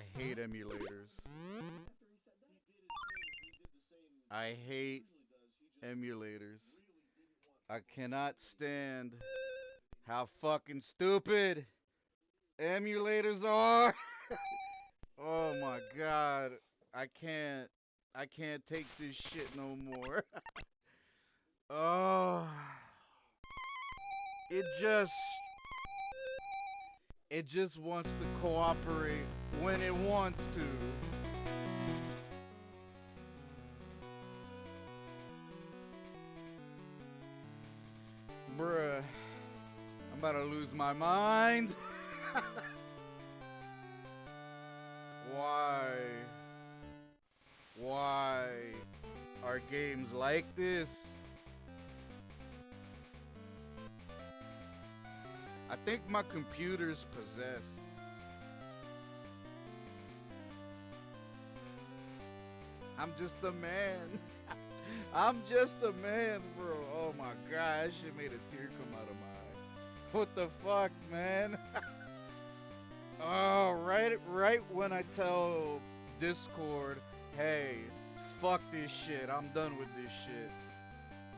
I hate emulators. I hate emulators. I cannot stand how fucking stupid emulators are. Oh my god. I can't I can't take this shit no more. Oh, it just it just wants to cooperate when it wants to. Bruh, I'm about to lose my mind. Why? Why are games like this? I think my computer's possessed. I'm just a man. I'm just a man, bro. Oh my god, that shit made a tear come out of my eye. What the fuck, man? Oh, right when I tell Discord, hey, fuck this shit, I'm done with this shit.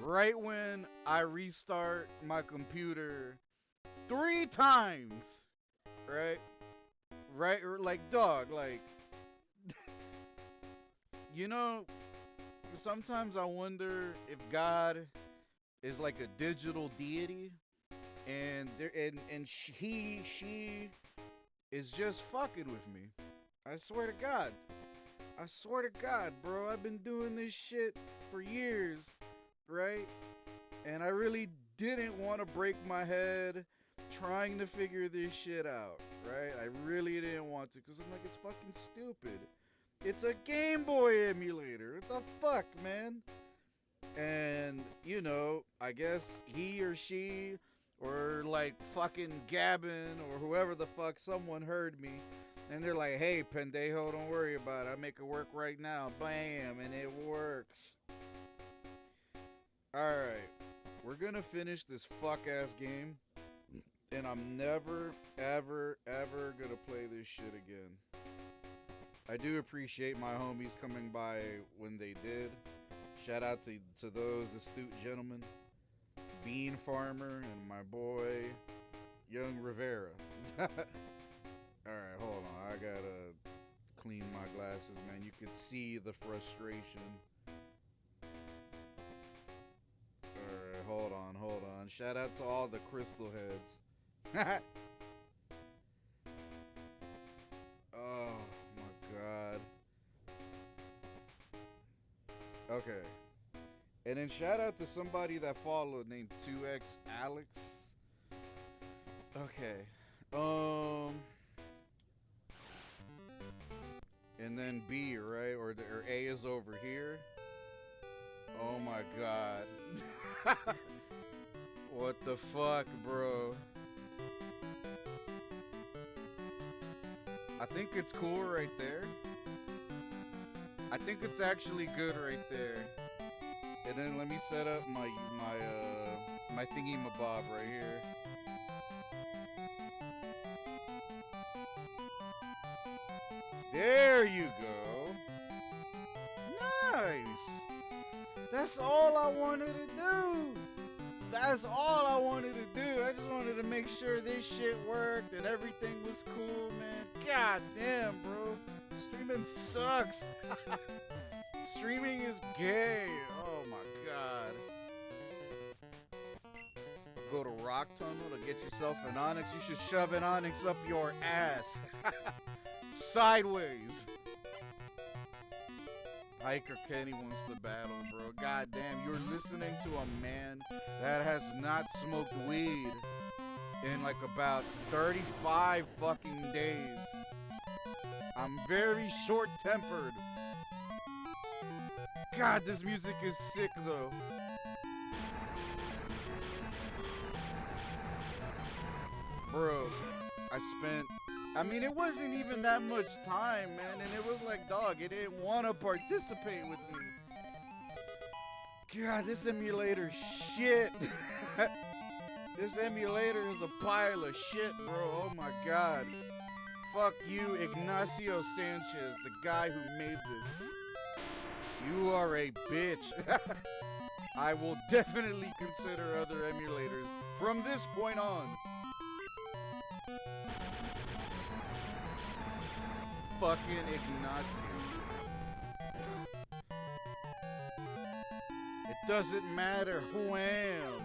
Right when I restart my computer 3 times, right? Right, like dog, like, you know, sometimes I wonder if God is like a digital deity, and she is just fucking with me. I swear to God. I swear to God, bro. I've been doing this shit for years, right? And I really didn't want to break my head trying to figure this shit out, right? I really didn't want to, because I'm like, it's fucking stupid. It's a Game Boy emulator. What the fuck, man? And, you know, I guess he or she, or like fucking Gavin, or whoever the fuck, someone heard me. And they're like, hey, pendejo, don't worry about it. I make it work right now. Bam, and it works. Alright, we're gonna finish this fuck-ass game. And I'm never, ever, ever gonna play this shit again. I do appreciate my homies coming by when they did. Shout out to those astute gentlemen. Bean Farmer and my boy, Young Rivera. Alright, hold on. I gotta clean my glasses, man. You could see the frustration. Alright, hold on. Shout out to all the crystal heads. Oh my god. Okay. And then shout out to somebody that followed named 2X Alex. Okay. And then B, right? Or A is over here. Oh my god. What the fuck, bro? I think it's cool right there. I think it's actually good right there. And then let me set up my thingy mabob right here. There you go. Nice. That's all I wanted to do. That's all I wanted to do. I just wanted to make sure this shit worked and everything was cool, man. God damn, bro. Streaming sucks. Streaming is gay. Oh my god. Go to Rock Tunnel to get yourself an Onyx. You should shove an Onyx up your ass. Sideways. Hiker Kenny wants to battle, bro. God damn, you're listening to a man that has not smoked weed in like about 35 fucking days. I'm very short-tempered. God, this music is sick though. Bro, I mean, it wasn't even that much time, man, and it was like, dog, it didn't want to participate with me. God, this emulator shit. This emulator is a pile of shit, bro. Oh my god. Fuck you, Ignacio Sanchez, the guy who made this. You are a bitch. I will definitely consider other emulators from this point on. Fucking Ignacio. It doesn't matter. Wham!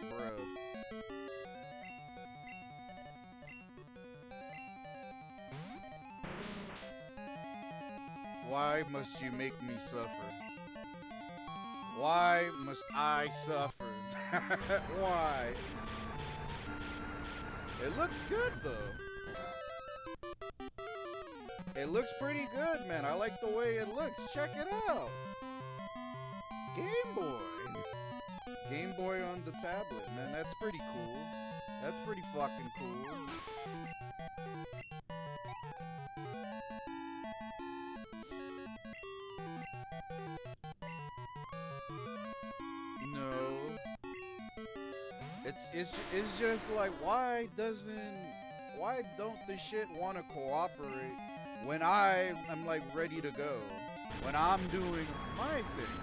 Bro. Why must you make me suffer? Why must I suffer? Why? It looks good though. It looks pretty good, man. I like the way it looks. Check it out. Game Boy. Game Boy on the tablet, man. That's pretty cool. That's pretty fucking cool. No. It's just like, why don't the shit want to cooperate when I'm like ready to go? When I'm doing my thing.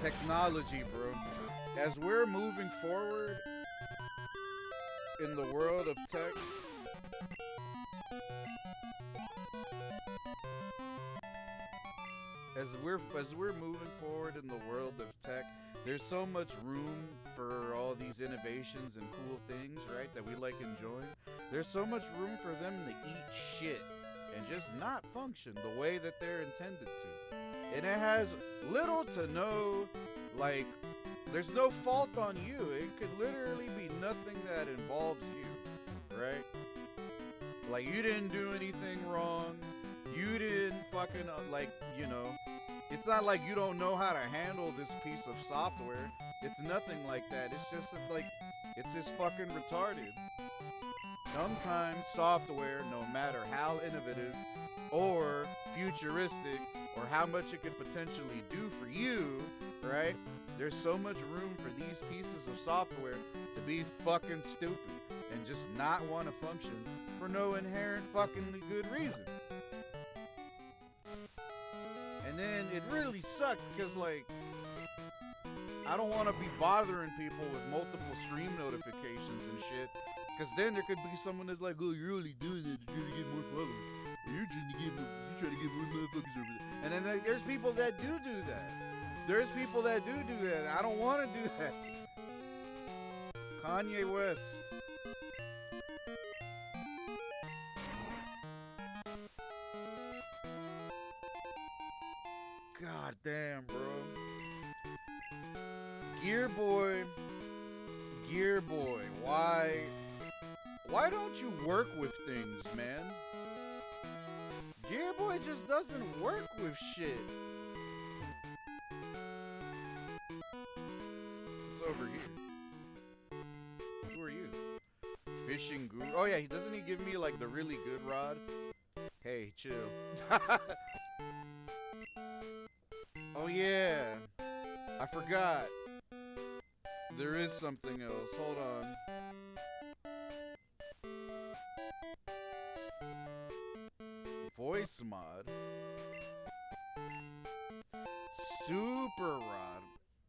Technology, bro. As we're moving forward in the world of tech, as we're moving forward in the world of tech, there's so much room for all these innovations and cool things, right, that we like enjoying. There's so much room for them to eat shit and just not function the way that they're intended to. And it has little to no, like, there's no fault on you. It could literally be nothing that involves you, right? Like, you didn't do anything wrong. You didn't fucking, like, you know, it's not like you don't know how to handle this piece of software. It's nothing like that. It's just like, it's just fucking retarded. Sometimes software, no matter how innovative or futuristic or how much it could potentially do for you, right? There's so much room for these pieces of software to be fucking stupid and just not want to function for no inherent fucking good reason. And then it really sucks because, like, I don't want to be bothering people with multiple stream notifications and shit. Because then there could be someone that's like, oh, you're only doing it to try to get more followers. Or you're trying to get more motherfuckers over there. And then there's people that do that. There's people that do that. I don't want to do that. Kanye West. God damn, bro. Gear Boy, why don't you work with things, man? Gear Boy just doesn't work with shit. It's over here. Who are you? Fishing guru? Oh yeah, doesn't he give me like the really good rod? Hey, chill. Oh yeah, I forgot. There is something else. Hold on. Voice mod. Super rod.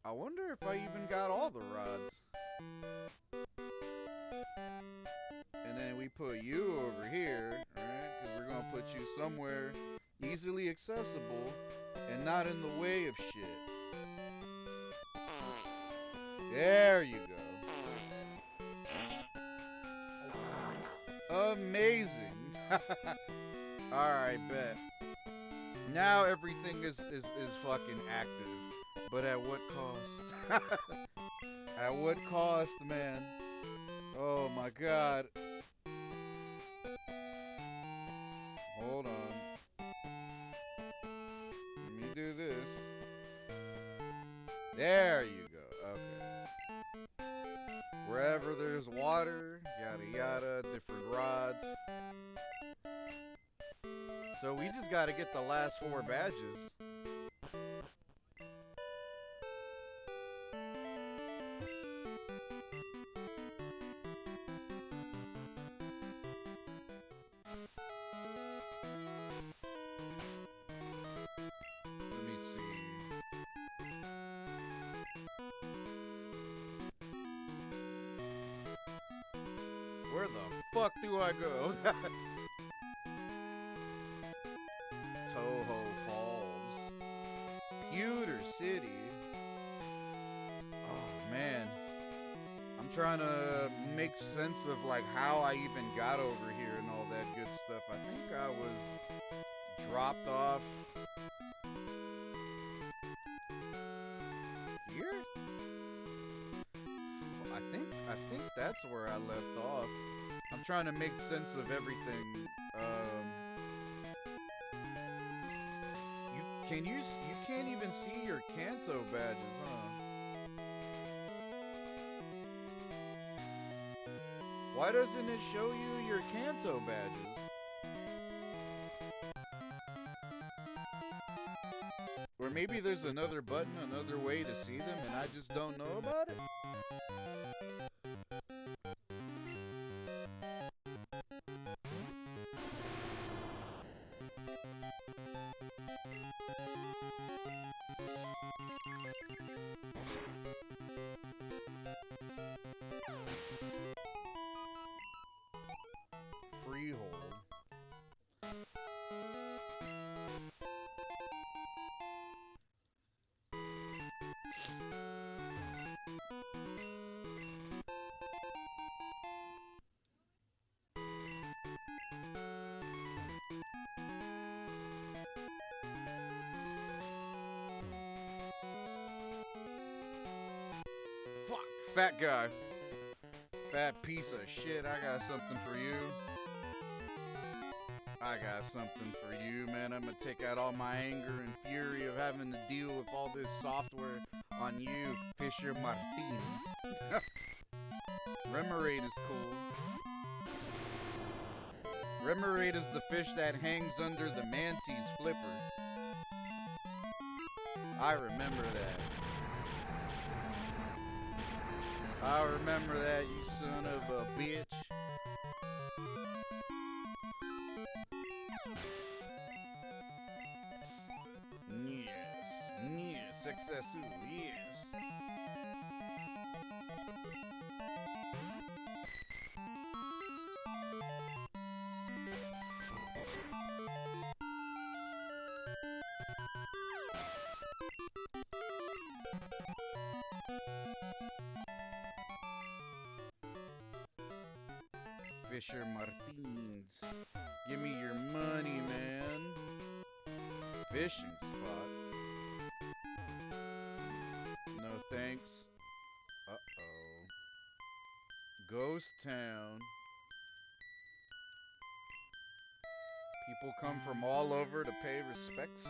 I wonder if I even got all the rods. And then we put you over here, right? Because we're going to put you somewhere easily accessible and not in the way of shit. There you go. Amazing. Alright, bet. Now everything is fucking active. But at what cost? At what cost, man? Oh my god. Hold on. Let me do this. There you go. Okay. Wherever there's water, yada yada, different rods. So we just gotta get the last 4 badges. Where the fuck do I go? Toho Falls. Pewter City. Oh, man. I'm trying to make sense of, like, how I even got over here and all that good stuff. I think I was dropped off here? I think that's where I left off. I'm trying to make sense of everything. You can't even see your Kanto badges, huh? Why doesn't it show you your Kanto badges? Or maybe there's another button, another way to see them, and I just don't know about it? Freehold. Fuck, fat guy. Fat piece of shit, I got something for you. I got something for you, man. I'm gonna take out all my anger and fury of having to deal with all this software on you, Fisher Martin. Remoraid is cool. Remoraid is the fish that hangs under the Mantis flipper. I remember that. I remember that, you son of a bitch. Yes, successful, yes. Fisher Martins. Give me your money, man. Fishing spot. No thanks. Uh-oh. Ghost Town. People come from all over to pay respects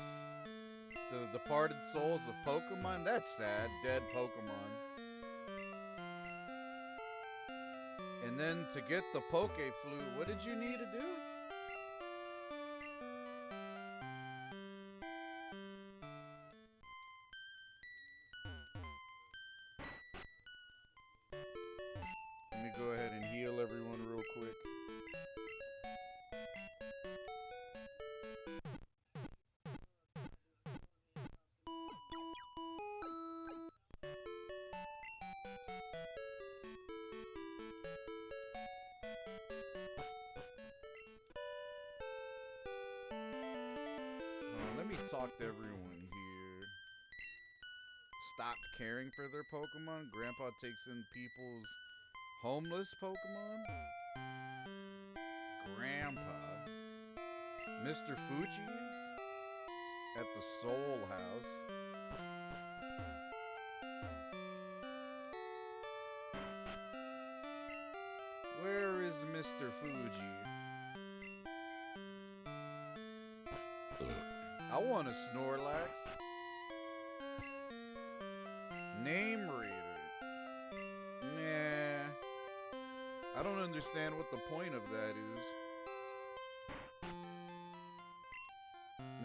to the departed souls of Pokemon. That's sad. Dead Pokemon. And then to get the Poke Flute, what did you need to do? Let me go ahead and heal everyone real quick. Let me talk to everyone here. Stopped caring for their Pokemon. Grandpa takes in people's homeless Pokemon. Grandpa. Mr. Fuji at the Soul House. Where is Mr. Fuji? I want a Snorlax. Name Reader. Nah. I don't understand what the point of that is.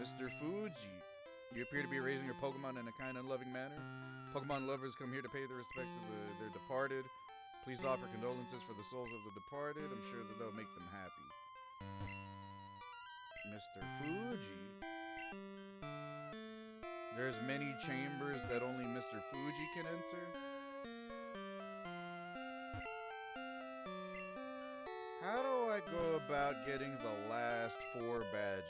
Mr. Fuji. You appear to be raising your Pokemon in a kind and loving manner. Pokemon lovers come here to pay their respects to their departed. Please offer condolences for the souls of the departed. I'm sure that they'll make them happy. Mr. Fuji. There's many chambers that only Mr. Fuji can enter. go about getting the last 4 badges?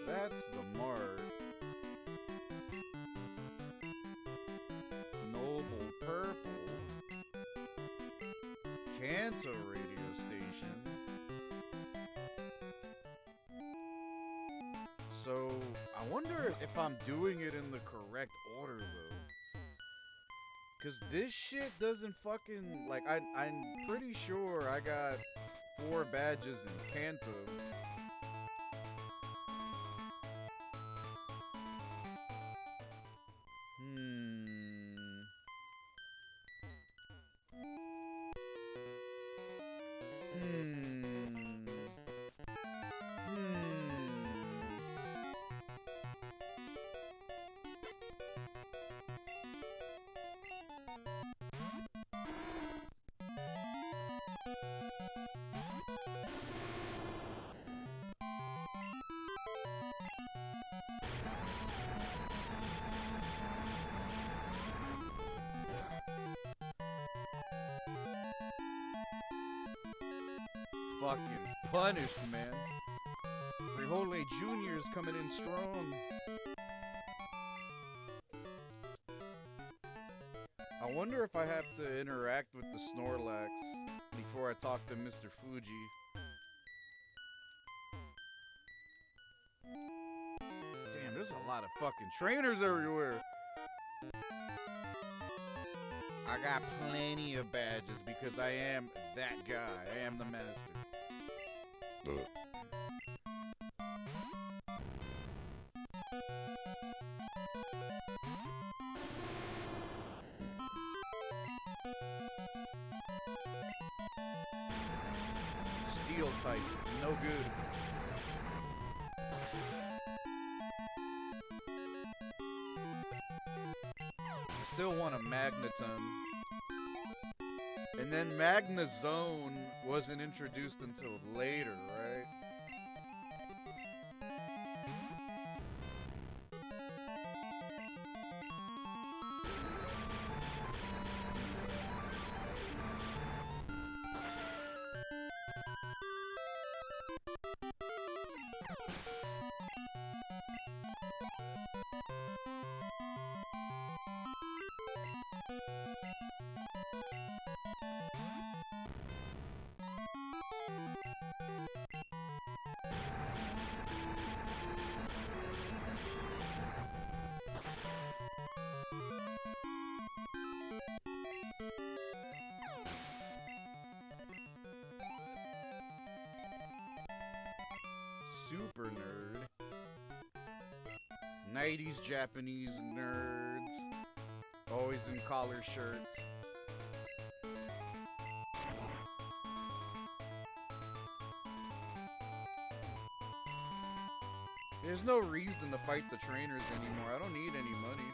That's the mart. Noble Purple. Kanto radio station. So, I wonder if I'm doing it in the correct order, though. Because this shit doesn't fucking... Like, I'm pretty sure I got 4 badges in Kanto. Fucking punished, man. Rihole Jr.'s coming in strong. I wonder if I have to interact with the Snorlax before I talk to Mr. Fuji. Damn, there's a lot of fucking trainers everywhere. I got plenty of badges because I am that guy. I am the master. Steel type, no good. Still want a Magneton. And then Magnezone wasn't introduced until later, right? Super nerd. 90s Japanese nerds. Always in collar shirts. There's no reason to fight the trainers anymore. I don't need any money.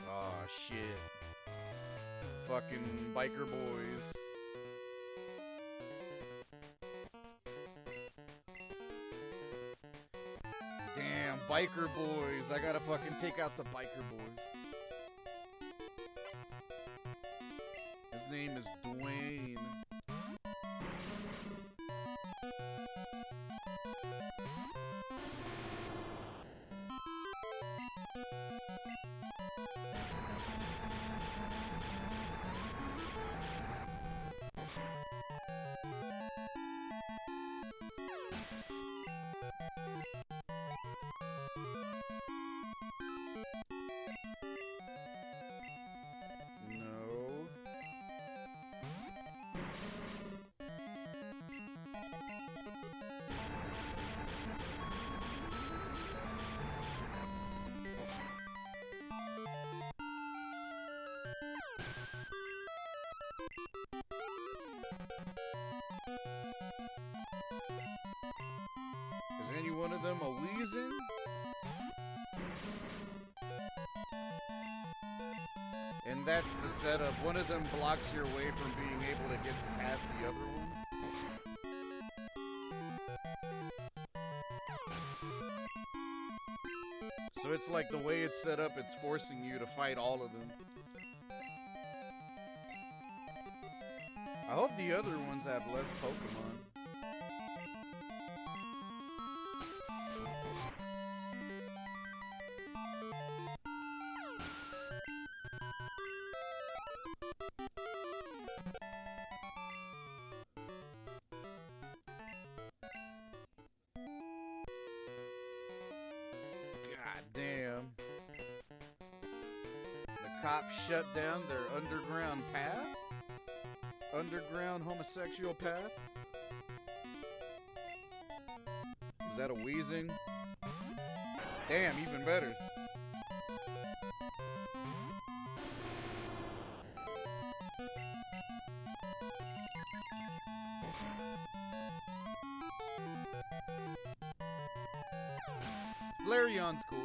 Aw, shit. Fucking biker boys. Damn, biker boys. I gotta fucking take out the biker boys. His name is Dwayne. Is any one of them a Weezing? And that's the setup. One of them blocks your way from being able to get past the other ones. So it's like the way it's set up, it's forcing you to fight all of them. the other ones have less Pokemon. God damn. The cops shut down their underground path? Underground homosexual path? Is that a wheezing? Damn, even better. Flareon's cool.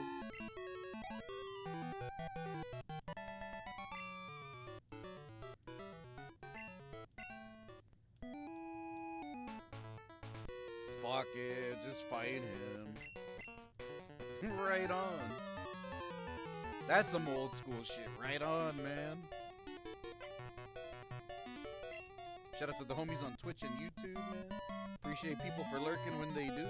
Fuck it, just fight him. Right on. That's some old school shit. Right on, man. Shout out to the homies on Twitch and YouTube, man. Appreciate people for lurking when they do.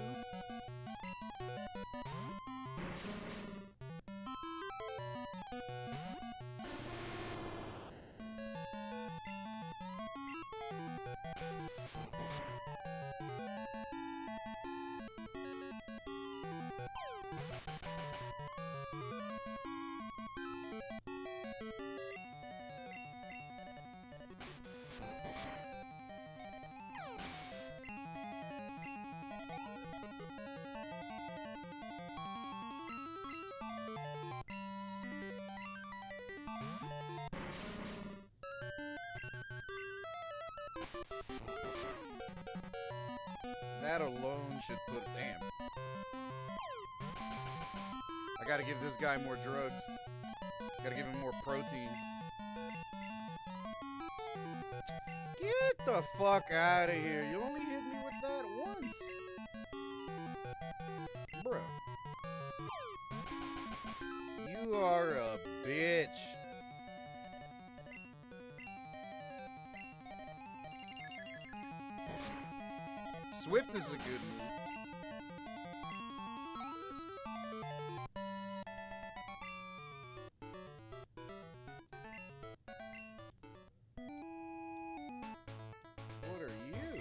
That alone should put... Damn. I gotta give this guy more drugs. Gotta give him more protein. Get the fuck out of here. You only hit me with that once. Bruh. You are a bitch. Swift is a good move. What are you?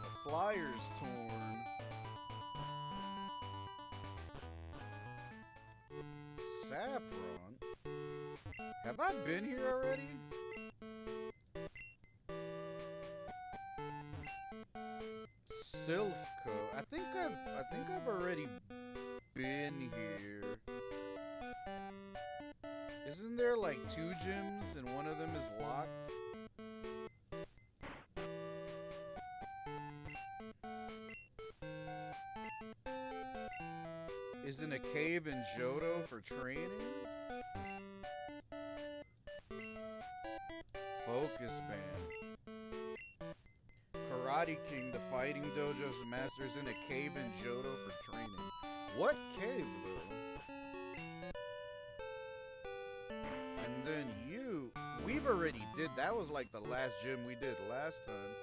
The flyer's torn. Saffron? Have I been here already? Silphco. I think I've already been here. Isn't there like 2 gyms and one of them is locked? Isn't a cave in Jhoto for training? Focus Band. Karate King, the fighting dojo's master, is in a cave in Jhoto for training. What cave, though? And then you... We've already did... That was like the last gym we did last time.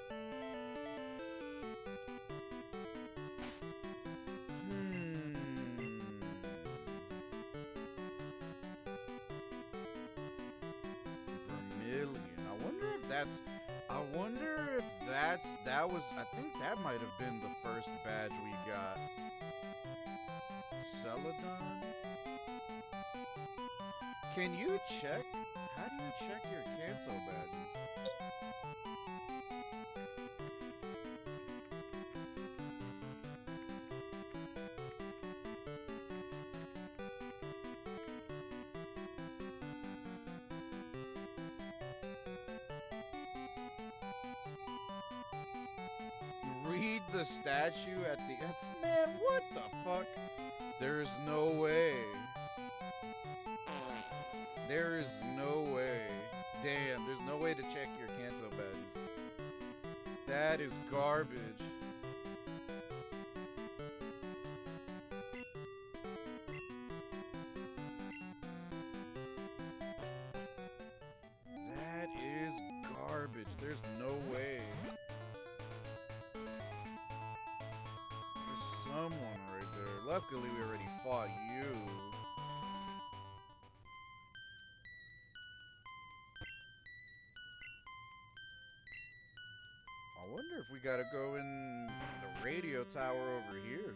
Vermilion. I wonder if that's... That was... I think that might have been the first badge we got. Celadon? Can you check? How do you check your Kanto badges? Read the statue at the end. Man, what the fuck? There's no way. There is no way. Damn, there's no way to check your Kanto badges. That is garbage. Luckily, we already fought you. I wonder if we gotta go in the radio tower over here.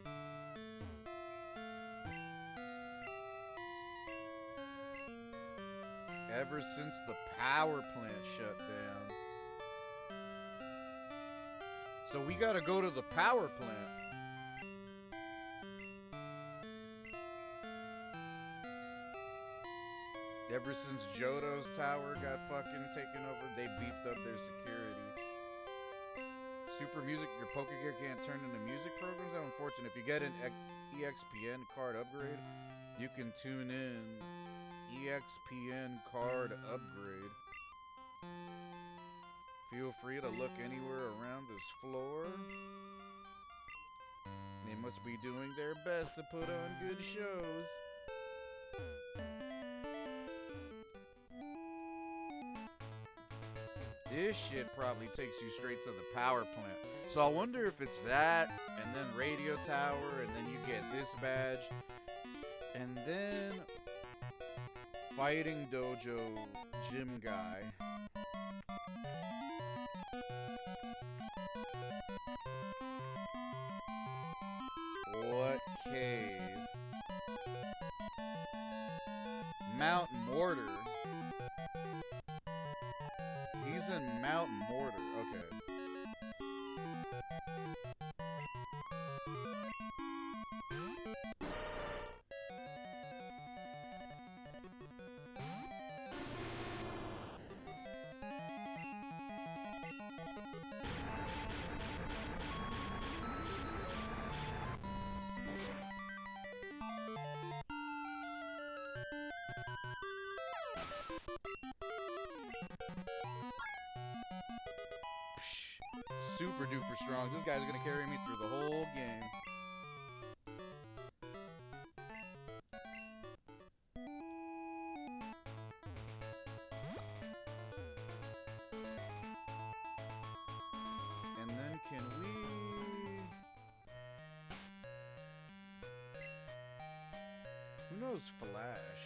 Ever since the power plant shut down. So we gotta go to the power plant. Ever since Jhoto's tower got fucking taken over, they beefed up their security. Super music, your Pokegear can't turn into music programs? How unfortunate. If you get an EXPN card upgrade, you can tune in EXPN card upgrade. Feel free to look anywhere around this floor. They must be doing their best to put on good shows. This shit probably takes you straight to the power plant. So I wonder if it's that, and then radio tower, and then you get this badge. And then fighting dojo gym guy. What cave? Mount Mortar. He's in Mount Mortar. Okay. Super duper strong. This guy's gonna carry me through the whole game. And then can we... Who knows Flash?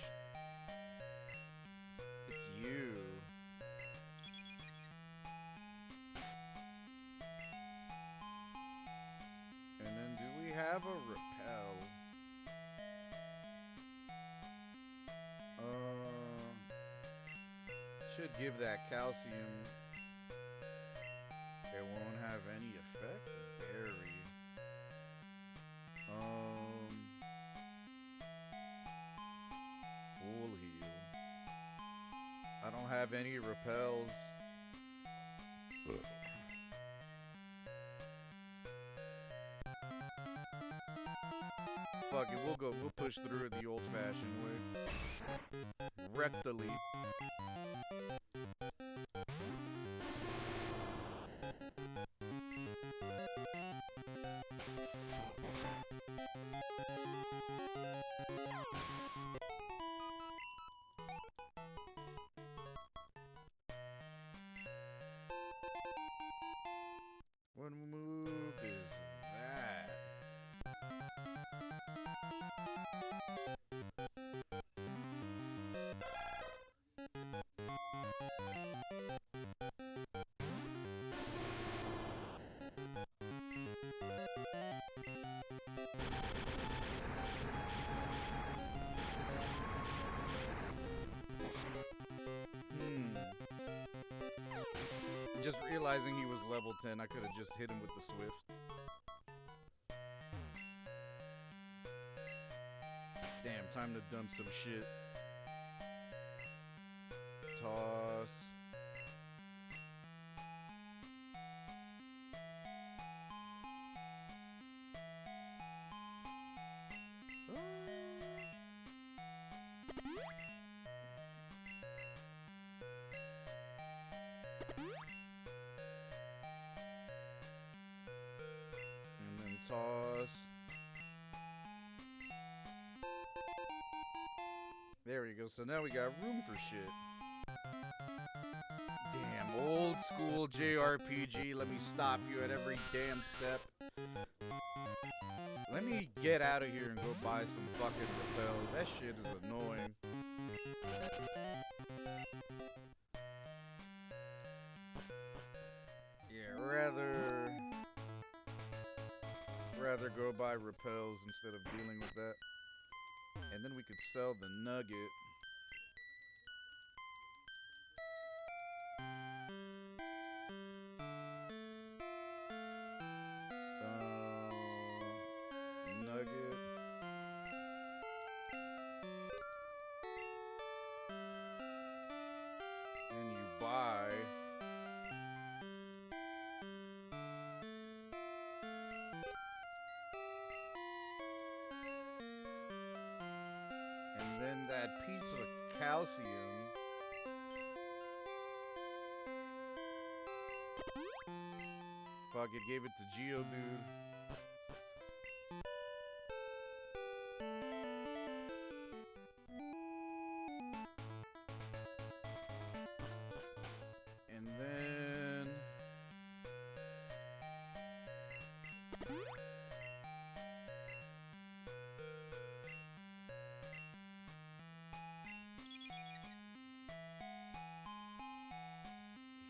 It's you. Have a repel. Should give that calcium. It won't have any effect. Berry. Full heal. I don't have any repels. Fuck it, we'll push through it the old-fashioned way. Rectally. What move is that? Just realizing he was level 10, I could have just hit him with the Swift. Damn, time to dump some shit. Toss. Toss. There we go. So now we got room for shit. Damn, old school JRPG. Let me stop you at every damn step. Let me get out of here and go buy some fucking repels. That shit is annoying. Yeah, rather go buy repels instead of dealing with that. And then we could sell the nugget. Nugget. And you buy. And then that piece of calcium. Fuck it, gave it to Geo Dude. And then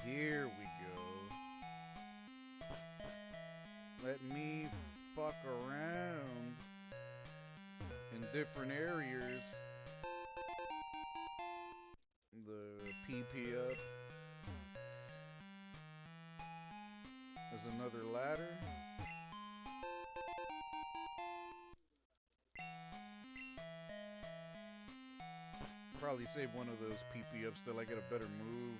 here we go. Let me fuck around in different areas. The PP up. There's another ladder. Probably save one of those PP ups till I get a better move.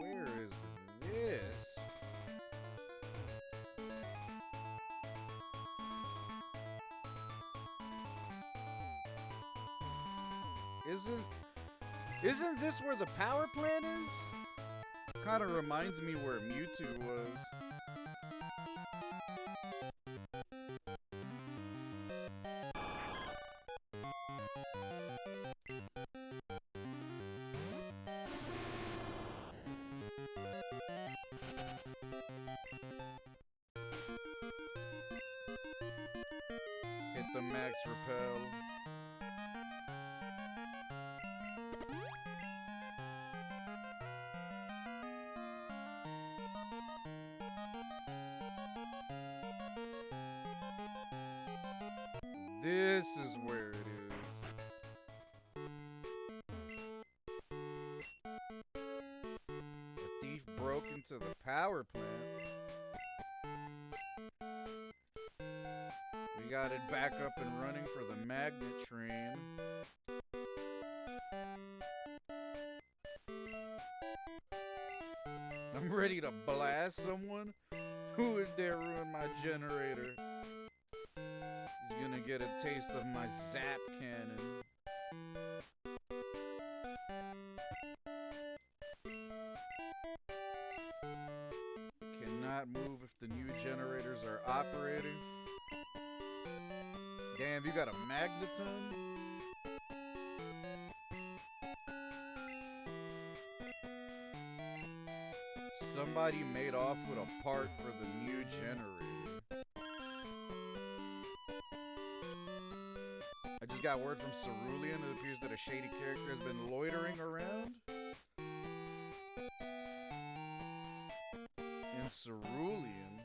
Where is this? Isn't this where the power plant is? Kind of reminds me where Mewtwo was. Hit the max repel. This is where it is. The thief broke into the power plant. We got it back up and running for the magnet train. I'm ready to blast someone. Who would dare ruin my generator? He's gonna get a taste of my zap cannon. Cannot move if the new generators are operating. Damn, you got a magneton? Somebody made off with a part for the new generator. I just got word from Cerulean. It appears that a shady character has been loitering around in Cerulean.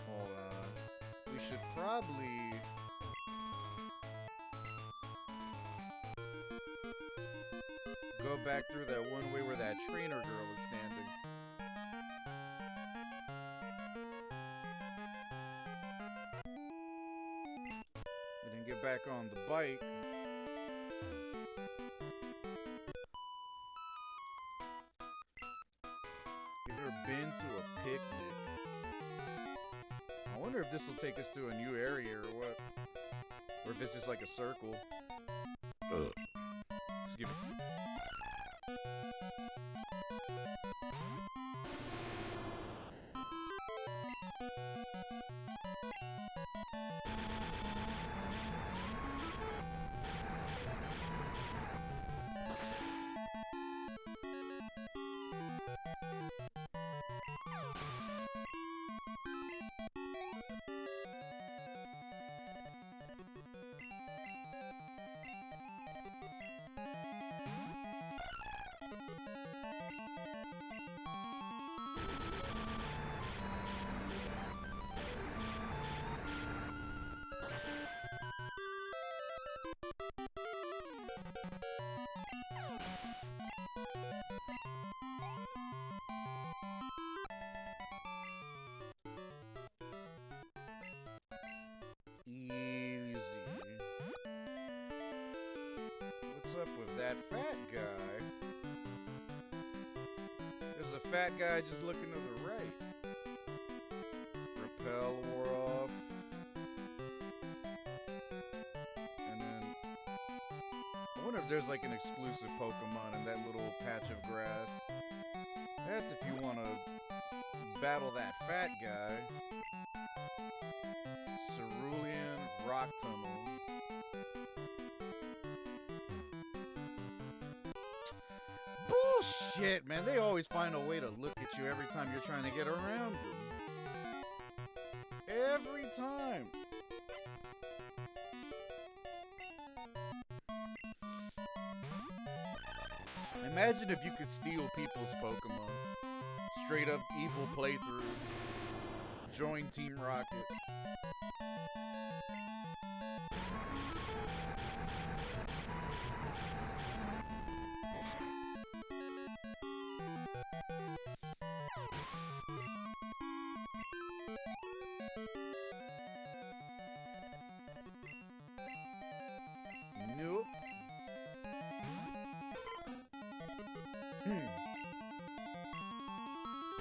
Hold on. We should probably... go back through that one way where that trainer girl was standing. And then get back on the bike. You ever been to a picnic? I wonder if this will take us to a new area or what. Or if it's just like a circle. Excuse me. Easy. What's up with that fat guy? There's a fat guy just looking to the right. Repel wore off. And then I wonder if there's like an exclusive Pokemon in that little patch of grass. That's if you want to battle that fat guy. Cerulean Rock Tunnel. Bullshit, man. They always find a way to look at you every time you're trying to get around them. Every time. Imagine if you could steal people's Pokemon. Straight up evil playthrough. Join Team Rocket. Nope.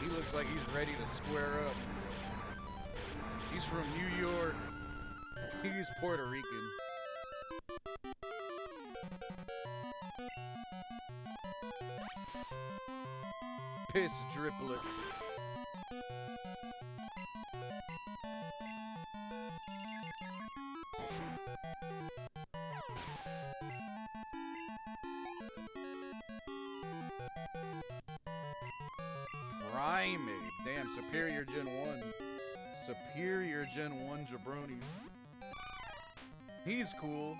He looks like he's ready to square up. He's from New York. He's Puerto Rican. Piss driplets. Primate. Damn, Superior Gen 1. Superior Gen 1 Jabronis. He's cool.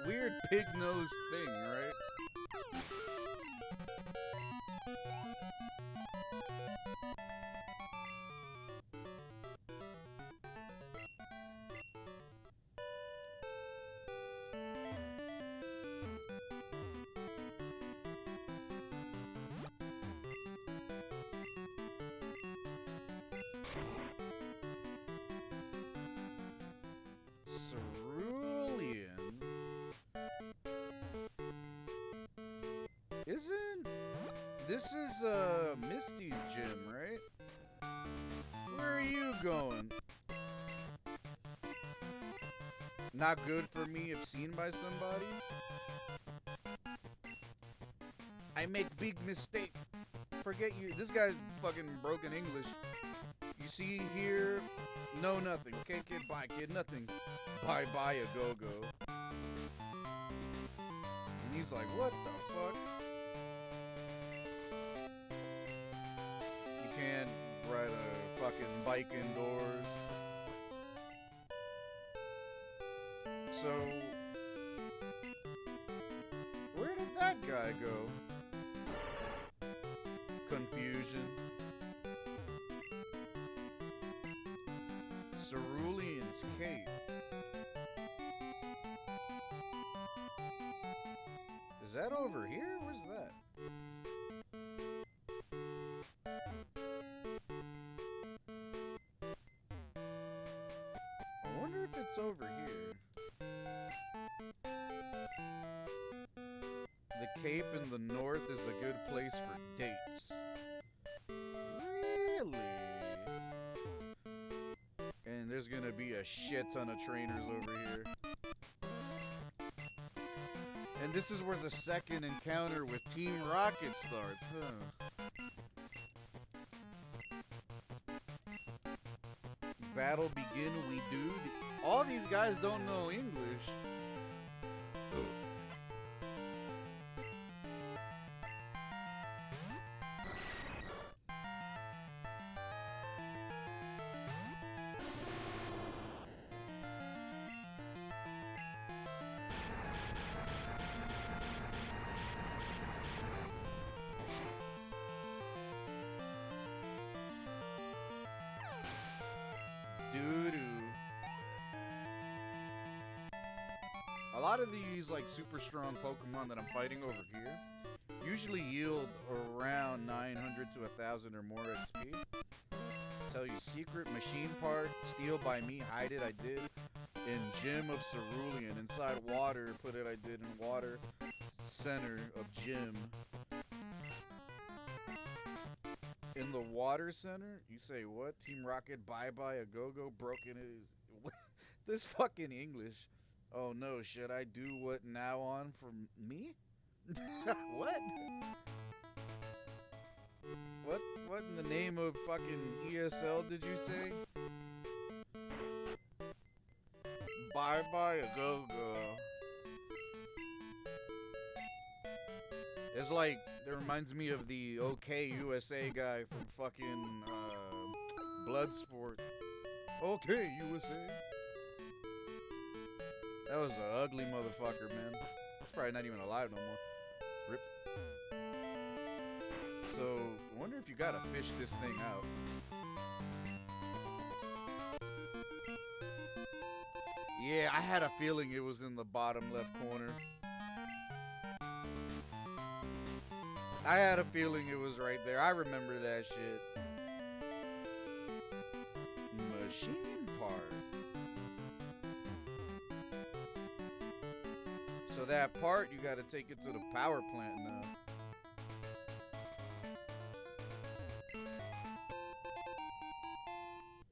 Weird pig-nosed thing, right? This is Misty's gym, right? Where are you going? Not good for me if seen by somebody? I make big mistake. Forget you. This guy's fucking broken English. You see here? No, nothing. Okay, kid, bye, kid, nothing. Bye, bye, a go-go. And he's like, what the fuck? You can't ride a fucking bike indoors. So, where did that guy go? Confusion. Cerulean's Cape. Is that over here? Where's that? I wonder if it's over here. The Cape in the north is a good place for dates. Really? And there's gonna be a shit ton of trainers over here. this is where the second encounter with Team Rocket starts, huh? Battle begin, we do. All these guys don't know English. A lot of these like super strong Pokemon that I'm fighting over here usually yield around 900 to 1,000 or more XP. Tell you secret machine part, steal by me, hide it, I did. In Gym of Cerulean, inside water, put it, I did in water. Center of gym. In the water center? You say what? Team Rocket, bye-bye, a go-go, broken is... This fucking English. Oh no, should I do what now on for me? What? What in the name of fucking ESL did you say? Bye-bye, a go-go. It's like, it reminds me of the OK USA guy from fucking, Bloodsport. OK USA. That was an ugly motherfucker, man. He's probably not even alive no more. Rip. So, I wonder if you gotta fish this thing out. Yeah, I had a feeling it was in the bottom left corner. I had a feeling it was right there. I remember that shit. Machine part. So that part, you gotta take it to the power plant now.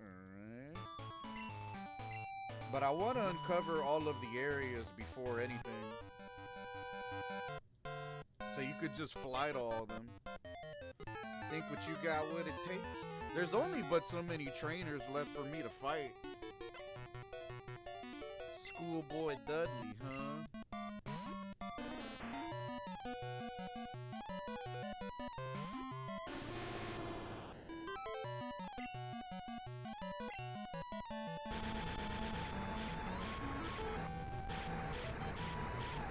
Alright. But I want to uncover all of the areas before anything. So you could just fly to all of them. Think what you got, what it takes? There's only but so many trainers left for me to fight. Schoolboy Dudley, huh?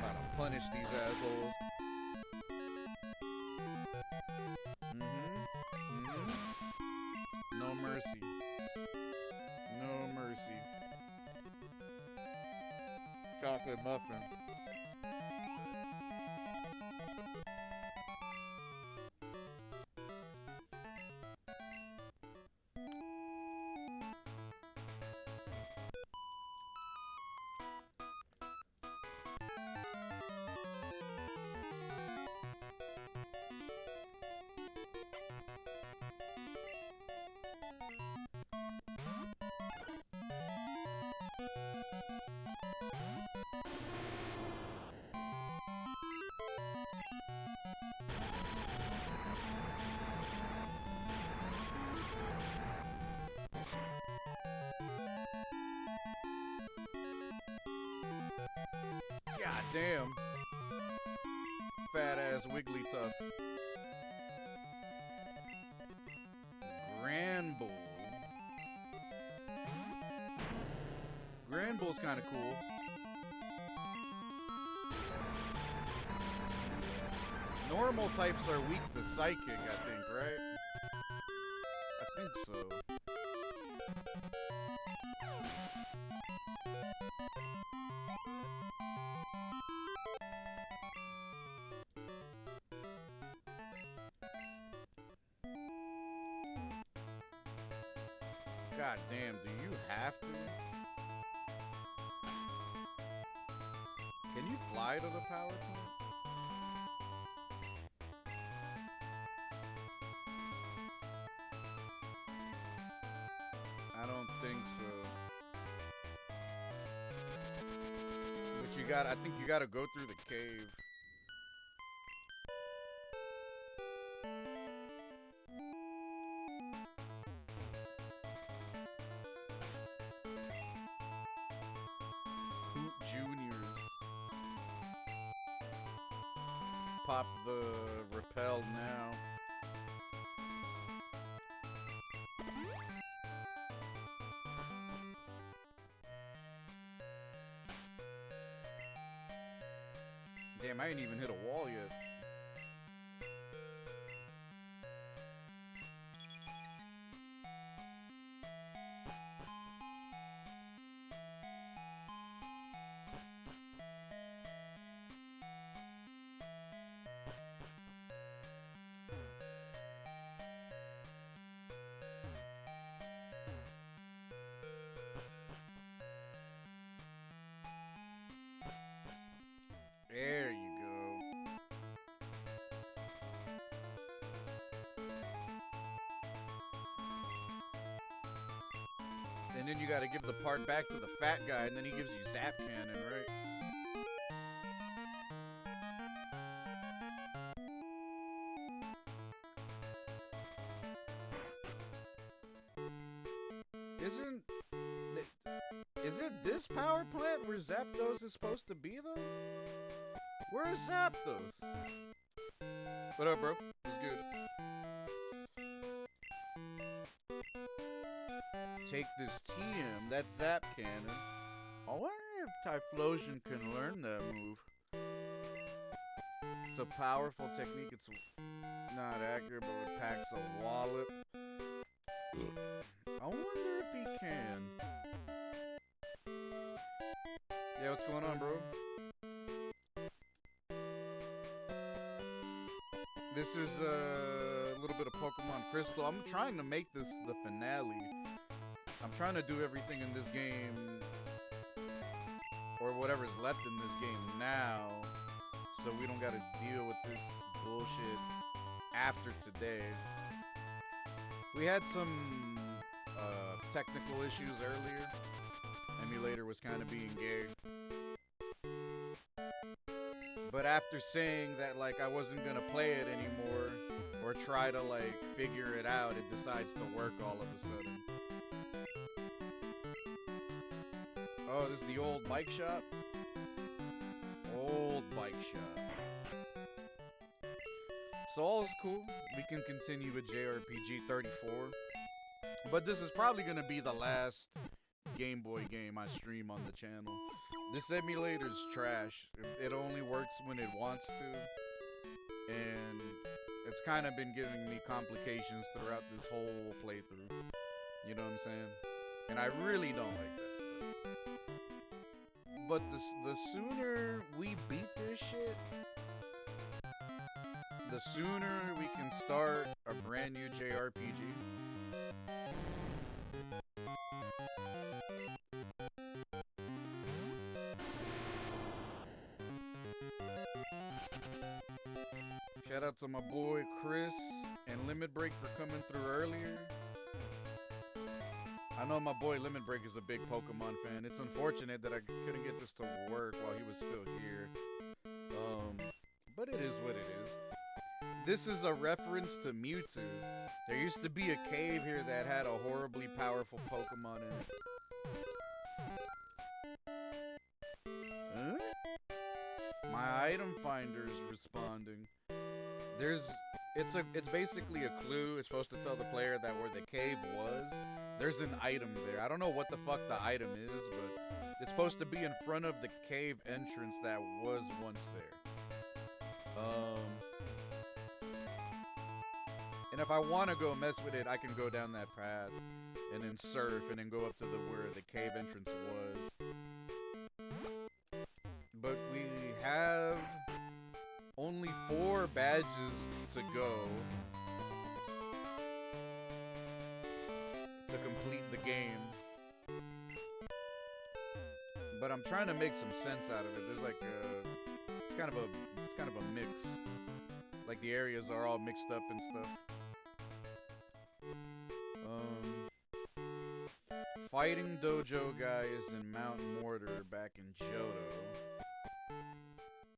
Gotta punish these assholes. No mercy. No mercy. Chocolate muffin. God damn. Fat ass Wigglytuff. Granbull. Granbull's kind of cool. Normal types are weak to psychic, I think, right? I think so. God damn, do you have to? Can you fly to the power plant? I don't think so. But you got, I think you gotta go through the cave. juniors. Pop the repel now. Damn, I ain't even hit a wall yet. There you go. And then you gotta give the part back to the fat guy, and then he gives you zap cannon, right? Is it this power plant where Zapdos is supposed to be, though? Where is Zapdos? What up, bro? What's good? Take this TM, that's Zap Cannon. I wonder if Typhlosion can learn that move. It's a powerful technique, it's not accurate, but it packs a wallop. I wonder if he can. Yeah, what's going on, bro? This is a little bit of Pokemon Crystal. I'm trying to make this the finale. I'm trying to do everything in this game, or whatever's left in this game now, so we don't gotta deal with this bullshit after today. We had some technical issues earlier. Emulator was kind of being gay. But after saying that, like, I wasn't gonna play it anymore, or try to, like, figure it out, it decides to work all of a sudden. Oh, this is the old bike shop? Old bike shop. So all's cool. We can continue with JRPG 34. But this is probably gonna be the last Game Boy game I stream on the channel. This emulator's trash. It only works when it wants to. And it's kind of been giving me complications throughout this whole playthrough. You know what I'm saying? And I really don't like that. But the sooner we beat this shit, the sooner we can start a brand new JRPG. Shout out to my boy Chris and Limit Break for coming through earlier. I know my boy Limit Break is a big Pokemon fan. It's unfortunate that I couldn't get this to work while he was still here. But it is what it is. This is a reference to Mewtwo. There used to be a cave here that had a horribly powerful Pokemon in it. Huh? My item finder is responding. It's basically a clue. It's supposed to tell the player that where the cave was, there's an item there. I don't know what the fuck the item is, but it's supposed to be in front of the cave entrance that was once there. And if I want to go mess with it, I can go down that path and then surf and then go up to where the cave entrance was. But we have only 4 badges to go to complete the game. But I'm trying to make some sense out of it. There's like it's kind of a mix. Like the areas are all mixed up and stuff. Fighting Dojo guy is in Mount Mortar back in Jhoto.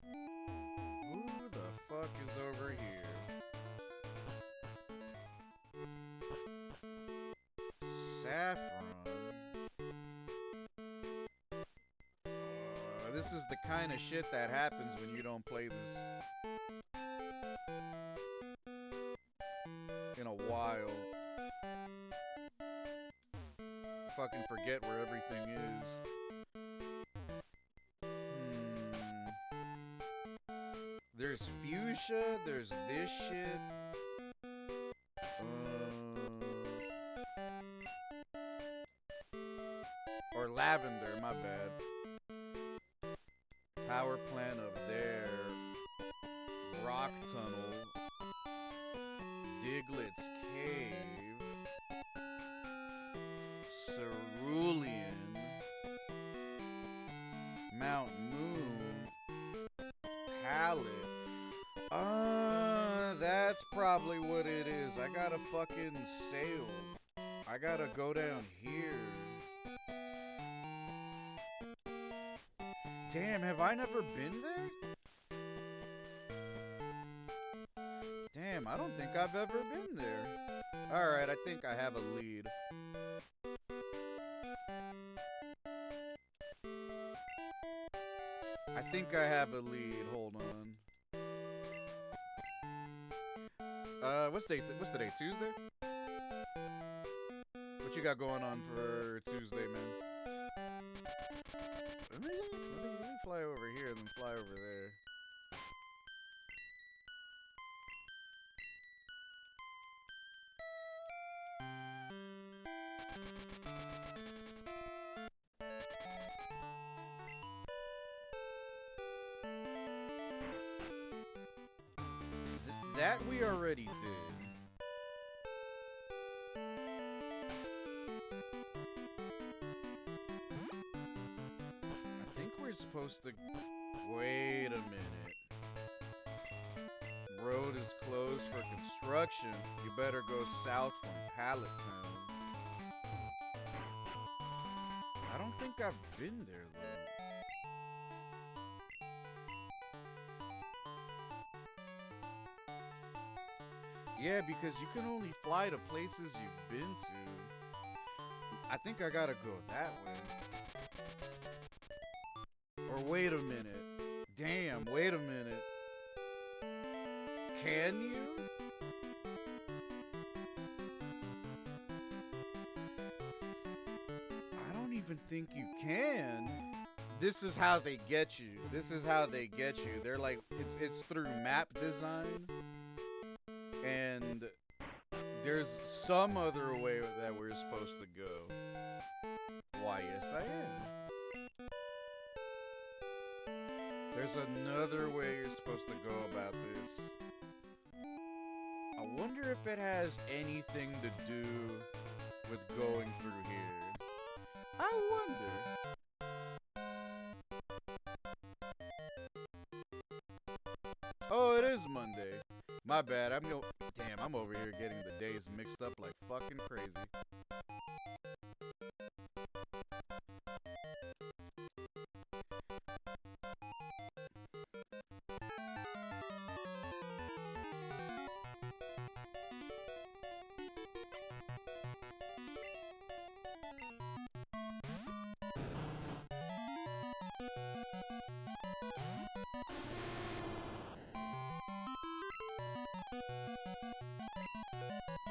Who the fuck is over here? Saffron. this is the kind of shit that happens when you don't play this in a while. Fucking forget where everything is. There's fuchsia, there's this shit. Or lavender, my bad. Power plant over there. Rock tunnel. Diglett's cave. Cerulean. Mount Moon. Palette. That's probably what it is. I gotta fucking sail. I gotta go down here. Damn, have I never been there? Damn, I don't think I've ever been there. Alright, I think I have a lead. I think I have a lead. Hold on. What's the date? Tuesday? What you got going on for Tuesday, man? Let me fly over here and then fly over there. That we already did. I think we're supposed to... Wait a minute. Road is closed for construction. You better go south from Pallet Town. I don't think I've been there, though. Yeah, because you can only fly to places you've been to. I think I gotta go that way. Or wait a minute. Damn, wait a minute. Can you? I don't even think you can. This is how they get you. This is how they get you. They're like, it's through map design. And there's some other way that we're supposed to go. Why, yes I am. There's another way you're supposed to go about this. I wonder if it has anything to do with going through here. I wonder. Oh, it is Monday. My bad. Damn, I'm over here getting the days mixed up like fucking crazy.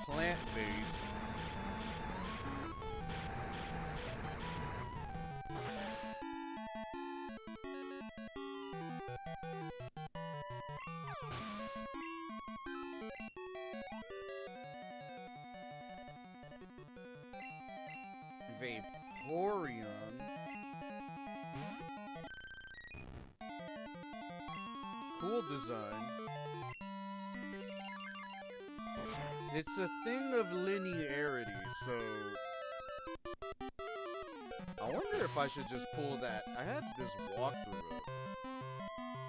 Plant-based. Vaporeon. Cool design. It's a thing of linearity, so... I wonder if I should just pull that. I had this walkthrough up.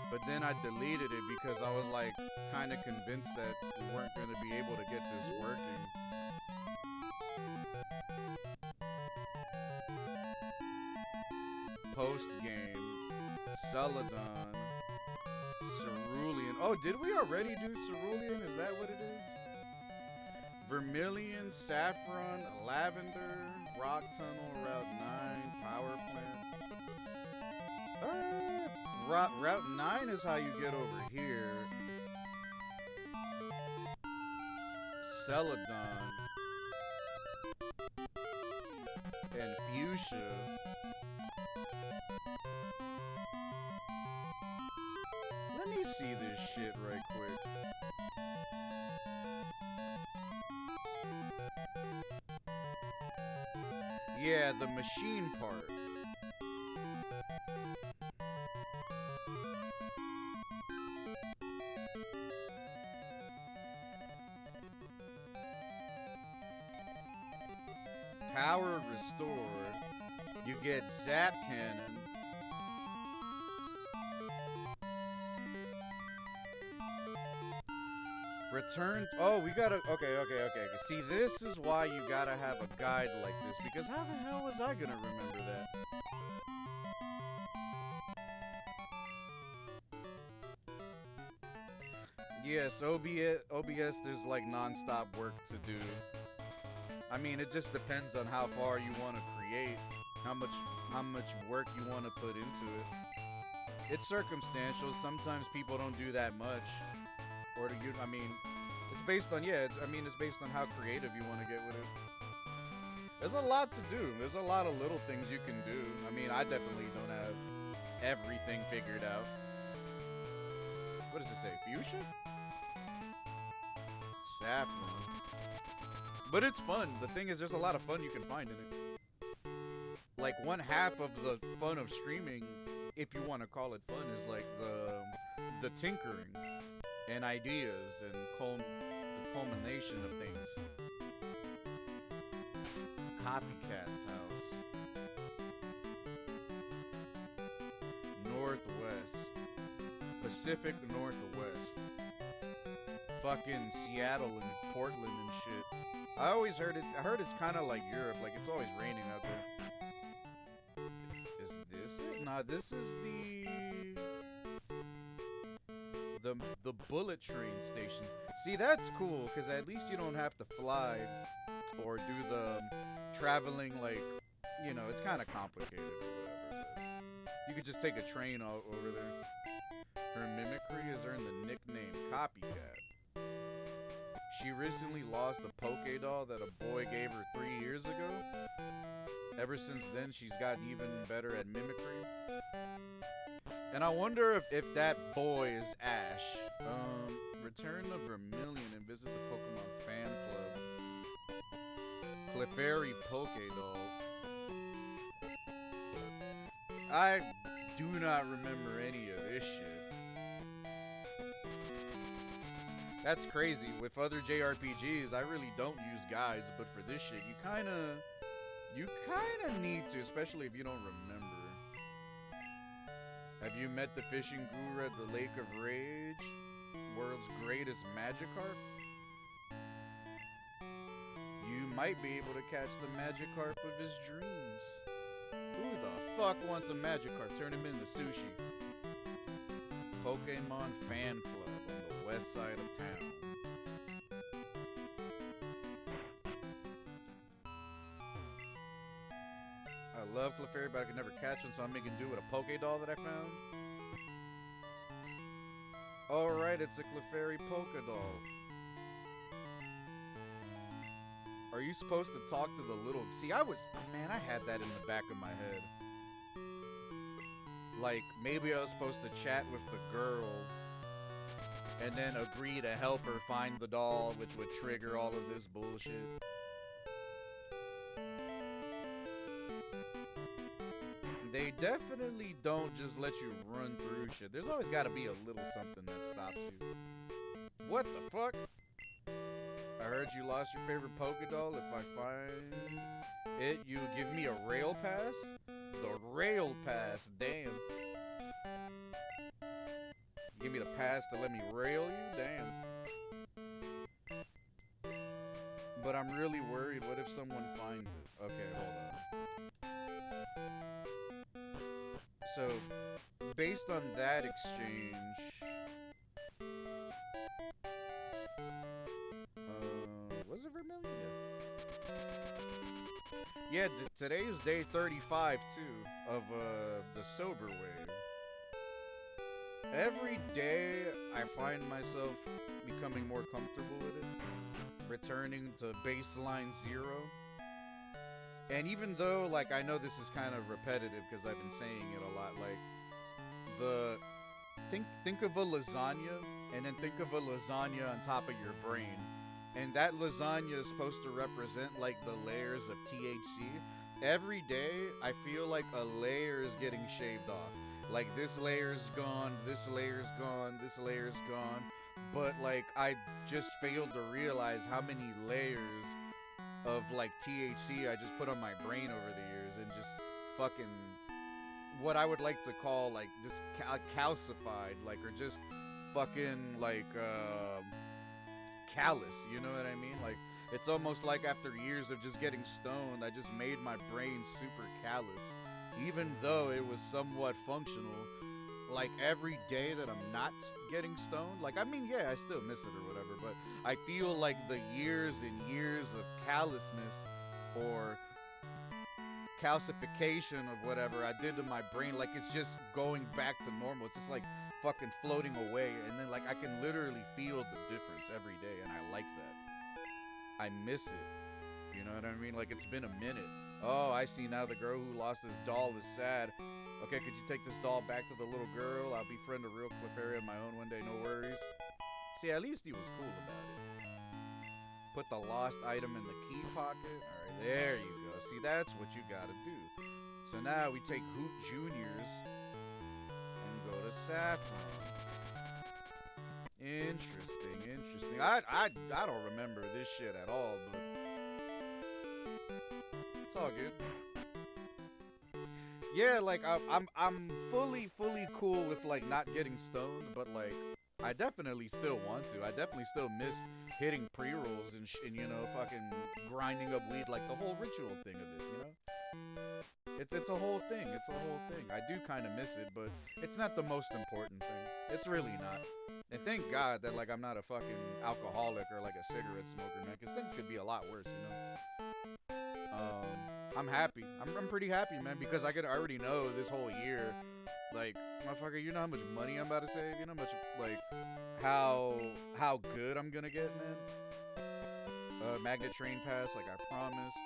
But then I deleted it because I was like, kind of convinced that we weren't going to be able to get this working. Post-game. Celadon. Cerulean. Oh, did we already do Cerulean? Is that what it is? Vermilion, Saffron, Lavender, Rock Tunnel, Route 9, Power Plant. Route 9 is how you get over here. Celadon. And Fuchsia. Let me see this shit right quick. Yeah, the machine part. Power restored. You get Zap Cannon. Return. Oh, we gotta. Okay. See, this is why you gotta have a guide like this, because how the hell was I gonna remember that? Yes, OBS, there's like non-stop work to do. I mean, it just depends on how far you want to create, how much work you want to put into it. It's circumstantial. Sometimes people don't do that much, or do you? I mean, it's based on it's based on how creative you want to get with it. There's a lot to do. There's a lot of little things you can do. I mean, I definitely don't have everything figured out. What does it say? Fuchsia? Saffron. But it's fun. The thing is, there's a lot of fun you can find in it. Like, one half of the fun of streaming, if you want to call it fun, is like the tinkering and ideas and the culmination of things. Copycat's house. Northwest. Pacific Northwest. Fucking Seattle and Portland and shit. I heard it's kind of like Europe, like it's always raining out there. Is this it? Nah, this is the bullet train station. See, that's cool, because at least you don't have to fly or do the traveling, like, you know, it's kind of complicated or whatever. You could just take a train over there. Her mimicry has earned the nickname Copycat. She recently lost a Poke doll that a boy gave her 3 years ago. Ever since then, she's gotten even better at mimicry. And I wonder if that boy is Ash. Return the Vermilion and visit the Pokemon fan club. Clefairy Poke doll. I do not remember any of this shit. That's crazy. With other JRPGs, I really don't use guides, but for this shit, you kinda need to, especially if you don't remember. Have you met the fishing guru at the Lake of Rage? World's greatest Magikarp? You might be able to catch the Magikarp of his dreams. Who the fuck wants a Magikarp? Turn him into sushi. Pokemon Fan Club on the west side of town. I love Clefairy, but I could never catch him, so I'm making do with a Poke doll that I found. Alright, it's a Clefairy Poke doll. Are you supposed to talk to the little... See, man, I had that in the back of my head. Like, maybe I was supposed to chat with the girl and then agree to help her find the doll, which would trigger all of this bullshit. They definitely don't just let you run through shit. There's always got to be a little something that stops you. What the fuck? I heard you lost your favorite Pokédoll. If I find it, you give me a rail pass? The rail pass, damn. Give me the pass to let me rail you? Damn. But I'm really worried. What if someone finds it? Okay, hold on. So, based on that exchange... was it Vermilion? Yeah, today is day 35 too of the sober wave. Every day I find myself becoming more comfortable with it, returning to baseline 0. And even though, like, I know this is kind of repetitive because I've been saying it a lot, like, the think of a lasagna and then think of a lasagna on top of your brain. And that lasagna is supposed to represent like the layers of THC. Every day I feel like a layer is getting shaved off. Like this layer's gone, this layer's gone, this layer's gone. But like I just failed to realize how many layers of like THC I just put on my brain over the years and just fucking what I would like to call like just calcified, like, or just fucking like callous, you know what I mean? Like it's almost like after years of just getting stoned, I just made my brain super callous, even though it was somewhat functional. Like every day that I'm not getting stoned, like I mean, yeah, I still miss it or whatever, but I feel like the years and years of callousness or calcification of whatever I did to my brain, like it's just going back to normal. It's just like fucking floating away, and then like I can literally feel the difference every day, and I like that. I miss it. You know what I mean? Like it's been a minute. Oh, I see now. The girl who lost this doll is sad. Okay, could you take this doll back to the little girl? I'll befriend a real Clefairy on my own one day, no worries. See, at least he was cool about it. Put the lost item in the key pocket. Alright, there you go. See, that's what you gotta do. So now we take Hoot Juniors and go to Saffron. Interesting, interesting. I don't remember this shit at all, but it's all good. Yeah, like I'm fully cool with like not getting stoned, but like I definitely still want to. I definitely still miss hitting pre-rolls and you know, fucking grinding up weed, like the whole ritual thing of it, you know? It's a whole thing. It's a whole thing. I do kind of miss it, but it's not the most important thing. It's really not. And thank God that like I'm not a fucking alcoholic or like a cigarette smoker, man, because things could be a lot worse, you know? I'm happy. I'm pretty happy, man, because I could already know this whole year, like, motherfucker, you know how much money I'm about to save? You know how much, like, how good I'm gonna get, man? Magnet train pass, like I promised.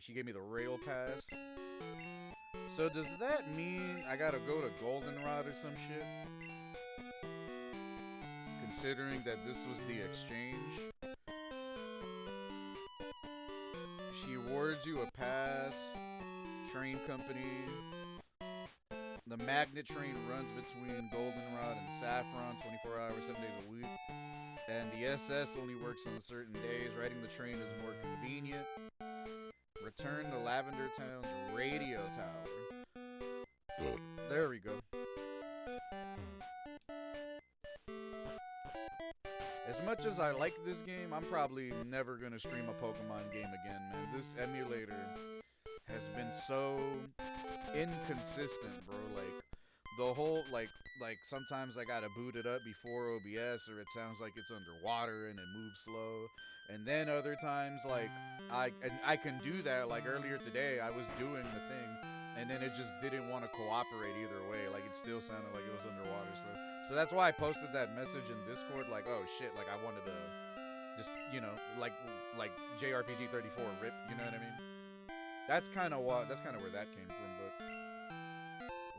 She gave me the rail pass. So does that mean I gotta go to Goldenrod or some shit? Considering that this was the exchange. She awards you a pass. Train company. The magnet train runs between Goldenrod and Saffron 24 hours, 7 days a week. And the SS only works on certain days. Riding the train is more convenient. Return to Lavender Town's radio tower. There we go. As much as I like this game, I'm probably never gonna stream a Pokemon game again, man. This emulator has been so inconsistent, bro. Like the whole like sometimes I gotta boot it up before OBS, or it sounds like it's underwater and it moves slow. And then other times, like I can do that. Like earlier today, I was doing the thing, and then it just didn't want to cooperate either way. Like it still sounded like it was underwater. So that's why I posted that message in Discord. Like, oh shit, like I wanted to just, you know, like JRPG 34 rip. You know what I mean? That's kind of where that came from. But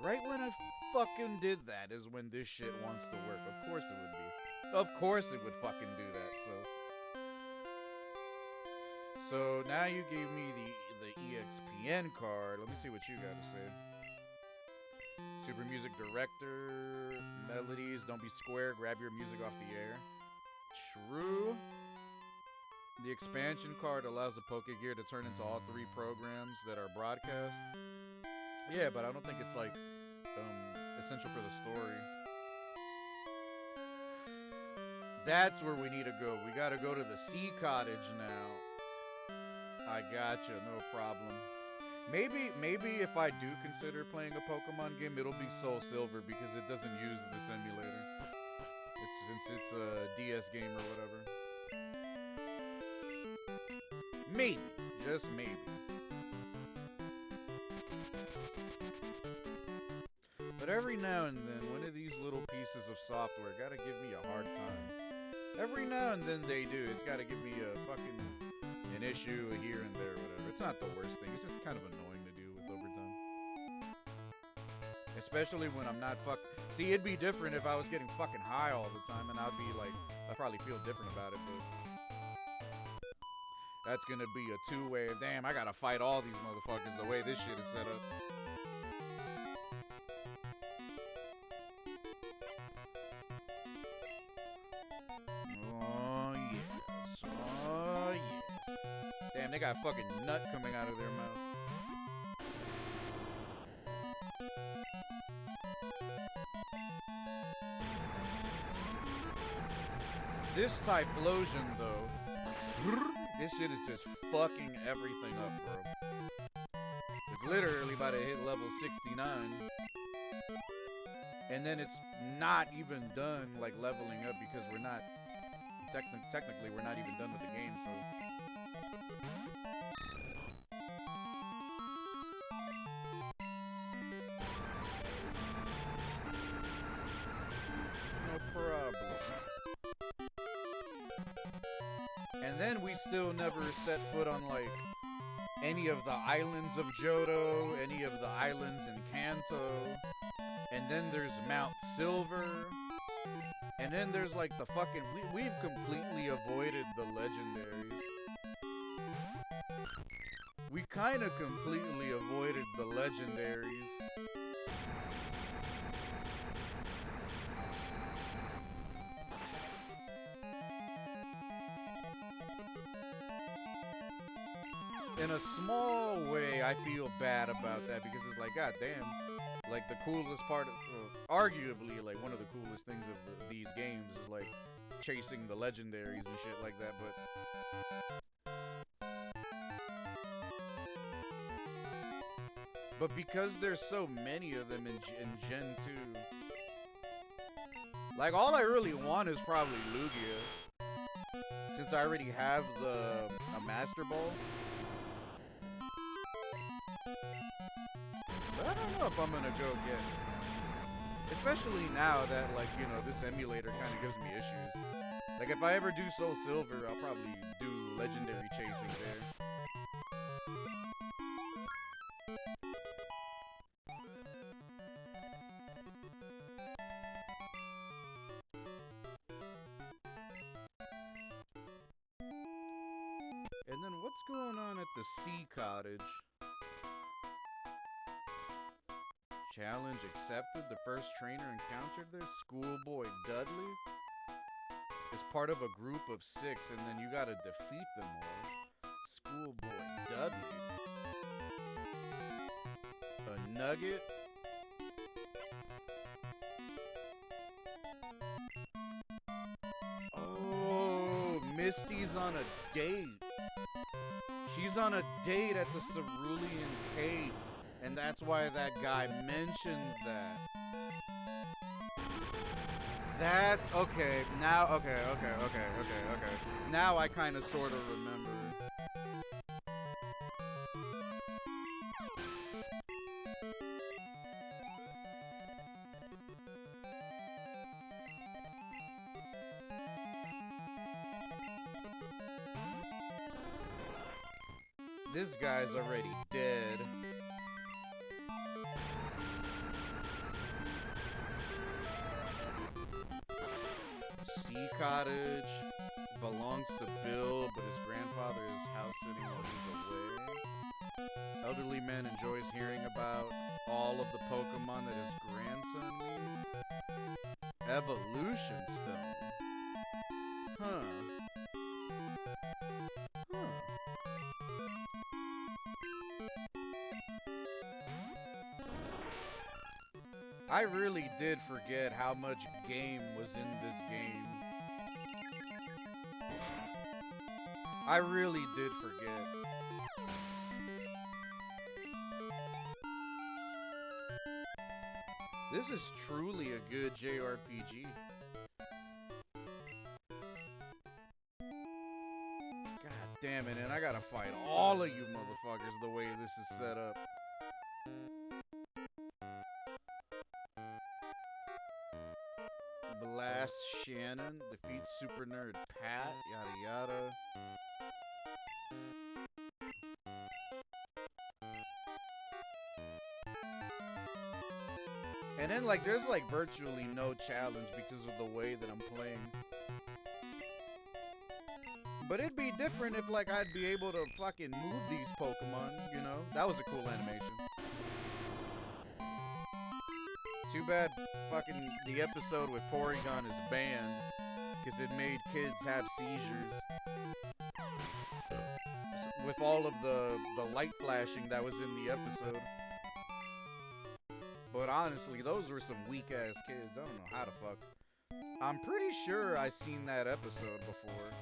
right when I fucking did that is when this shit wants to work. Of course it would be. Of course it would fucking do that. So now you gave me the EXPN card. Let me see what you got to say. Super Music Director, melodies, don't be square, grab your music off the air. True. The expansion card allows the Pokegear to turn into all 3 programs that are broadcast. Yeah, but I don't think it's like essential for the story. That's where we need to go. We gotta go to the Sea Cottage now. I gotcha, no problem. Maybe if I do consider playing a Pokemon game, it'll be Soul Silver because it doesn't use this emulator. Since it's a DS game or whatever. Maybe, just maybe. But every now and then, one of these little pieces of software gotta give me a hard time. Every now and then they do. It's gotta give me a fucking an issue here and there, whatever. It's not the worst thing. It's just kind of annoying to deal with over time. Especially when I'm not See, it'd be different if I was getting fucking high all the time, and I'd be like, I'd probably feel different about it, but that's gonna be a two-way. Damn, I gotta fight all these motherfuckers the way this shit is set up. Oh yes, oh yes. Damn, they got a fucking nut coming out of their mouth. This typhlosion, though, this shit is just fucking everything up, bro. It's literally about to hit level 69. And then it's not even done, like, leveling up because we're not... Technically, we're not even done with the game, so... No problem. And then we still never set foot on, like, any of the islands of Jhoto, any of the islands in Kanto. And then there's Mount Silver. And then there's, like, the fucking... We've completely avoided the legendaries. We kind of completely avoided the legendaries. In a small way, I feel bad about that because it's like, god damn, like the coolest part of, arguably, like one of the coolest things of these games is like chasing the legendaries and shit like that, but because there's so many of them in Gen 2, like all I really want is probably Lugia, since I already have a Master Ball. But I don't know if I'm gonna go get it. Especially now that, like, you know, this emulator kind of gives me issues. Like, if I ever do Soul Silver, I'll probably do legendary chasing there. And then what's going on at the Sea Cottage? Challenge accepted. The first trainer encountered there, Schoolboy Dudley, is part of a group of 6, and then you gotta defeat them all. Schoolboy Dudley. A nugget. Oh, Misty's on a date. She's on a date at the Cerulean Cave. And that's why that guy mentioned that. That, okay, now, okay. Now I kind of sort of remember. This guy's already dead. Sea Cottage belongs to Bill, but his grandfather is house sitting while he's away. Elderly man enjoys hearing about all of the Pokemon that his grandson needs. Evolution Stone. Huh. I really did forget how much game was in this game. I really did forget. This is truly a good JRPG. God damn it, and I gotta fight all of you motherfuckers the way this is set up. Shannon, defeat Super Nerd Pat, yada yada. And then, like, there's, like, virtually no challenge because of the way that I'm playing. But it'd be different if, like, I'd be able to fucking move these Pokemon, you know? That was a cool animation. Too bad fucking the episode with Porygon is banned because it made kids have seizures. With all of the light flashing that was in the episode. But honestly, those were some weak-ass kids. I don't know how the fuck. I'm pretty sure I seen that episode before.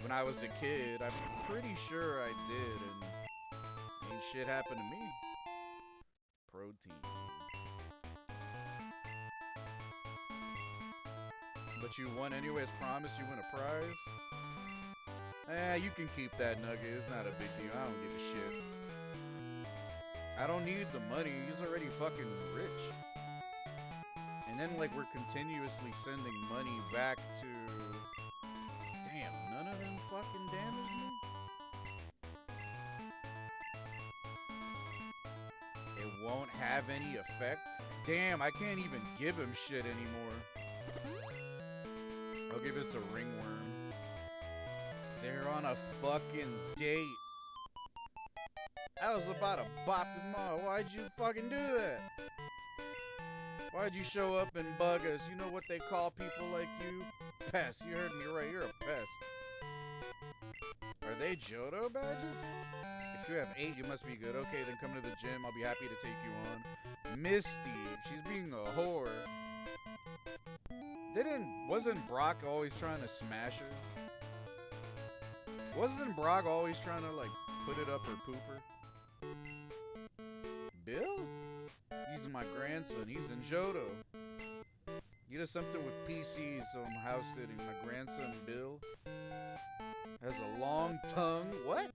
When I was a kid, I'm pretty sure I did, and ain't shit happened to me. Protein. But you won anyways, promise you win a prize? You can keep that nugget, it's not a big deal, I don't give a shit. I don't need the money, he's already fucking rich. And then, like, we're continuously sending money back to... Damn, none of them fucking damage me? It won't have any effect? Damn, I can't even give him shit anymore. I'll give it to Ringworm. They're on a fucking date. I was about to bop him off. Why'd you fucking do that? Why'd you show up and bug us? You know what they call people like you? Pest. You heard me right. You're a pest. Are they Jhoto badges? If you have 8, you must be good. Okay, then come to the gym. I'll be happy to take you on. Misty. She's being a whore. Wasn't Brock always trying to smash her? Wasn't Brock always trying to, like, put it up her pooper? Bill? He's my grandson. He's in Jhoto. Get us something with PCs so I'm house sitting. My grandson, Bill, has a long tongue. What?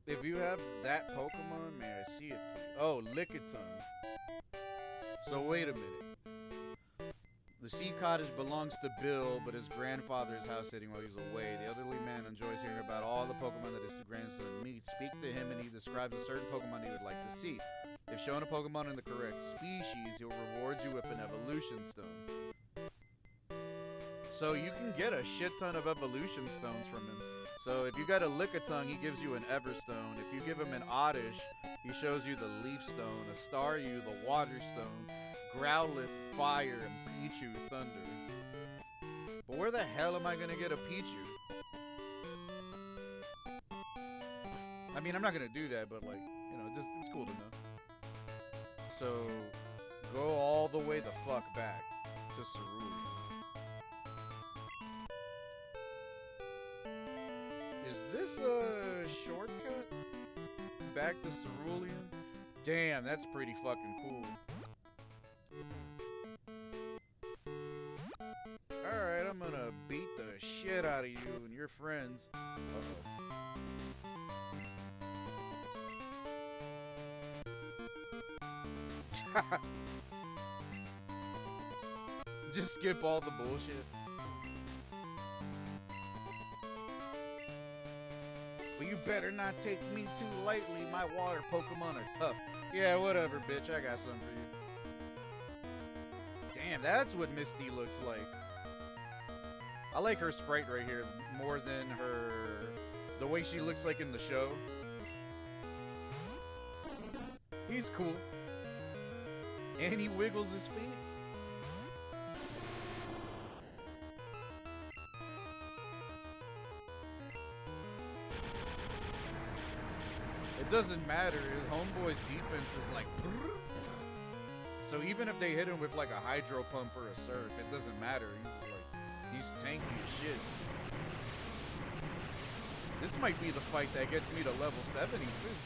If you have that Pokemon, may I see it? Oh, Lickitung. So wait a minute. The sea cottage belongs to Bill, but his grandfather is house sitting while he's away. The elderly man enjoys hearing about all the Pokemon that his grandson meets. Speak to him and he describes a certain Pokemon he would like to see. If shown a Pokemon in the correct species, he'll reward you with an evolution stone. So you can get a shit ton of evolution stones from him. So if you got a Lickitung, he gives you an Everstone. If you give him an Oddish, he shows you the Leaf Stone. A Staryu, the Water Stone. Growlithe, Fire, and Pichu, Thunder. But where the hell am I gonna get a Pichu? I mean, I'm not gonna do that, but, like, you know, just, it's cool to know. So, go all the way the fuck back to Cerulean. Is this a shortcut back to Cerulean? Damn, that's pretty fucking cool. Alright, I'm gonna beat the shit out of you and your friends. Just skip all the bullshit. Well, you better not take me too lightly. My water Pokemon are tough. Yeah, whatever, bitch. I got some for you. Damn, that's what Misty looks like. I like her sprite right here more than the way she looks like in the show. He's cool. And he wiggles his feet. It doesn't matter. His homeboy's defense is like... So even if they hit him with like a Hydro Pump or a Surf, it doesn't matter. He's tanky as shit. This might be the fight that gets me to level 70 too.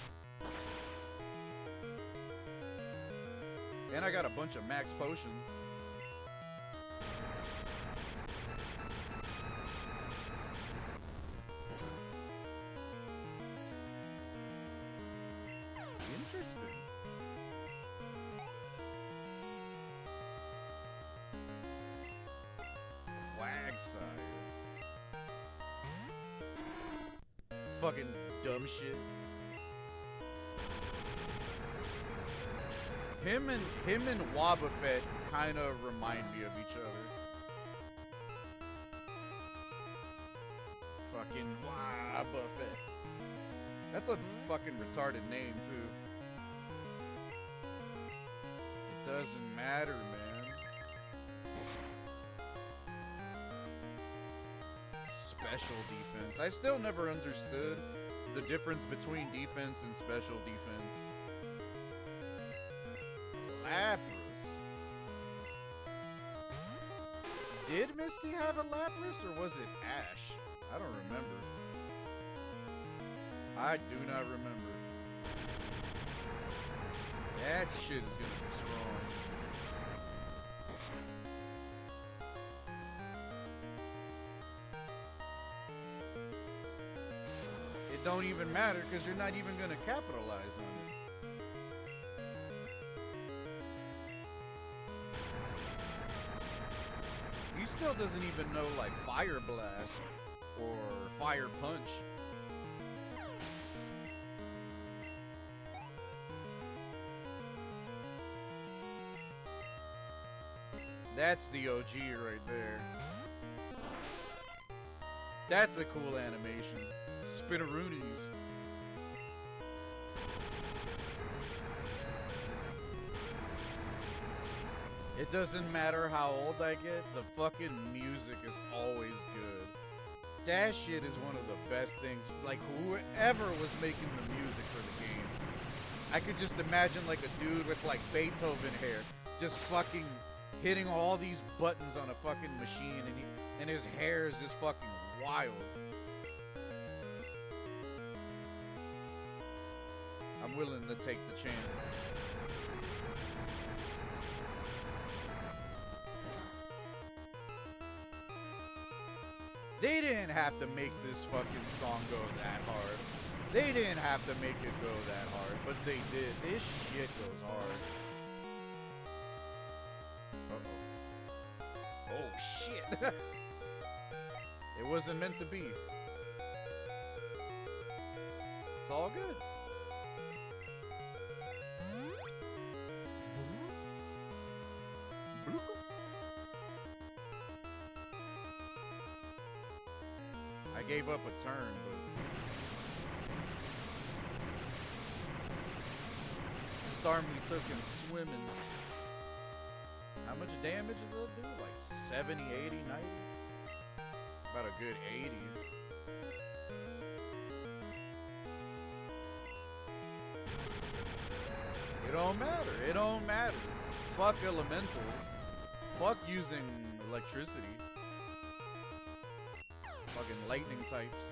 And I got a bunch of max potions. Interesting. Sire. Fucking dumb shit. Him and Wobbuffet kind of remind me of each other. Fucking Wobbuffet. That's a fucking retarded name too. It doesn't matter, man. Special defense. I still never understood the difference between defense and special defense. Lapras. Did Misty have a Lapras or was it Ash? I don't remember. I do not remember. That shit is gonna be strong. It don't even matter because you're not even gonna capitalize on it. He still doesn't even know like Fire Blast or Fire Punch. That's the OG right there. That's a cool animation. Spinneroonies. It doesn't matter how old I get, the fucking music is always good. That shit is one of the best things. Like, whoever was making the music for the game, I could just imagine like a dude with like Beethoven hair, just fucking hitting all these buttons on a fucking machine, and his hair is just fucking wild. I'm willing to take the chance. They didn't have to make this fucking song go that hard. They didn't have to make it go that hard, but they did. This shit goes hard. Uh-oh. Oh, shit. It wasn't meant to be. It's all good. I gave up a turn, but Starmie took him swimming. How much damage did it do? Like 70, 80, 90? About a good 80. It don't matter. It don't matter. Fuck elementals. Fuck using electricity. Fucking lightning types.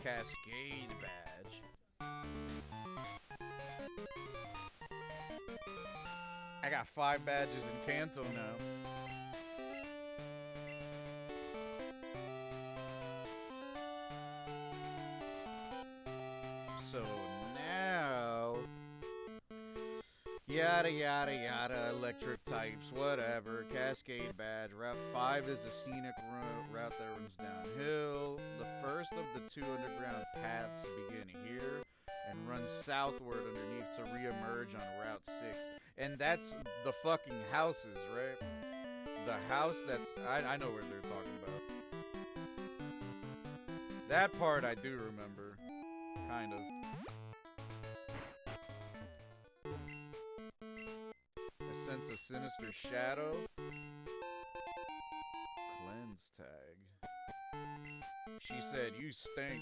Cascade badge. I got 5 badges in Kanto now. So now, yada yada yada, electric types, whatever. Cascade badge. Route 5 is a scenic route that runs downhill. The first of the 2 underground paths begin here and run southward underneath to re-emerge on Route 6. And that's the fucking houses, right? The house that's... I know where they're talking about. That part I do remember. Kind of. I sense a sinister shadow. Cleanse tag. She said, "You stink.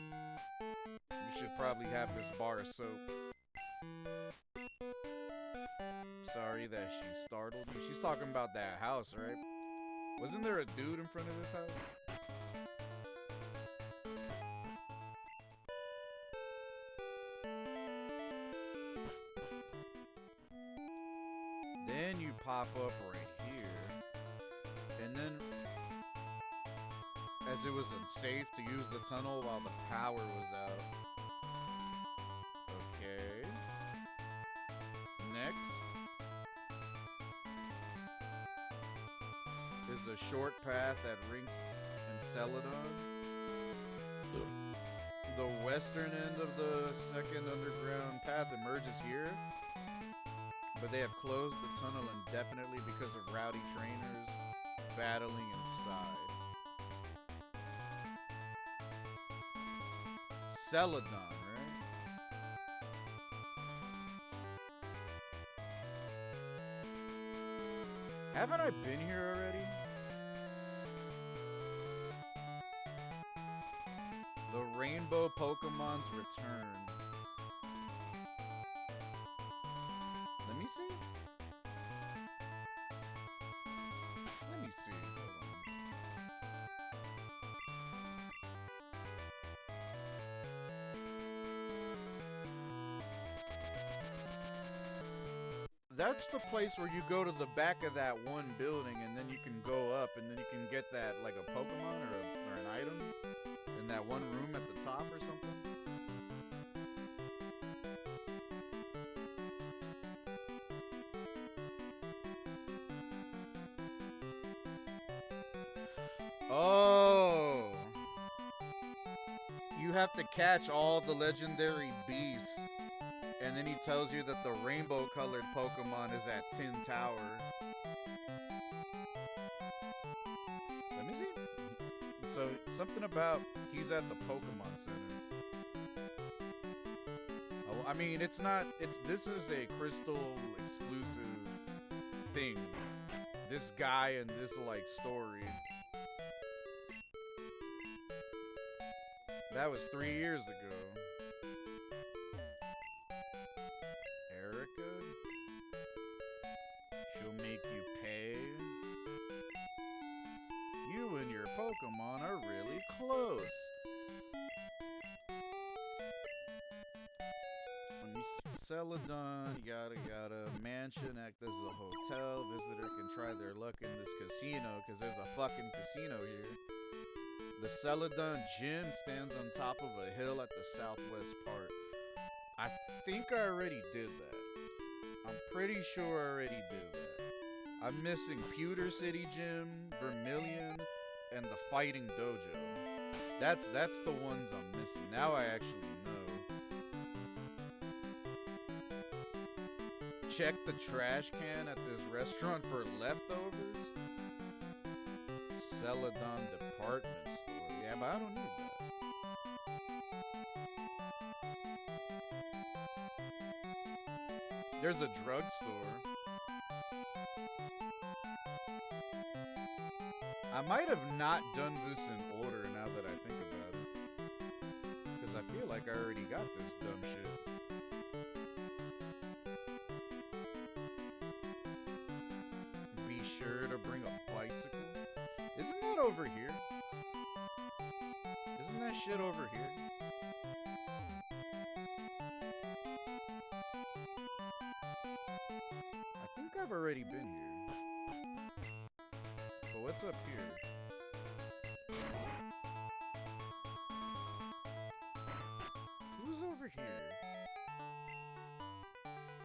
You should probably have this bar of soap." Sorry that she startled you. She's talking about that house, right? Wasn't there a dude in front of this house? Then you pop up right here. And then, as it was unsafe to use the tunnel while the power was out. Okay. is the short path that links in Celadon. The western end of the second underground path emerges here, but they have closed the tunnel indefinitely because of rowdy trainers battling inside. Celadon, right? Haven't I been here already? The rainbow Pokemon's return. Let me see. Let me see. Hold on. That's the place where you go to the back of that one building and then you can go up and then you can get that, like a Pokemon or an item in that one room at the top or something. Oh! You have to catch all the legendary beasts. And then he tells you that the rainbow-colored Pokemon is at Tin Tower. Let me see. So, something about he's at the Pokemon Center. Oh, I mean, it's not... This is a Crystal exclusive thing. This guy and this, like, story. That was 3 years ago. She'll make you pay. You and your Pokemon are really close. Let me see. Celadon, yada yada. Mansion, act as a hotel. Visitor can try their luck in this casino, because there's a fucking casino here. The Celadon Gym stands on top of a hill at the southwest part. I think I already did that. I'm pretty sure I already did that. I'm missing Pewter City Gym, Vermilion, and the Fighting Dojo. That's the ones I'm missing. Now I actually know. Check the trash can at this restaurant for leftovers. Celadon Department Store. Yeah, but I don't need that. There's a drugstore. I might have not done this in order now that I think about it. Because I feel like I already got this dumb shit. Be sure to bring a bicycle. Isn't that over here? Isn't that shit over here? I think I've already been here. But what's up here? Who's over here?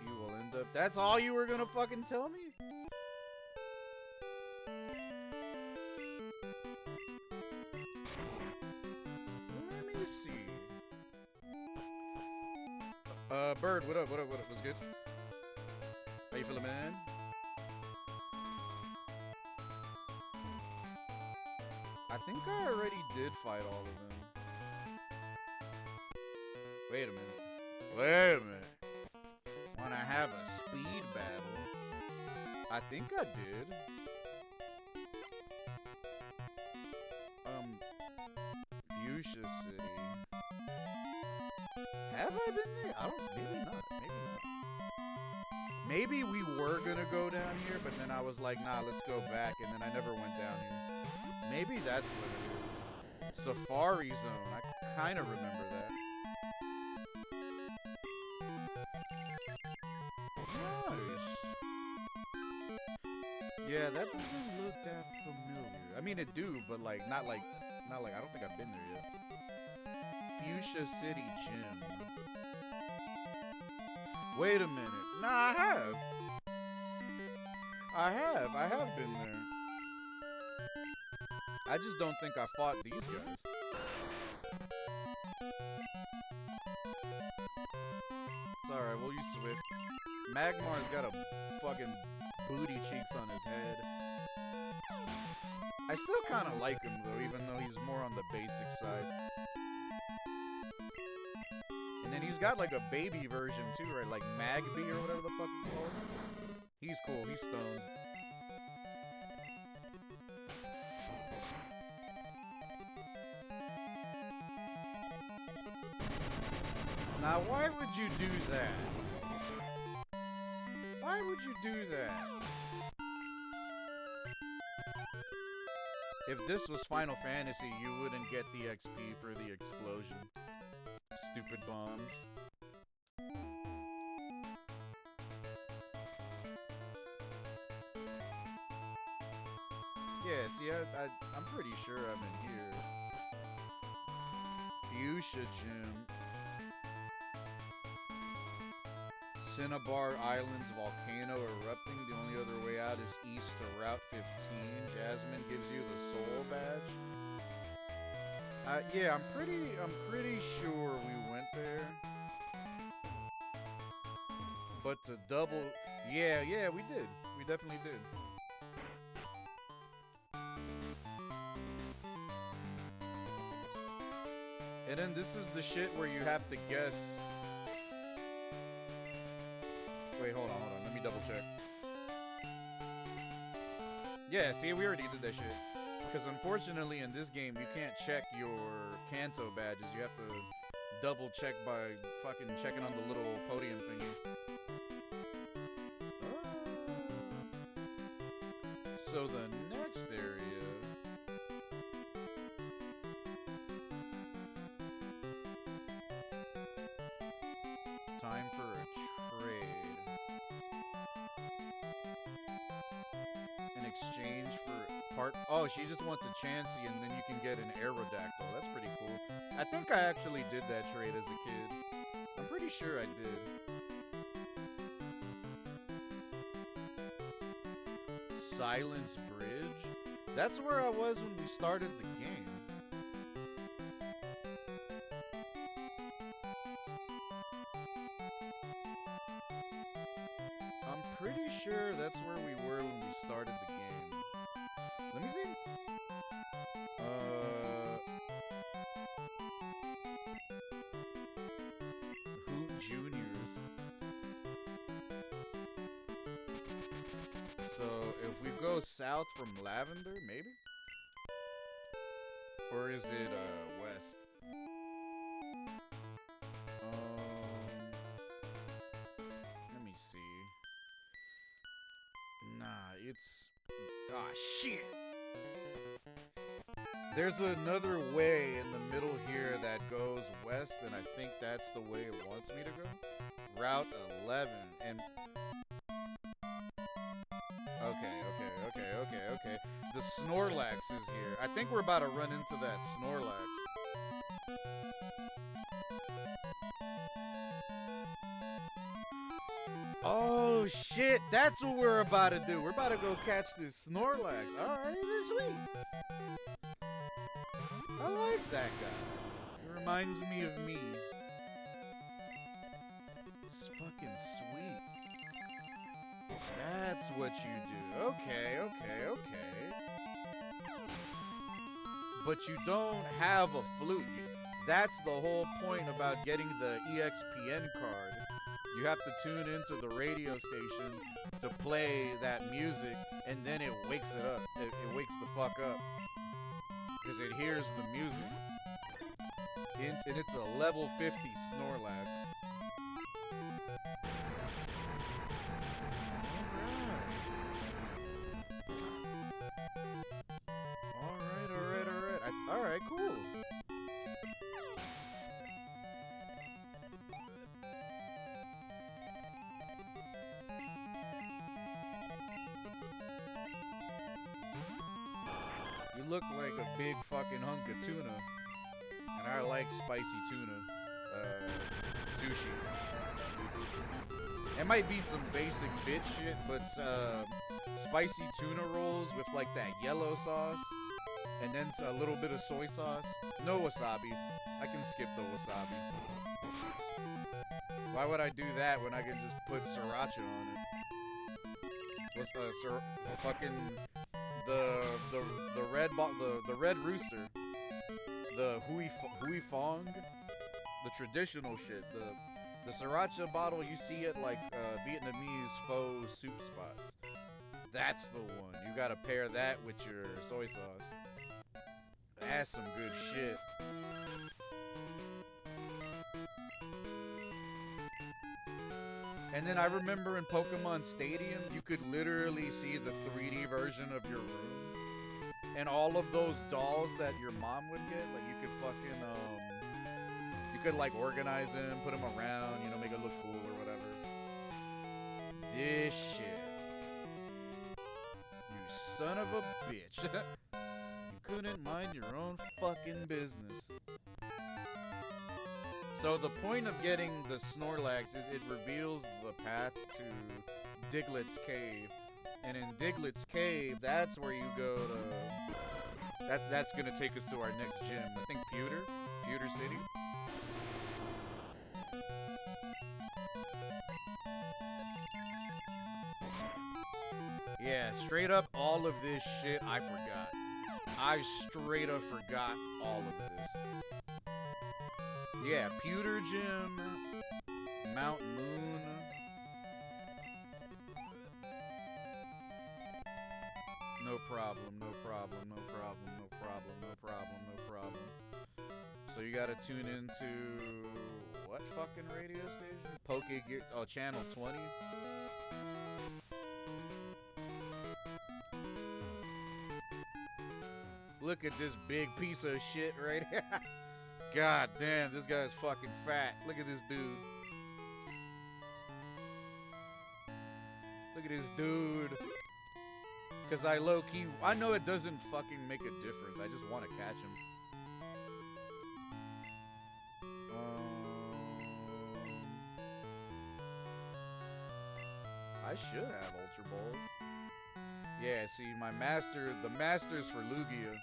You will end up... That's all you were gonna fucking tell me? Let me see. Bird, what up? What's good? How you feeling, man? I think I already did fight all of them. Wait a minute. Wanna have a speed battle? I think I did. Fuchsia City. Have I been there? Maybe not. Maybe we were gonna go down here, but then I was like, nah, let's go back, and then I never went down here. Maybe that's what it is. Safari Zone. I kind of remember that. Nice. Yeah, that doesn't look that familiar. I mean, it do, but like, not like, I don't think I've been there yet. Fuchsia City Gym. Wait a minute. Nah, I have been there. I just don't think I fought these guys. It's alright, we'll use Swift. Magmar's got a fucking booty cheeks on his head. I still kind of like him though, even though he's more on the basic side. And then he's got like a baby version too, right? Like Magby or whatever the fuck it's called. He's cool, he's stoned. Now, why would you do that? Why would you do that? If this was Final Fantasy, you wouldn't get the XP for the explosion. Stupid bombs. Yeah, see, I'm pretty sure I'm in here. Fuchsia Gym. Cinnabar Islands volcano erupting. The only other way out is east to Route 15. Jasmine gives you the soul badge. Yeah, I'm pretty sure we went there. But to double, yeah, we did. We definitely did. And then this is the shit where you have to guess. Wait, hold on. Let me double check. Yeah, see, we already did that shit. Because unfortunately in this game, you can't check your Kanto badges. You have to double check by fucking checking on the little podium thingy. So the next area... Time for a trade. In exchange for part... Oh, she just wants a Chansey and then you can get an Aerodactyl. That's pretty cool. I think I actually did that trade as a kid. I'm pretty sure I did. Silence Bridge? That's where I was when we started the game. I'm pretty sure that's where we were when we started the game. Let me see. Hoot Juniors. So if we go south from Lavender, maybe? Or is it west? Let me see. Nah, it's... Ah, shit! There's another way in the middle here that goes west, and I think that's the way it wants me to go. Route 11, and... Okay. The Snorlax is here. I think we're about to run into that Snorlax. Oh shit, that's what we're about to do. We're about to go catch this Snorlax. Alright, this is sweet. I like that guy. He reminds me of me. It's fucking sweet. That's what you do. Okay. But you don't have a flute. That's the whole point about getting the EXPN card. You have to tune into the radio station to play that music, and then it wakes it up. It wakes the fuck up. Because it hears the music. And it's a level 50 Snorlax. Alright, cool. You look like a big fucking hunk of tuna. And I like spicy tuna. Sushi. It might be some basic bitch shit, but spicy tuna rolls with like that yellow sauce. and then a little bit of soy sauce. No wasabi. I can skip the wasabi. Why would I do that when I can just put sriracha on it? Fucking the red rooster, the hui fong, the traditional shit. The sriracha bottle you see at like Vietnamese pho soup spots. That's the one. You gotta pair that with your soy sauce. That's some good shit. And then I remember in Pokemon Stadium, you could literally see the 3D version of your room. And all of those dolls that your mom would get, like you could fucking, you could like organize them, put them around, you know, make it look cool or whatever. This shit. You son of a bitch. You couldn't mind your own fucking business. So the point of getting the Snorlax is it reveals the path to Diglett's Cave. And in Diglett's Cave, that's where you go to... That's gonna take us to our next gym. I think Pewter City. Yeah, straight up all of this shit I forgot. I straight up forgot all of this. Yeah, Pewter Gym, Mount Moon. No problem, no problem, no problem, no problem, no problem, no problem. So you gotta tune into what fucking radio station? Pokegear, oh, channel 20. Look at this big piece of shit right here. God damn, this guy's fucking fat. Look at this dude. Look at this dude. Cause I low-key, I know it doesn't fucking make a difference. I just want to catch him. I should have Ultra Balls. Yeah, see, my master, the master's for Lugia.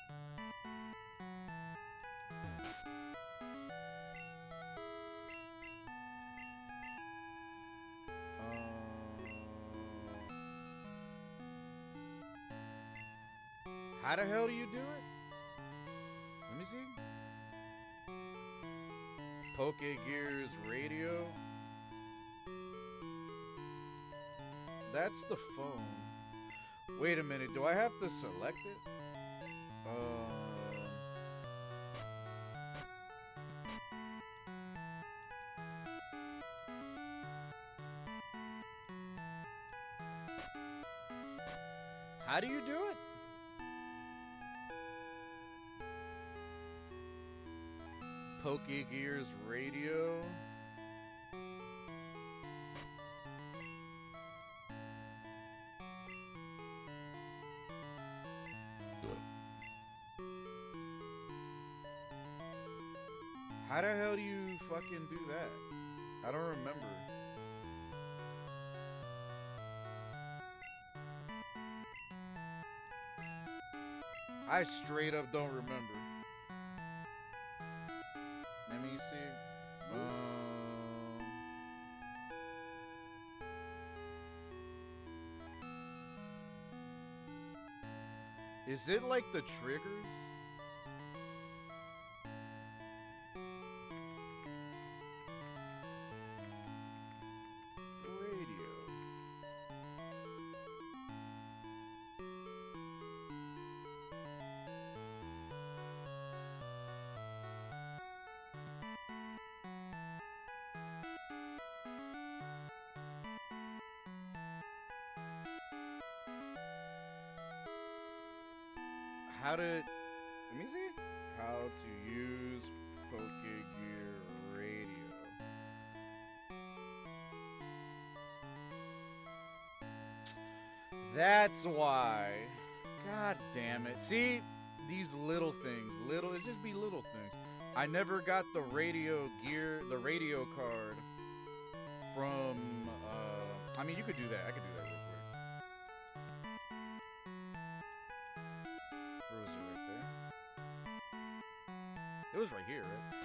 How the hell do you do it? Let me see. Pokegears radio. That's the phone. Wait a minute, do I have to select it? How do you do it? Pokegears radio. How the hell do you fucking do that? I don't remember. I straight up don't remember. Let me see. Is it like the triggers? How to, let me see, how to use Pokegear radio. That's why. God damn it. See, these little things, it just be little things. I never got the radio gear, the radio card from, I mean, you could do that. I could do that real quick. Where was it right there? was right here,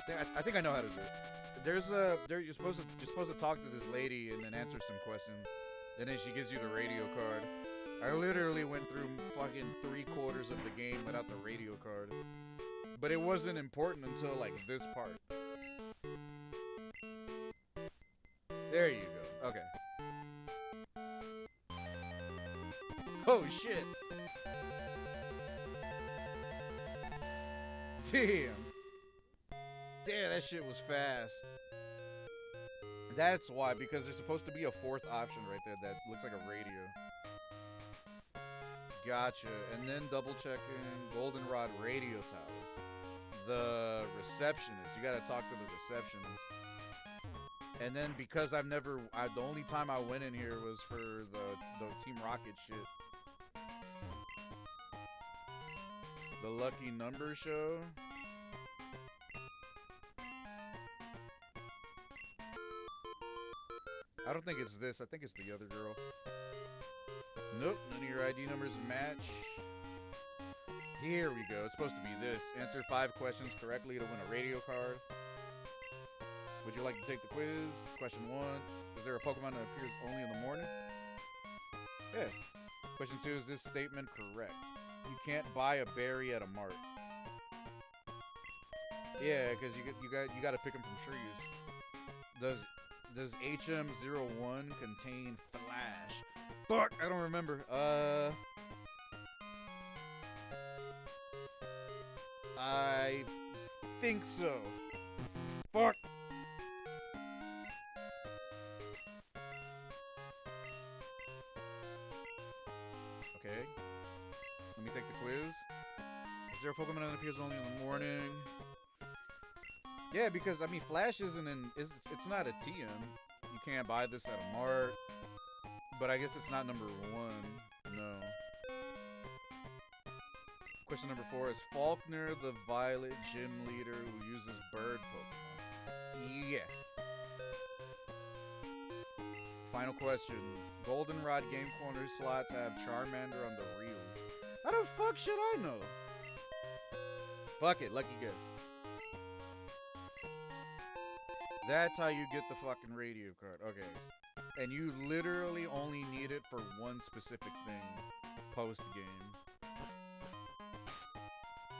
right? I think I know how to do it. You're supposed to talk to this lady and then answer some questions. And then she gives you the radio card. I literally went through fucking 3/4 of the game without the radio card. But it wasn't important until like this part. There you go. Okay. Oh shit. Damn. Damn, that shit was fast. That's why, because there's supposed to be a fourth option right there that looks like a radio. Gotcha. And then double checking Goldenrod radio tower. The receptionist. You gotta talk to the receptionist. And then because the only time I went in here was for the Team Rocket shit. The lucky number show. I don't think it's this. I think it's the other girl. Nope, none of your ID numbers match. Here we go. It's supposed to be this. Answer 5 questions correctly to win a radio card. Would you like to take the quiz? Question 1. Is there a Pokemon that appears only in the morning? Yeah. Question 2. Is this statement correct? You can't buy a berry at a mart. Yeah, because you got to pick them from trees. Does HM01 contain Flash? Fuck, I don't remember. I think so. Fuck. Okay. Let me take the quiz. Is there a Pokemon that appears only in the morning? Yeah, because I mean, Flash isn't it's not a TM. You can't buy this at a mart. But I guess it's not number 1. No. Question number 4 is Faulkner the Violet gym leader who uses bird Pokemon? Yeah. Final question. Goldenrod Game Corner slots have Charmander on the reels. How the fuck should I know? Fuck it, lucky guess. That's how you get the fucking radio card. Okay. And you literally only need it for one specific thing. Post-game.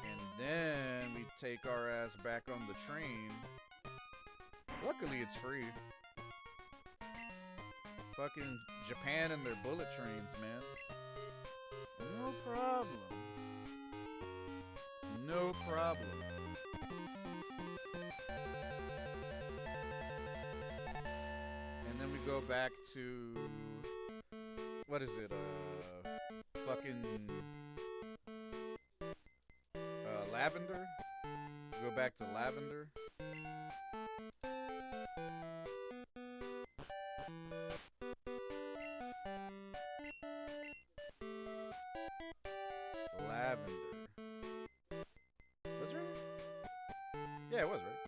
And then we take our ass back on the train. Luckily it's free. Fucking Japan and their bullet trains, man. No problem. No problem. And then we go back to... What is it? Fucking... Lavender? Go back to Lavender. Lavender. Was it right? Yeah, it was right.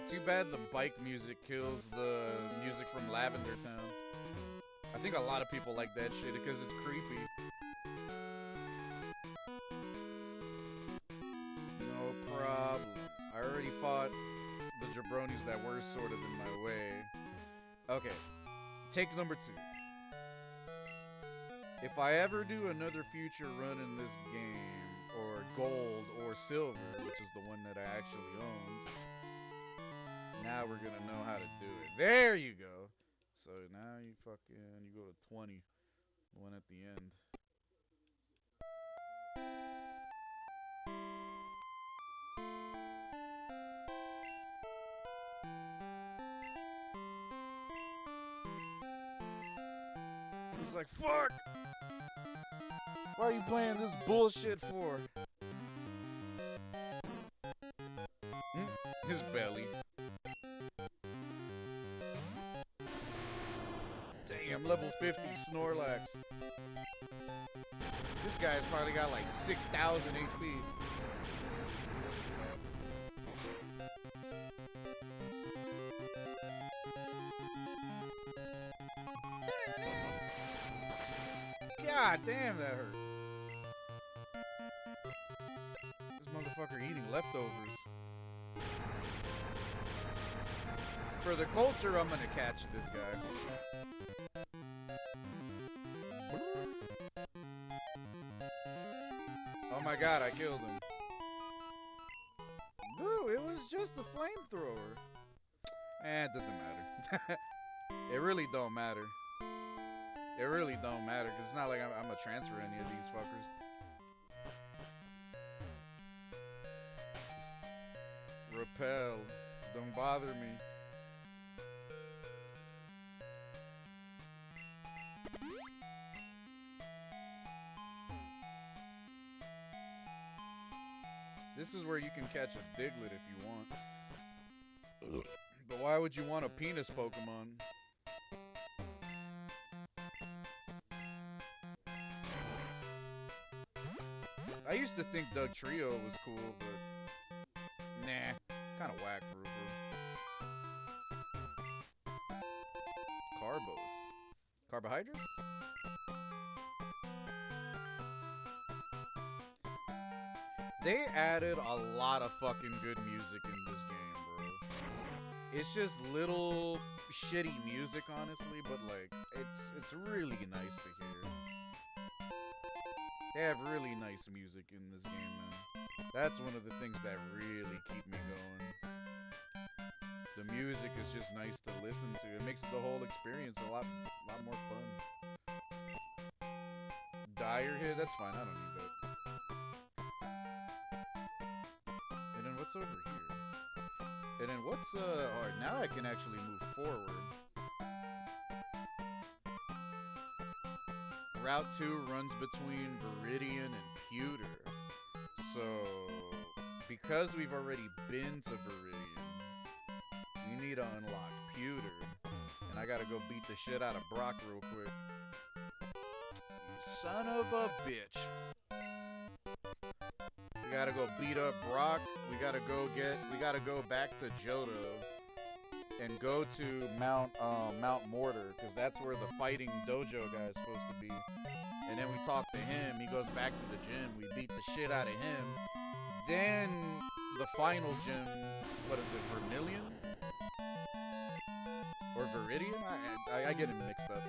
Too bad the bike music kills the music from Lavender Town. I think a lot of people like that shit because it's creepy. No problem. I already fought the Jabronis that were sort of in my way. Okay. Take number 2. If I ever do another future run in this game, or gold, or silver, which is the one that I actually owned, now we're gonna know how to do it. There you go! So now you go to 20. The one at the end. He's like, fuck! Why are you playing this bullshit for? His belly. Damn, level 50 Snorlax. This guy's probably got like 6,000 HP. God damn, that hurt. This motherfucker eating leftovers. For the culture, I'm gonna catch this guy. Oh my god, I killed him. No, it was just a flamethrower. Eh, it doesn't matter. It really don't matter. It really don't matter, because it's not like I'm gonna transfer any of these fuckers. Repel. Don't bother me. This is where you can catch a Diglett if you want. But why would you want a penis Pokemon? I used to think Dugtrio was cool, but nah, kind of whack for real. Carbos. Carbohydrates? They added a lot of fucking good music in this game, bro. It's just little shitty music, honestly, but like it's really nice to hear. They have really nice music in this game, man. That's one of the things that really keep me going. The music is just nice to listen to. It makes the whole experience a lot more fun. Dire hit, that's fine. I don't need that. And then what's over here? And then what's alright, now I can actually move forward. Route 2 runs between Viridian and Pewter. So, because we've already been to Viridian, we need to unlock Pewter. And I gotta go beat the shit out of Brock real quick. You son of a bitch. We gotta go beat up Brock. We gotta go back to Jhoto and go to Mount Mortar, because that's where the fighting dojo guy is supposed to be. And then we talk to him. He goes back to the gym. We beat the shit out of him. Then the final gym, what is it, Vermilion? Or Viridian? I get it mixed up.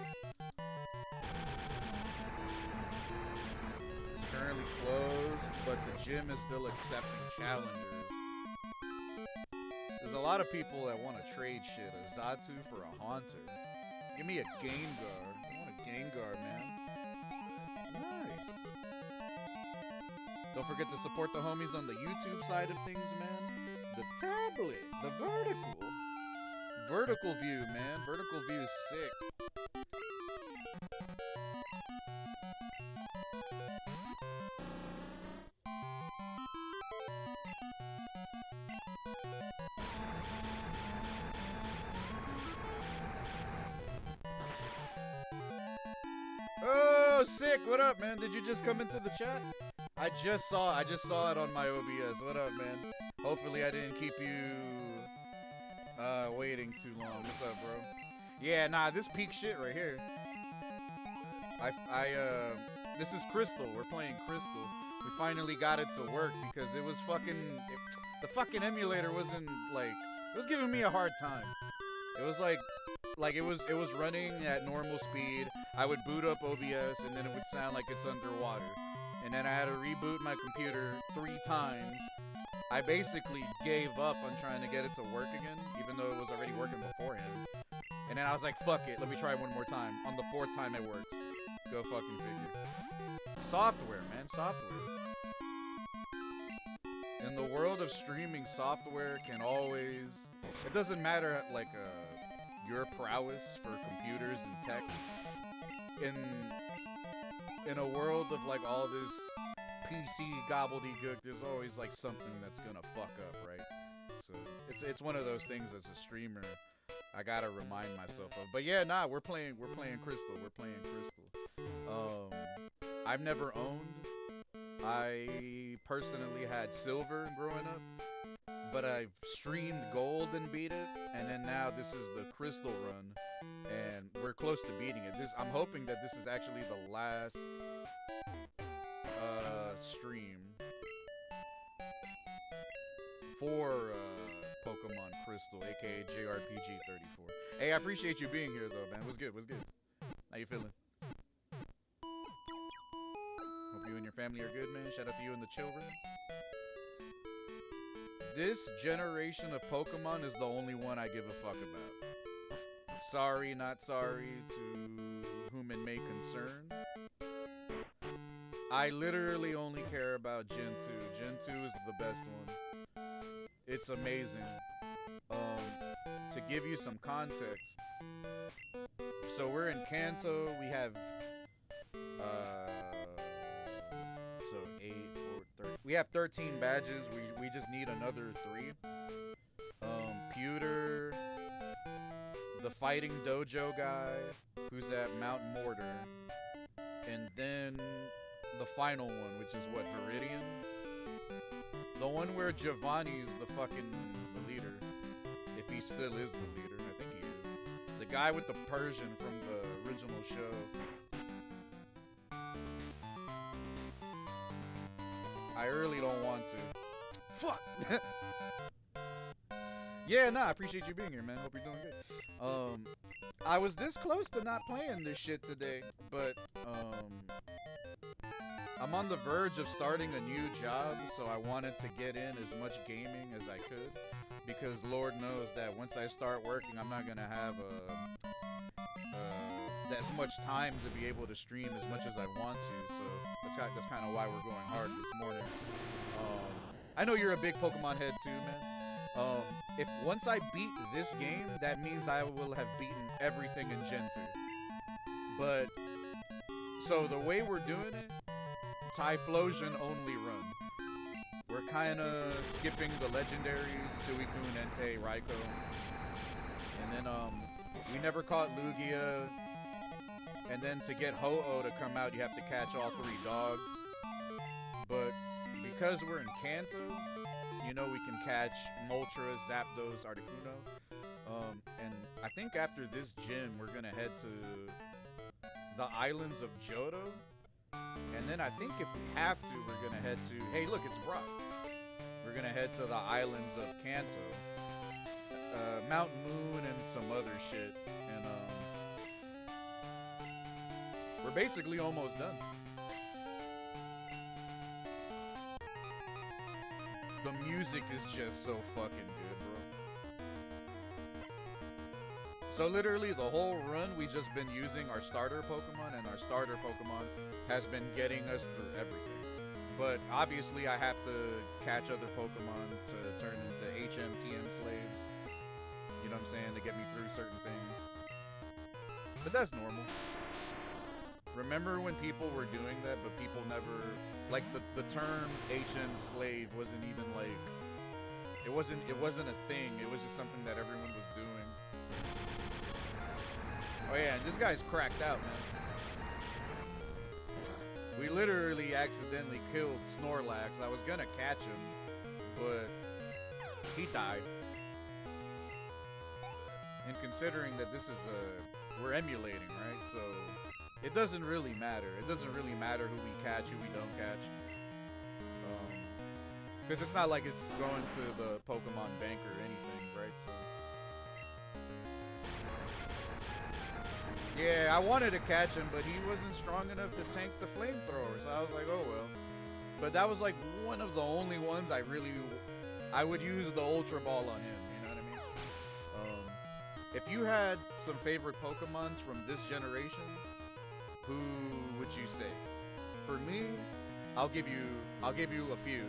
It's currently closed, but the gym is still accepting challengers. There's a lot of people that want to trade shit. A Xatu for a Haunter. Give me a Gengar. I want a Gengar, man. Nice. Don't forget to support the homies on the YouTube side of things, man. The tablet. The vertical. Vertical view, man. Vertical view is sick. Oh, sick! What up, man? Did you just come into the chat? I just saw it on my OBS. What up, man? Hopefully I didn't keep you waiting too long. What's up, bro? Yeah, nah, this peak shit right here. This is Crystal. We're playing Crystal. We finally got it to work because it was the fucking emulator wasn't like, it was giving me a hard time. It was like it was running at normal speed. I would boot up OBS and then it would sound like it's underwater. And then I had to reboot my computer 3 times. I basically gave up on trying to get it to work again, even though it was already working beforehand. And then I was like, fuck it, let me try one more time. On the 4th time it works. Go fucking figure. Software, man, software. In the world of streaming, software can always... It doesn't matter, like, your prowess for computers and tech. In a world of, like, all this PC gobbledygook, there's always, like, something that's gonna fuck up, right? So, it's one of those things as a streamer I gotta remind myself of. But yeah, nah, we're playing Crystal. We're playing Crystal. I've never owned. I personally had Silver growing up, but I've streamed Gold and beat it, and then now this is the Crystal run, and we're close to beating it. I'm hoping that this is actually the last stream for Pokemon Crystal, aka JRPG 34. Hey, I appreciate you being here though, man. What's good? What's good? How you feeling? Hope you and your family are good, man. Shout out to you and the children. This generation of Pokemon is the only one I give a fuck about. Sorry, not sorry to whom it may concern. I literally only care about Gen 2. Gen 2 is the best one. It's amazing. To give you some context, so we're in Kanto. We have so 8 or 30. We have 13 badges. We just need another 3. Pewter, the fighting dojo guy who's at Mount Mortar, and then the final one, which is what, Viridian? The one where Giovanni's the fucking leader. If he still is the leader, I think he is. The guy with the Persian from the original show. I really don't want to. Fuck! Yeah, nah, I appreciate you being here, man. Hope you're doing good. I was this close to not playing this shit today, but, I'm on the verge of starting a new job, so I wanted to get in as much gaming as I could, because Lord knows that once I start working, I'm not gonna have as much time to be able to stream as much as I want to, so that's kind of why we're going hard this morning. I know you're a big Pokemon head too, man. If once I beat this game, that means I will have beaten everything in Gen 2. But, so the way we're doing it, Typhlosion only run. We're kind of skipping the legendaries, Suicune, Entei, Raikou. And then, we never caught Lugia. And then to get Ho-Oh to come out, you have to catch all 3 dogs. But because we're in Kanto, you know we can catch Moltres, Zapdos, Articuno. And I think after this gym, we're gonna head to the islands of Jhoto. And then I think if we have to, we're gonna head to... Hey, look, it's Brock. We're gonna head to the islands of Kanto. Mount Moon and some other shit. And, we're basically almost done. The music is just so fucking good, bro. So literally the whole run, we just been using our starter Pokemon, and our starter Pokemon has been getting us through everything. But obviously I have to catch other Pokemon to turn into HM/TM slaves. You know what I'm saying? To get me through certain things. But that's normal. Remember when people were doing that, but people never... Like, the term HM slave wasn't even, like... It wasn't a thing. It was just something that everyone was doing. Oh yeah, this guy's cracked out, man. We literally accidentally killed Snorlax. I was gonna catch him, but he died. And considering that this is we're emulating, right? So it doesn't really matter. It doesn't really matter who we catch, who we don't catch. Because it's not like it's going to the Pokemon Bank or anything, right? So yeah, I wanted to catch him, but he wasn't strong enough to tank the flamethrower, so I was like, oh well. But that was like one of the only ones I would use the Ultra Ball on him, you know what I mean? If you had some favorite Pokemons from this generation, who would you say? For me, I'll give you a few.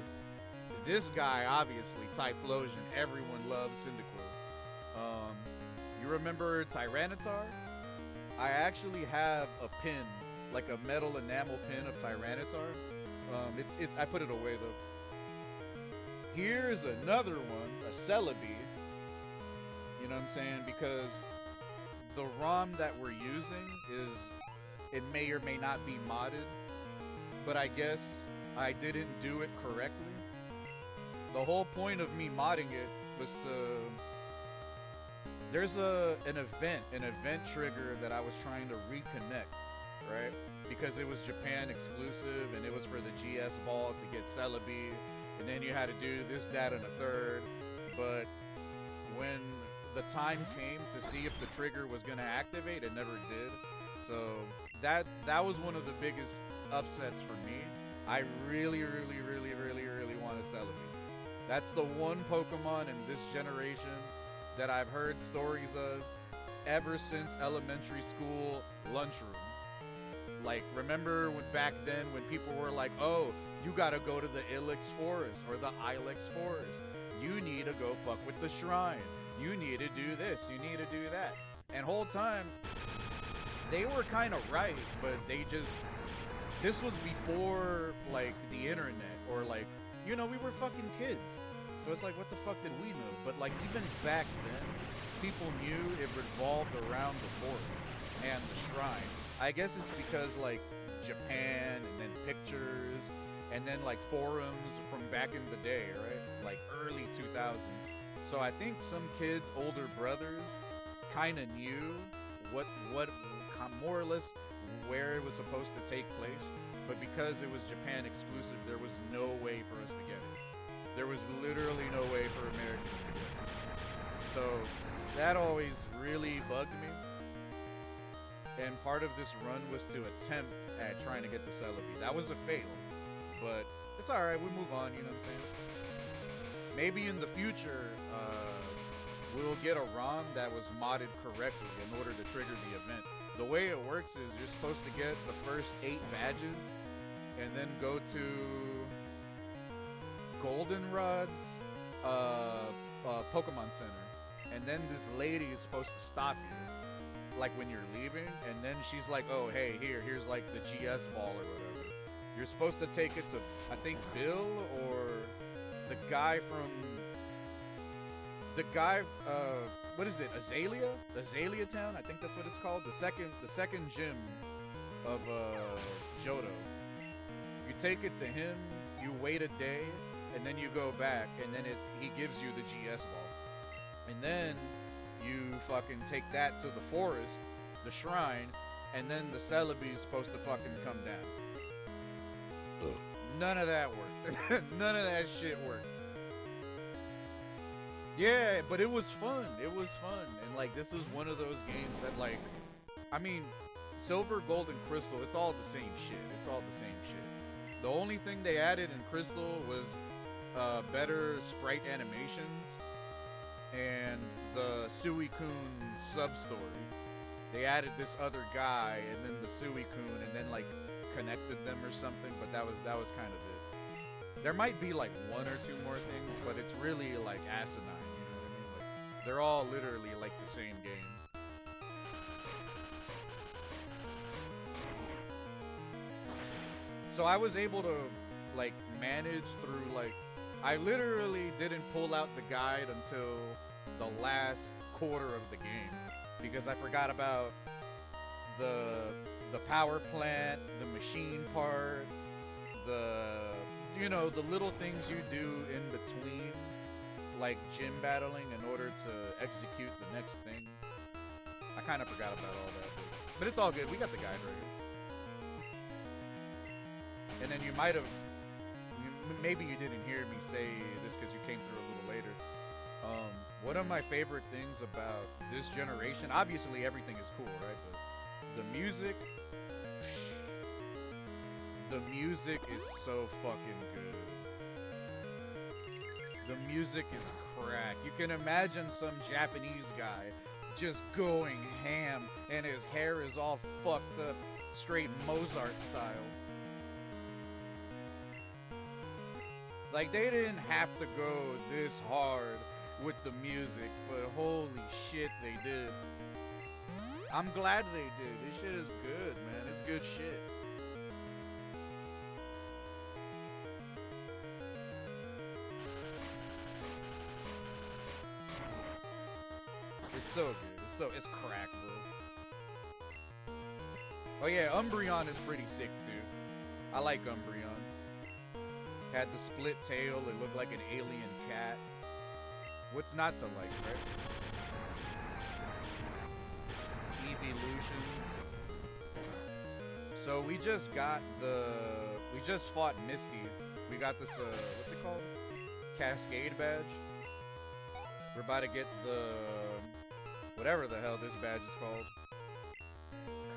This guy, obviously, Typhlosion, everyone loves Cyndaquil. You remember Tyranitar? I actually have a pin, like a metal enamel pin of Tyranitar. I put it away though. Here's another one, a Celebi. You know what I'm saying? Because the ROM that we're using it may or may not be modded, but I guess I didn't do it correctly. The whole point of me modding it was to... there's an event trigger that I was trying to reconnect, right? Because it was Japan exclusive and it was for the GS ball to get Celebi, and then you had to do this, that, and a third. But when the time came to see if the trigger was gonna activate, it never did. So that was one of the biggest upsets for me. I really, really, really, really, really want a Celebi. That's the one Pokemon in this generation that I've heard stories of ever since elementary school lunchroom. Like, remember when back then when people were like, oh, you gotta go to the Ilex Forest or the Ilex Forest. You need to go fuck with the shrine. You need to do this. You need to do that. And whole time, they were kind of right, but this was before, like, the internet, or, like, we were fucking kids. So it's like, what the fuck did we know? But, like, even back then, people knew it revolved around the forest and the shrine. I guess it's because, like, Japan, and then pictures, and then, like, forums from back in the day, right? Like, early 2000s. So I think some kids' older brothers kind of knew what more or less where it was supposed to take place, but because it was Japan exclusive, there was no way for us to get it. There was literally no way for Americans to get it. So that always really bugged me. And part of this run was to attempt at trying to get the Celebi. That was a fail, but it's alright, we move on, you know what I'm saying? Maybe in the future, we'll get a ROM that was modded correctly in order to trigger the event. The way it works is you're supposed to get the first 8 badges and then go to Goldenrod's Pokemon Center. And then this lady is supposed to stop you, like when you're leaving, and then she's like, oh, hey, here's like the GS ball or whatever. You're supposed to take it to, I think, Bill or the guy, what is it, Azalea Town? I think that's what it's called. The second gym of Jhoto. You take it to him, you wait a day, and then you go back, and then he gives you the GS ball. And then you fucking take that to the forest, the shrine, and then the Celebi is supposed to fucking come down. Ugh. None of that worked. None of that shit worked. Yeah, but it was fun. It was fun. And, like, this is one of those games that, like, I mean, Silver, Gold, and Crystal, it's all the same shit. It's all the same shit. The only thing they added in Crystal was better sprite animations and the Suicune sub-story. They added this other guy and then the Suicune and then, like, connected them or something, but that was kind of it. There might be, like, 1 or 2 more things, but it's really, like, asinine. They're all literally like the same game. So I was able to, like, manage through, like, I literally didn't pull out the guide until the last quarter of the game because I forgot about the power plant, the machine part, the little things you do in between, like gym battling in order to execute the next thing. I kind of forgot about all that, but it's all good. We got the guide right here. And then you might have, maybe you didn't hear me say this because you came through a little later. One of my favorite things about this generation, obviously everything is cool, right? But the music is so fucking good. The music is crack. You can imagine some Japanese guy just going ham and his hair is all fucked up, straight Mozart style. Like, they didn't have to go this hard with the music, but holy shit, they did. I'm glad they did. This shit is good, man. It's good shit. It's so good. It's crack, bro. Oh yeah, Umbreon is pretty sick too. I like Umbreon. Had the split tail, it looked like an alien cat. What's not to like, right? evolutions. So we just fought Misty. We got this, what's it called? Cascade badge. We're about to get the, whatever the hell this badge is called.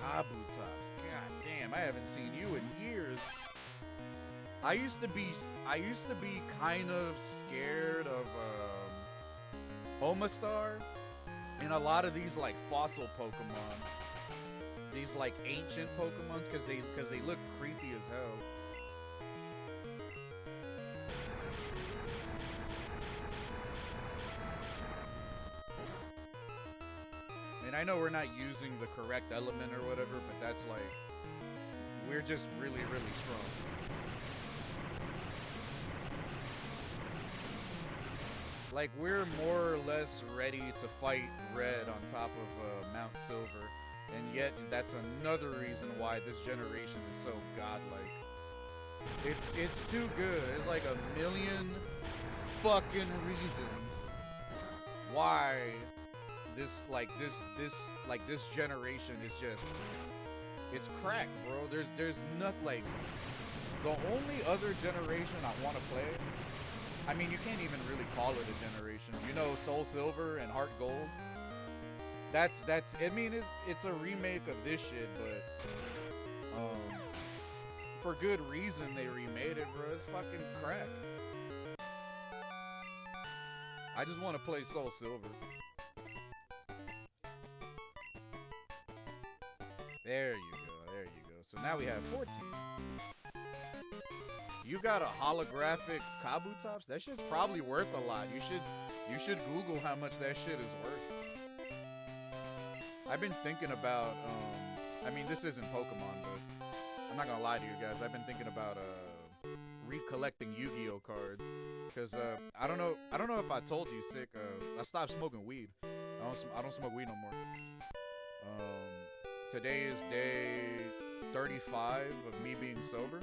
Kabutops. God damn, I haven't seen you in years. I used to be kind of scared of, mASTER and a lot of these, like, fossil Pokemon. These, like, ancient Pokemons, because they look creepy as hell. And I know we're not using the correct element or whatever, but that's like, we're just really, really strong. Like, we're more or less ready to fight Red on top of Mount Silver, and yet that's another reason why this generation is so godlike. It's too good. It's like a million fucking reasons why this generation is just, it's crack, bro. There's not, like, the only other generation I want to play, I mean, you can't even really call it a generation. You know, Soul Silver and Heart Gold. That's I mean, it's a remake of this shit, but for good reason they remade it, bro. It's fucking crack. I just want to play Soul Silver. There you go, there you go. So now we have 14. You got a holographic Kabutops? That shit's probably worth a lot. You should Google how much that shit is worth. I've been thinking about, I mean, this isn't Pokemon, but I'm not gonna lie to you guys. I've been thinking about recollecting Yu-Gi-Oh cards, because I don't know if I told you, Sick. I stopped smoking weed. I don't smoke weed no more. Today is day 35 of me being sober.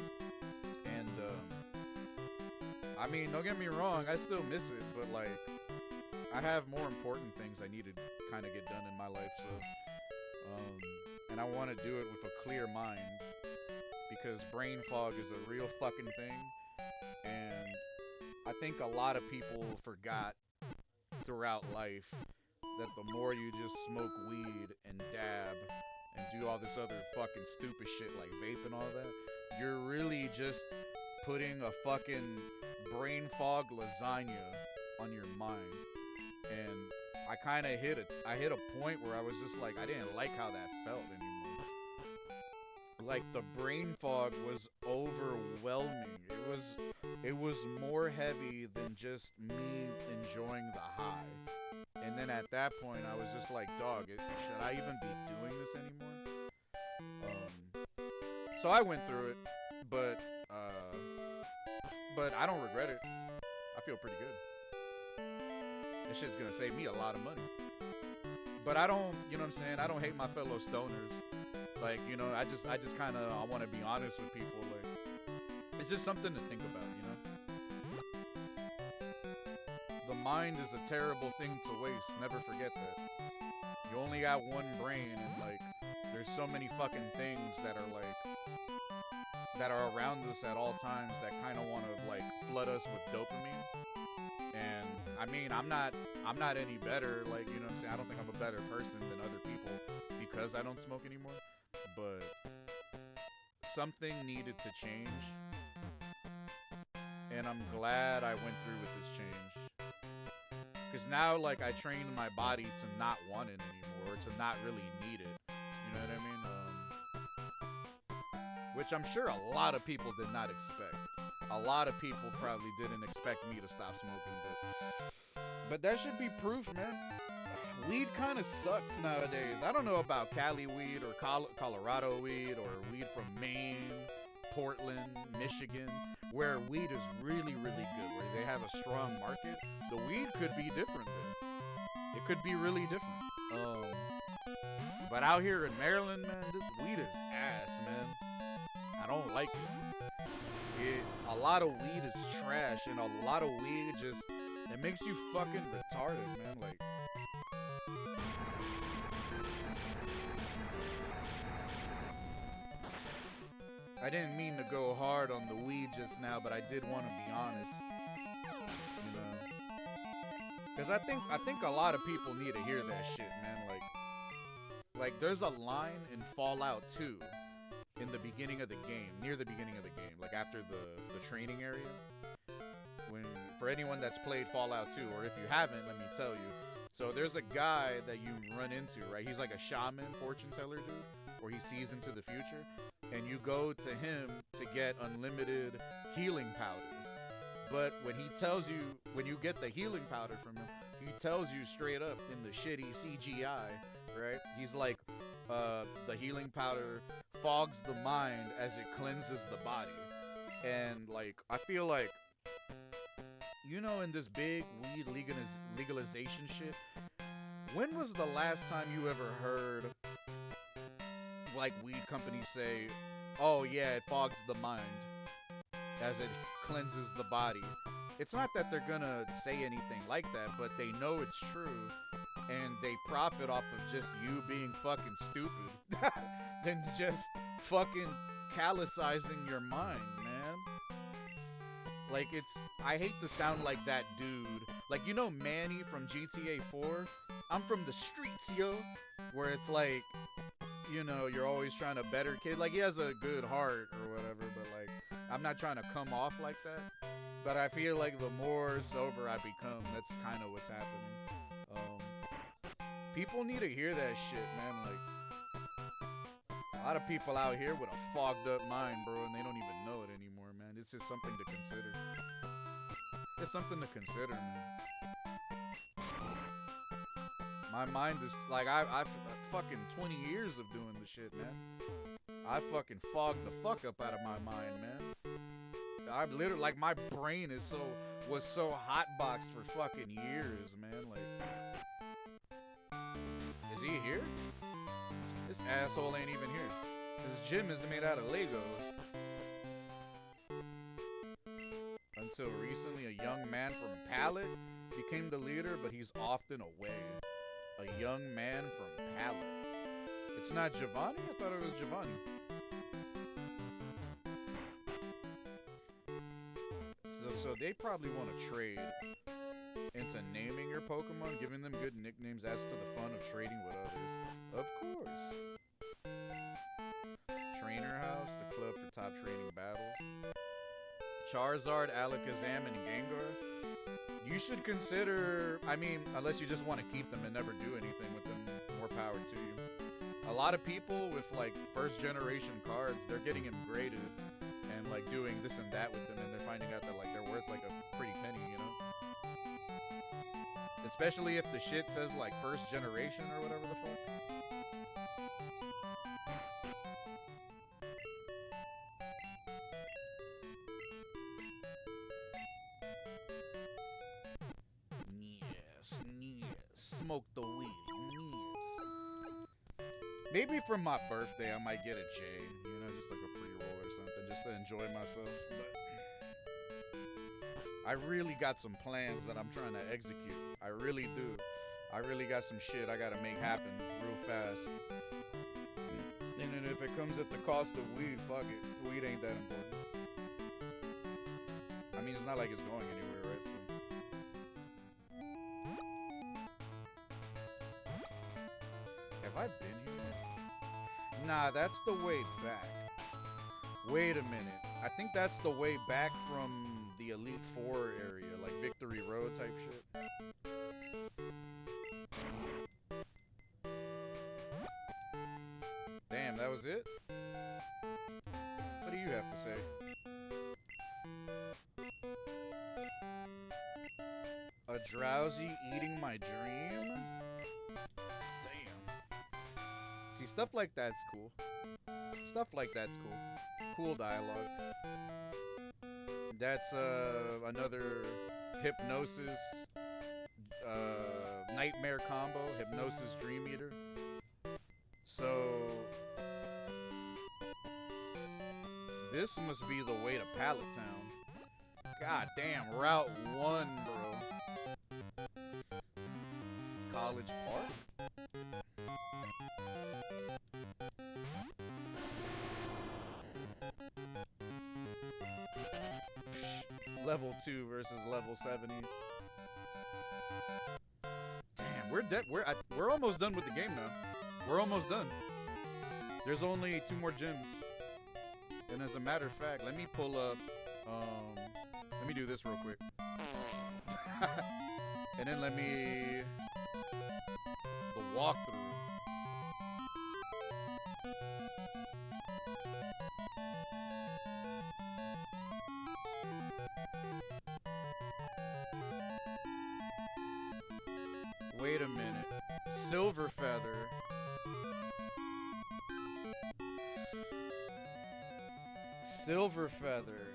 And, I mean, don't get me wrong, I still miss it, but, like, I have more important things I need to kind of get done in my life, so, and I want to do it with a clear mind, because brain fog is a real fucking thing, and I think a lot of people forgot throughout life that the more you just smoke weed and dab and do all this other fucking stupid shit like vape and all that, you're really just putting a fucking brain fog lasagna on your mind. And I kind of hit a point where I was just like, I didn't like how that felt anymore. Like, the brain fog was overwhelming. It was more heavy than just me enjoying the high. And then at that point, I was just like, dog, should I even be doing this anymore? So I went through it, but I don't regret it. I feel pretty good. This shit's gonna save me a lot of money. But I don't, you know what I'm saying? I don't hate my fellow stoners. Like, you know, I just kind of, I want to be honest with people. Like, it's just something to think about, you know? The mind is a terrible thing to waste. Never forget that. You only got one brain, and, like, there's so many fucking things that are, like, that are around us at all times that kind of want to, like, flood us with dopamine. And, I mean, I'm not any better, like, you know what I'm saying? I don't think I'm a better person than other people because I don't smoke anymore. But something needed to change. And I'm glad I went through with this change. Because now, like, I trained my body to not want it anymore, or to not really need it. You know what I mean? Which I'm sure a lot of people did not expect. A lot of people probably didn't expect me to stop smoking, but that should be proof, man. Weed kind of sucks nowadays. I don't know about Cali weed or Colorado weed or weed from Maine, Portland, Michigan, where weed is really, really good, where they have a strong market. The weed could be different there. It could be really different. But out here in Maryland, man, this weed is ass, man. I don't like it. A lot of weed is trash, and a lot of weed just, it makes you fucking retarded, man. Like, I didn't mean to go hard on the weed just now, but I did want to be honest. You know, because I think a lot of people need to hear that shit, man. Like there's a line in Fallout 2 in the beginning of the game, near the beginning of the game, like after the training area. When for anyone that's played Fallout 2, or if you haven't, let me tell you. So there's a guy that you run into, right? He's like a shaman, fortune teller dude, or he sees into the future, and you go to him to get unlimited healing powders. But when he tells you, when you get the healing powder from him, he tells you straight up in the shitty CGI, right? He's like, the healing powder fogs the mind as it cleanses the body. And like, I feel like, you know, in this big weed legalization shit, when was the last time you ever heard like weed companies say, oh yeah, it fogs the mind as it cleanses the body? It's not that they're gonna say anything like that, but they know it's true, and they profit off of just you being fucking stupid than just fucking callousizing your mind, man. Like, I hate to sound like that dude. Like, you know Manny from GTA 4? I'm from the streets, yo. Where it's like, you know, you're always trying to better kid. Like, he has a good heart or whatever, but like, I'm not trying to come off like that. But I feel like the more sober I become, that's kind of what's happening. People need to hear that shit, man. Like, a lot of people out here with a fogged up mind, bro, and they don't even know it anymore, man. It's just something to consider. It's something to consider, man. My mind is, like, I've fucking 20 years of doing the shit, man. I fucking fogged the fuck up out of my mind, man. I've literally, like, my brain was so hotboxed for fucking years, man. Like, is he here? This asshole ain't even here. This gym is made out of Legos. Until recently, a young man from Pallet became the leader, but he's often away. A young man from Pallet. It's not Giovanni? I thought it was Giovanni. So they probably want to trade into naming your Pokemon, giving them good nicknames, adds to the fun of trading with others. Of course. Trainer House, the club for top training battles. Charizard, Alakazam, and Gengar. You should consider, I mean, unless you just want to keep them and never do anything with them, more power to you. A lot of people with like first generation cards, they're getting them graded and like doing this and that with them, and they're finding out that like they're worth like a pretty penny, you know? Especially if the shit says like first generation or whatever the fuck. Yes, smoke the weed, yes. Maybe for my birthday I might get a J, you know, just like a pre-roll or something, just to enjoy myself, but I really got some plans that I'm trying to execute. I really do. I really got some shit I gotta make happen real fast. And then if it comes at the cost of weed, fuck it. Weed ain't that important. I mean, it's not like it's going anywhere, right? So. Have I been here? Nah, that's the way back. Wait a minute. I think that's the way back from the Elite Four area, like Victory Road type shit. Damn, that was it? What do you have to say? A drowsy eating my dream? Damn. See, stuff like that's cool. Stuff like that's cool. Cool dialogue. That's another hypnosis nightmare combo, hypnosis dream eater. So this must be the way to Pallet Town. God damn, Route 1, bro. College Park? level 2 versus level 70. Damn, we're almost done with the game now. We're almost done. There's only 2 more gems. And as a matter of fact, let me pull up, let me do this real quick. And then let me, the walkthrough. Wait a minute. Silver Feather. Silver Feather.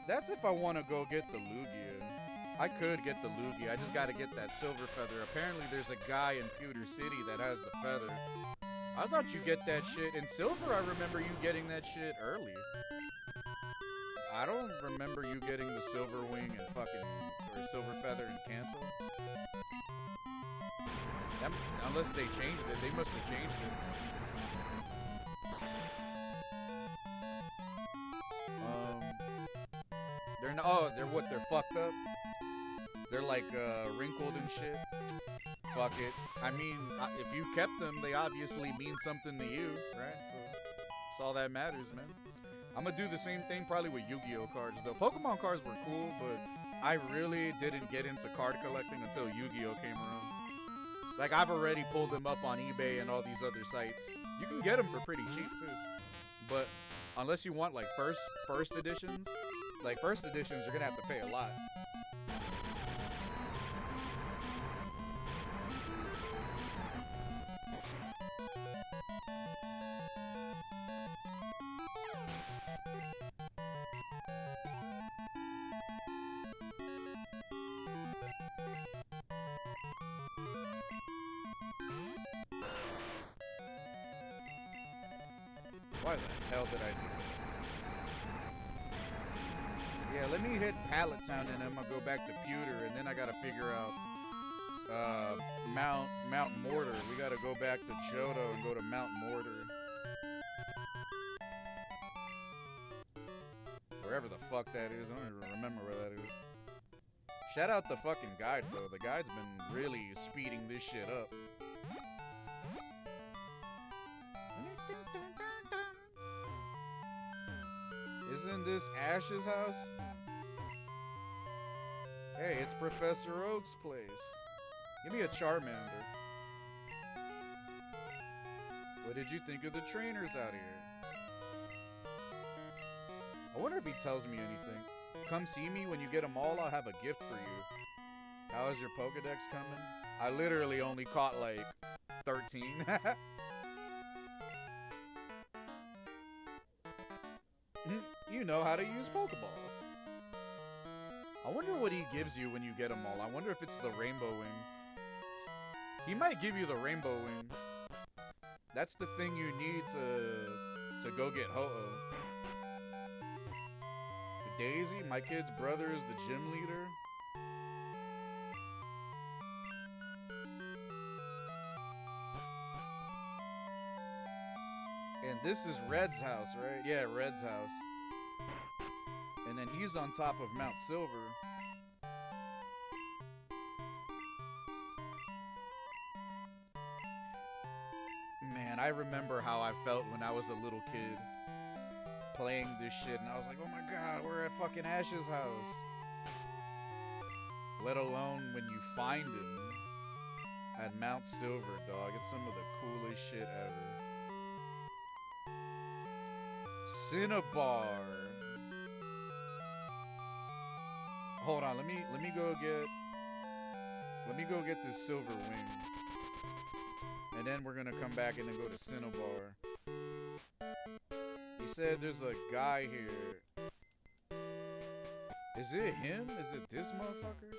That's if I want to go get the Lugia. I could get the Lugia. I just got to get that Silver Feather. Apparently there's a guy in Pewter City that has the feather. I thought you get that shit. In Silver, I remember you getting that shit early. I don't remember you getting the Silver Wing and fucking, or Silver Feather in Kanto. Unless they changed it. They must have changed it. They're not, oh, they're fucked up? They're like, wrinkled and shit? Fuck it. I mean, if you kept them, they obviously mean something to you, right? So, that's all that matters, man. I'm gonna do the same thing probably with Yu-Gi-Oh cards, though. Pokemon cards were cool, but I really didn't get into card collecting until Yu-Gi-Oh came around. Like, I've already pulled them up on eBay and all these other sites. You can get them for pretty cheap, too. But unless you want, like, first editions, like, first editions, you're gonna have to pay a lot. Why the hell did I do that? Yeah, let me hit Pallet Town and I'm gonna go back to Pewter, and then I gotta figure out Mount Mortar. We gotta go back to Jhoto and go to Mount Mortar. Wherever the fuck that is, I don't even remember where that is. Shout out the fucking guide though. The guide's been really speeding this shit up. Isn't this Ash's house? Hey, it's Professor Oak's place. Give me a Charmander. What did you think of the trainers out here? I wonder if he tells me anything. Come see me when you get them all, I'll have a gift for you. How is your Pokedex coming? I literally only caught like 13. You know how to use Pokeballs. I wonder what he gives you when you get them all. I wonder if it's the Rainbow Wing. He might give you the Rainbow Wing. That's the thing you need to go get Ho-Oh. Daisy, my kid's brother, is the gym leader. And this is Red's house, right? Yeah, Red's house. And then he's on top of Mount Silver. Man, I remember how I felt when I was a little kid playing this shit, and I was like, oh my god, we're at fucking Ash's house. Let alone when you find him at Mount Silver, dog. It's some of the coolest shit ever. Cinnabar. Hold on, let me go get this Silver Wing. And then we're gonna come back and then go to Cinnabar. He said there's a guy here. Is it him? Is it this motherfucker?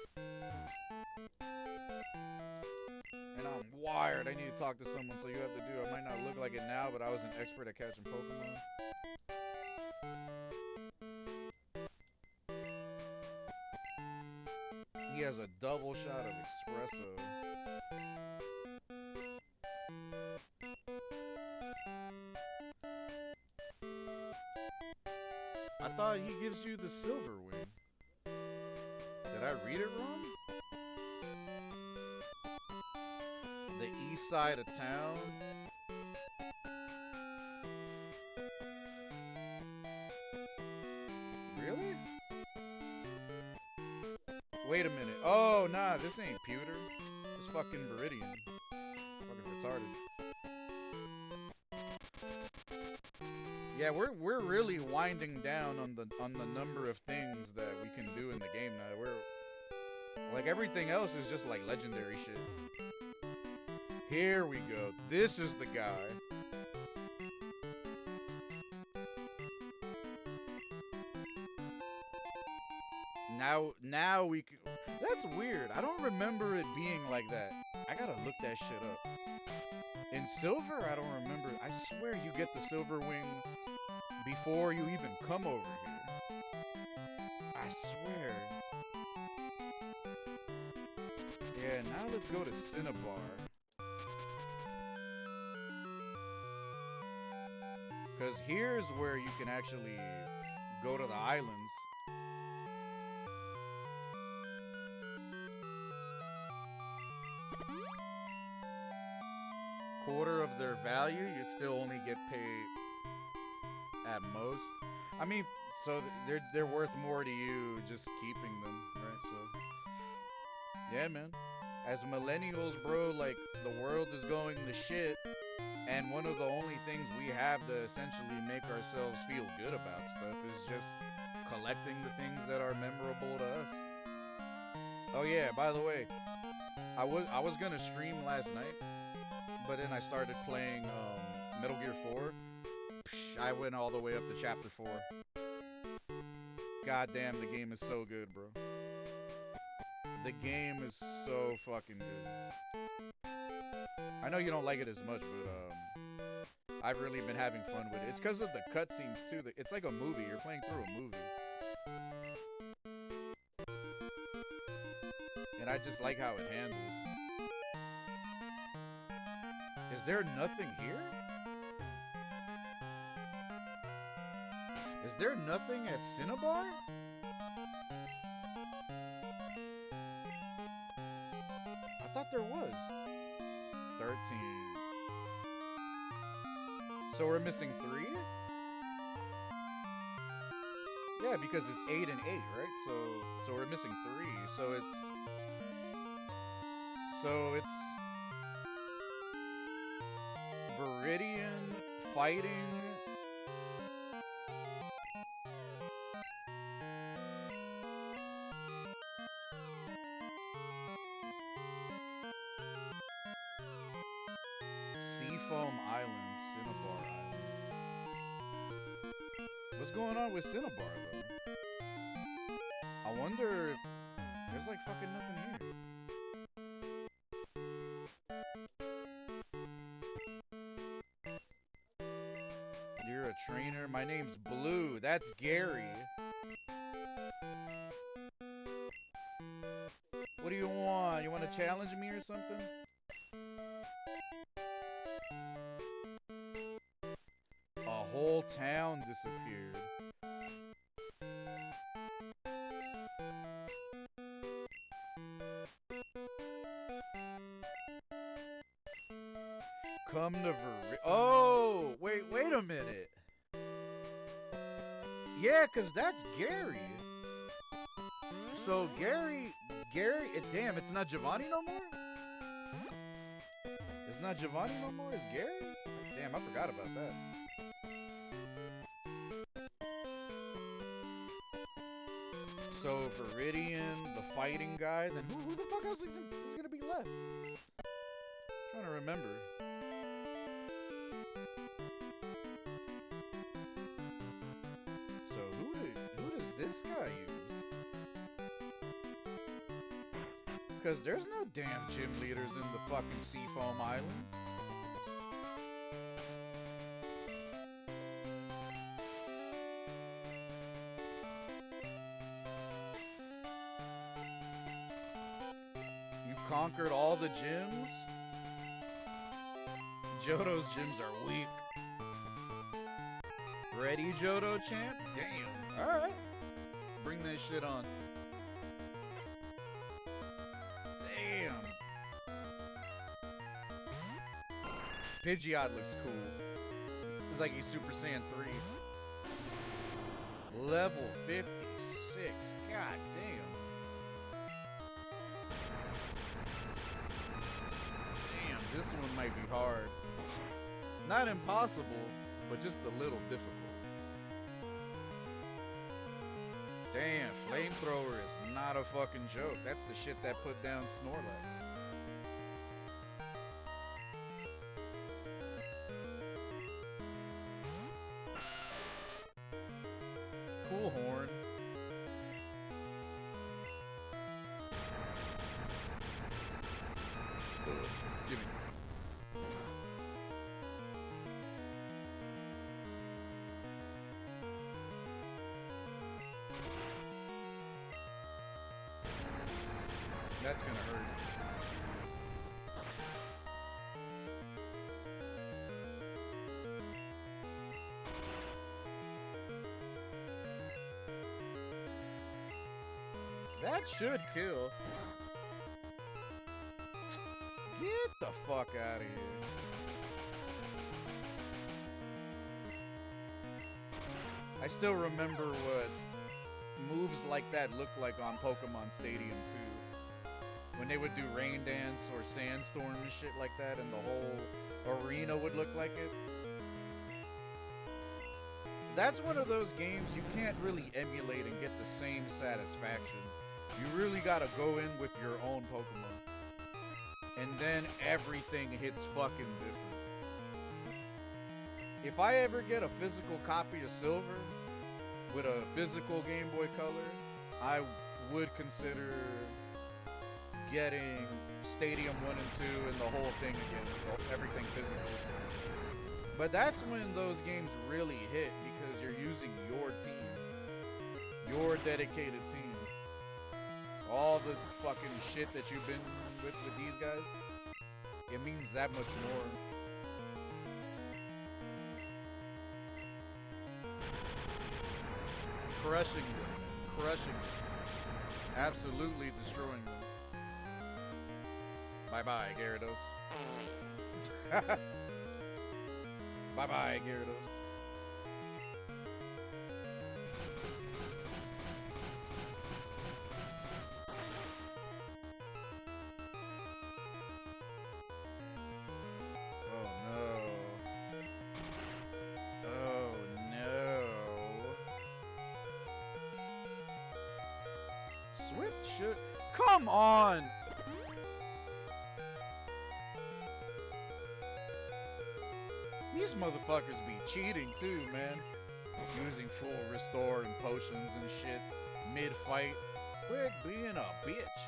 And I'm wired. I need to talk to someone, so you have to do it. I might not look like it now, but I was an expert at catching Pokemon. He has a double shot of espresso. I thought he gives you the silver wing. Did I read it wrong? The east side of town. Really? Wait a minute. Oh, nah, this ain't Pewter. It's fucking Viridian. Fucking retarded. Yeah, we're really winding down on the number of things that we can do in the game now. We're like everything else is just like legendary shit. Here we go. This is the guy. Now we can. That's weird. I don't remember it being like that. I gotta look that shit up. In silver, I don't remember. I swear you get the silver wing before you even come over here. I swear. Yeah, now let's go to Cinnabar. Because here's where you can actually go to the islands. Quarter of their value, you still only get paid at most. I mean, so they're worth more to you just keeping them, right? So, yeah, man. As millennials, bro, like, the world is going to shit, and one of the only things we have to essentially make ourselves feel good about stuff is just collecting the things that are memorable to us. Oh yeah, by the way, I was gonna stream last night, but then I started playing Metal Gear 4. Psh, I went all the way up to Chapter 4. God damn, the game is so good, bro. The game is so fucking good. I know you don't like it as much, but I've really been having fun with it. It's because of the cutscenes too. It's like a movie. You're playing through a movie. And I just like how it handles. Is there nothing here? Is there nothing at Cinnabar? I thought there was. 13. So we're missing 3? Yeah, because it's 8 and 8, right? So we're missing 3. So it's Viridian fighting. Seafoam Island, Cinnabar Island. What's going on with Cinnabar though? I wonder if there's like fucking nothing here. You're a trainer? My name's Blue. That's Gary. What do you want? You want to challenge me or something? A whole town disappeared. Come to Oh, wait a minute. Yeah, cause that's Gary. So Gary, damn, it's not Giovanni no more? It's not Giovanni no more, it's Gary? Damn, I forgot about that. So Viridian, the fighting guy, then who the fuck else is gonna be left? I'm trying to remember. So who does this guy use? Because there's no damn gym leaders in the fucking Seafoam Islands. You conquered all the gyms? Jhoto's gyms are weak. Ready, Jhoto champ? Damn. Alright. Bring that shit on. Damn. Pidgeot looks cool. It's like he's Super Saiyan 3. Level 56. God damn. Damn, this one might be hard. Not impossible, but just a little difficult. Damn, flamethrower is not a fucking joke. That's the shit that put down Snorlax. Cool horn. Excuse me. That's gonna hurt. That should kill. Get the fuck out of here. I still remember what moves like that looked like on Pokemon Stadium 2. When they would do Rain Dance or Sandstorm and shit like that, and the whole arena would look like it. That's one of those games you can't really emulate and get the same satisfaction. You really gotta go in with your own Pokemon. And then everything hits fucking different. If I ever get a physical copy of Silver with a physical Game Boy Color, I would consider getting Stadium 1 and 2 and the whole thing again, everything physical. But that's when those games really hit, because you're using your team, your dedicated team. All the fucking shit that you've been with these guys, it means that much more. Crushing them, crushing them. Absolutely destroying them. Bye-bye, Gyarados. Bye-bye, Gyarados. Oh no. Oh no. Swift should... Come on! These motherfuckers be cheating too, man. Using full restore and potions and shit mid-fight. Quit being a bitch.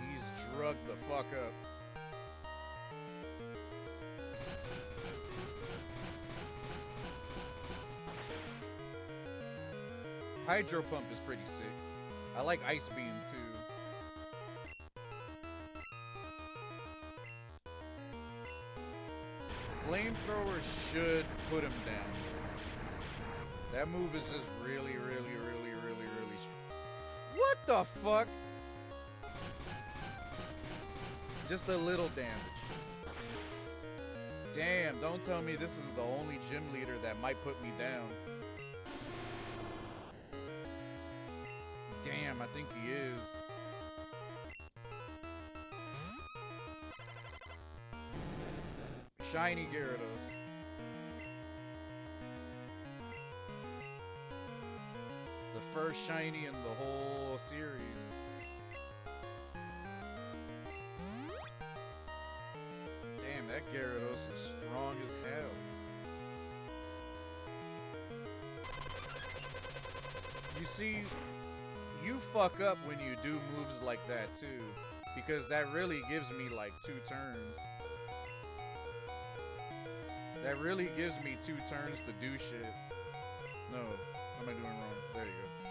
He's drugged the fuck up. Hydro Pump is pretty sick. I like Ice Beam too. Flamethrower should put him down. That move is just really What the fuck? Just a little damage. Damn, don't tell me this is the only gym leader that might put me down. Damn, I think he is. Shiny Gyarados. The first shiny in the whole series. Damn, that Gyarados is strong as hell. You see, you fuck up when you do moves like that too, because that really gives me like 2 turns. That really gives me 2 turns to do shit. No, what am I doing wrong? There you go.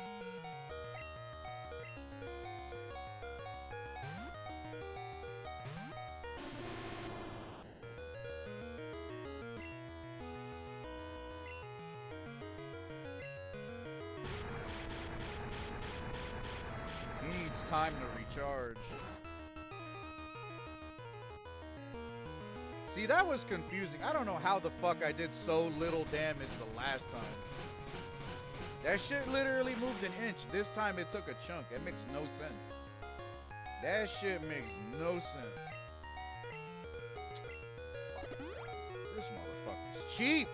time to recharge. See, that was confusing. I don't know how the fuck I did so little damage the last time. That shit literally moved an inch. This time it took a chunk. It makes no sense. That shit makes no sense. This motherfucker's cheap.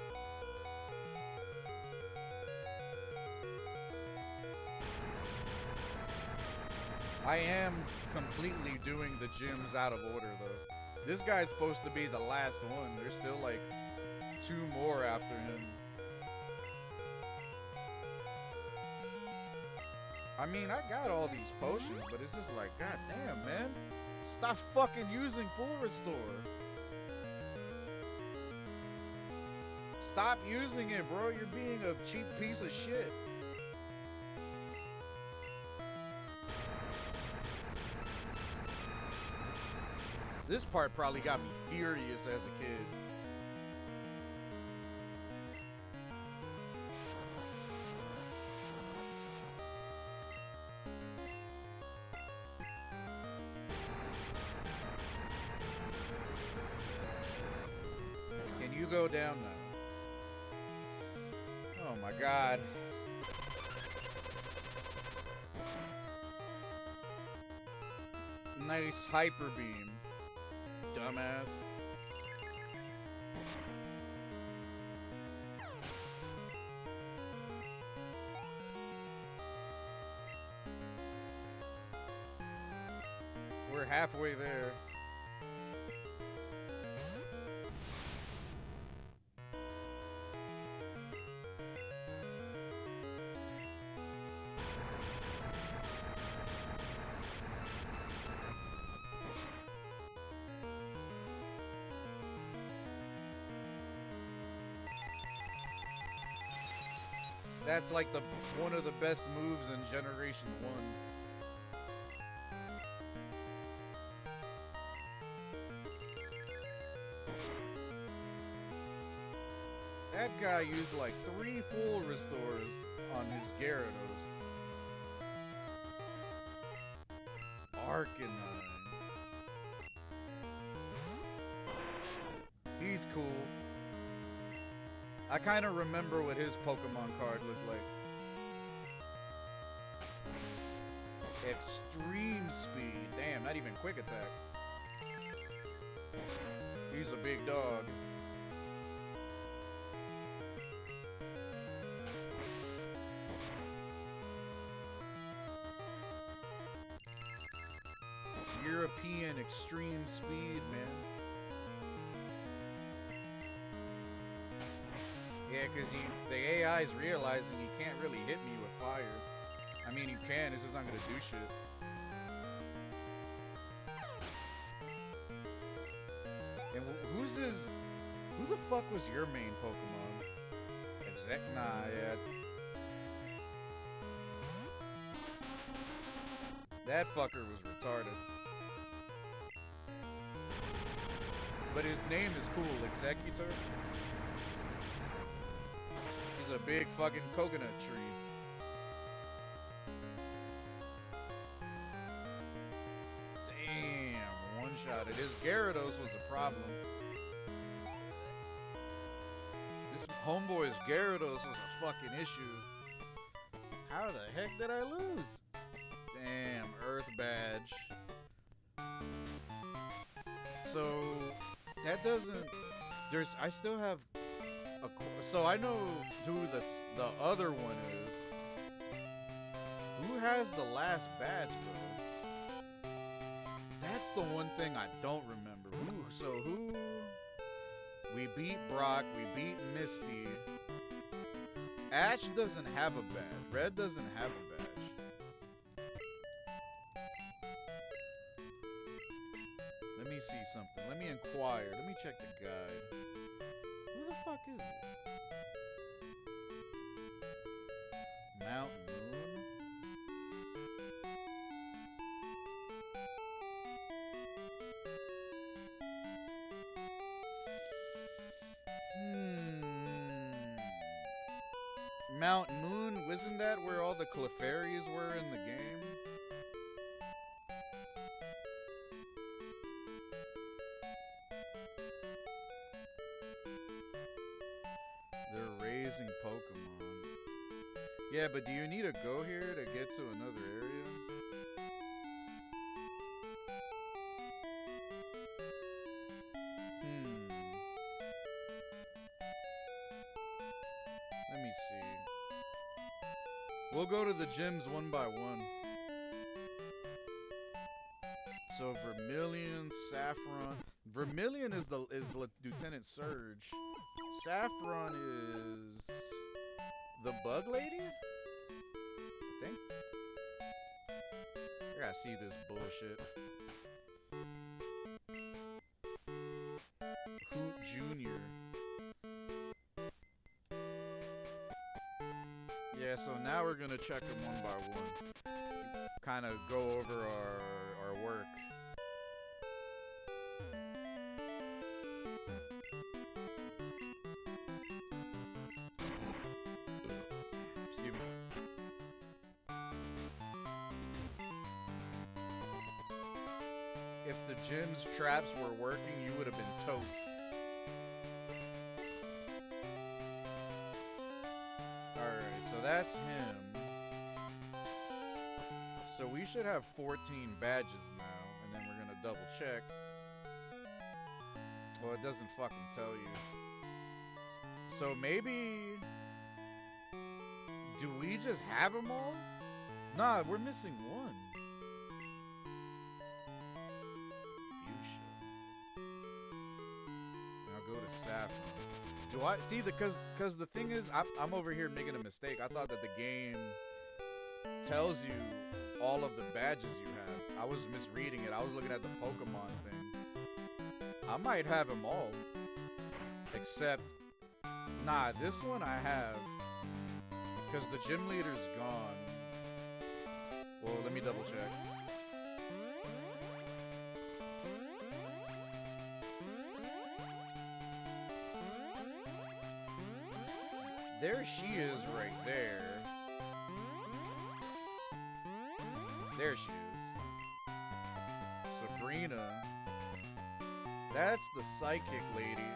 I am completely doing the gyms out of order, though. This guy's supposed to be the last one. There's still like 2 more after him. I mean, I got all these potions, but it's just like, god damn, man. Stop fucking using full restore. Stop using it, bro. You're being a cheap piece of shit. This part probably got me furious as a kid. Can you go down now? Oh my god. Nice hyper beam. Dumbass. We're halfway there. That's like one of the best moves in Generation 1. That guy used like 3 full restores on his Gyarados. Arcanine. He's cool. I kind of remember what his Pokemon card looked like. Extreme speed. Damn, not even quick attack. He's a big dog. European extreme speed, man. Yeah, because the AI is realizing he can't really hit me with fire. I mean, he can, it's just not going to do shit. And who the fuck was your main Pokemon? Nah, yeah. That fucker was retarded. But his name is cool, Executor. He's a big fucking coconut tree. Damn, one-shotted. His Gyarados was a problem. This homeboy's Gyarados was a fucking issue. How the heck did I lose? Damn, Earth Badge. So, that doesn't... I still have... So I know who the other one is. Who has the last badge, though? That's the one thing I don't remember. Ooh, so who... We beat Brock, we beat Misty. Ash doesn't have a badge. Red doesn't have a badge. Let me see something. Let me inquire. Let me check the guide. Who the fuck is it? Mount Moon? Mount Moon? Wasn't that where all the Clefairies were in the game? Yeah, but do you need to go here to get to another area? Let me see. We'll go to the gyms one by one. So Vermilion, Saffron. Vermilion is Lieutenant Surge. Saffron is the bug lady? I think. I gotta see this bullshit. Hoot Jr. Yeah, so now we're gonna check them one by one. Kind of go over our work. Excuse me. If the gym's traps were working, you would have been toast. Alright, so that's him. So we should have 14 badges now, and then we're gonna double check. Well, it doesn't fucking tell you. So maybe... Do we just have them all? Nah, we're missing one. Fuchsia. Now go to Saffron. Do I see the cause the thing is I'm over here making a mistake. I thought that the game tells you all of the badges you have. I was misreading it. I was looking at the Pokemon thing. I might have them all. Except nah, this one I have. Because the gym leader's gone. Well, let me double check. There she is right there. There she is. Sabrina. That's the psychic lady.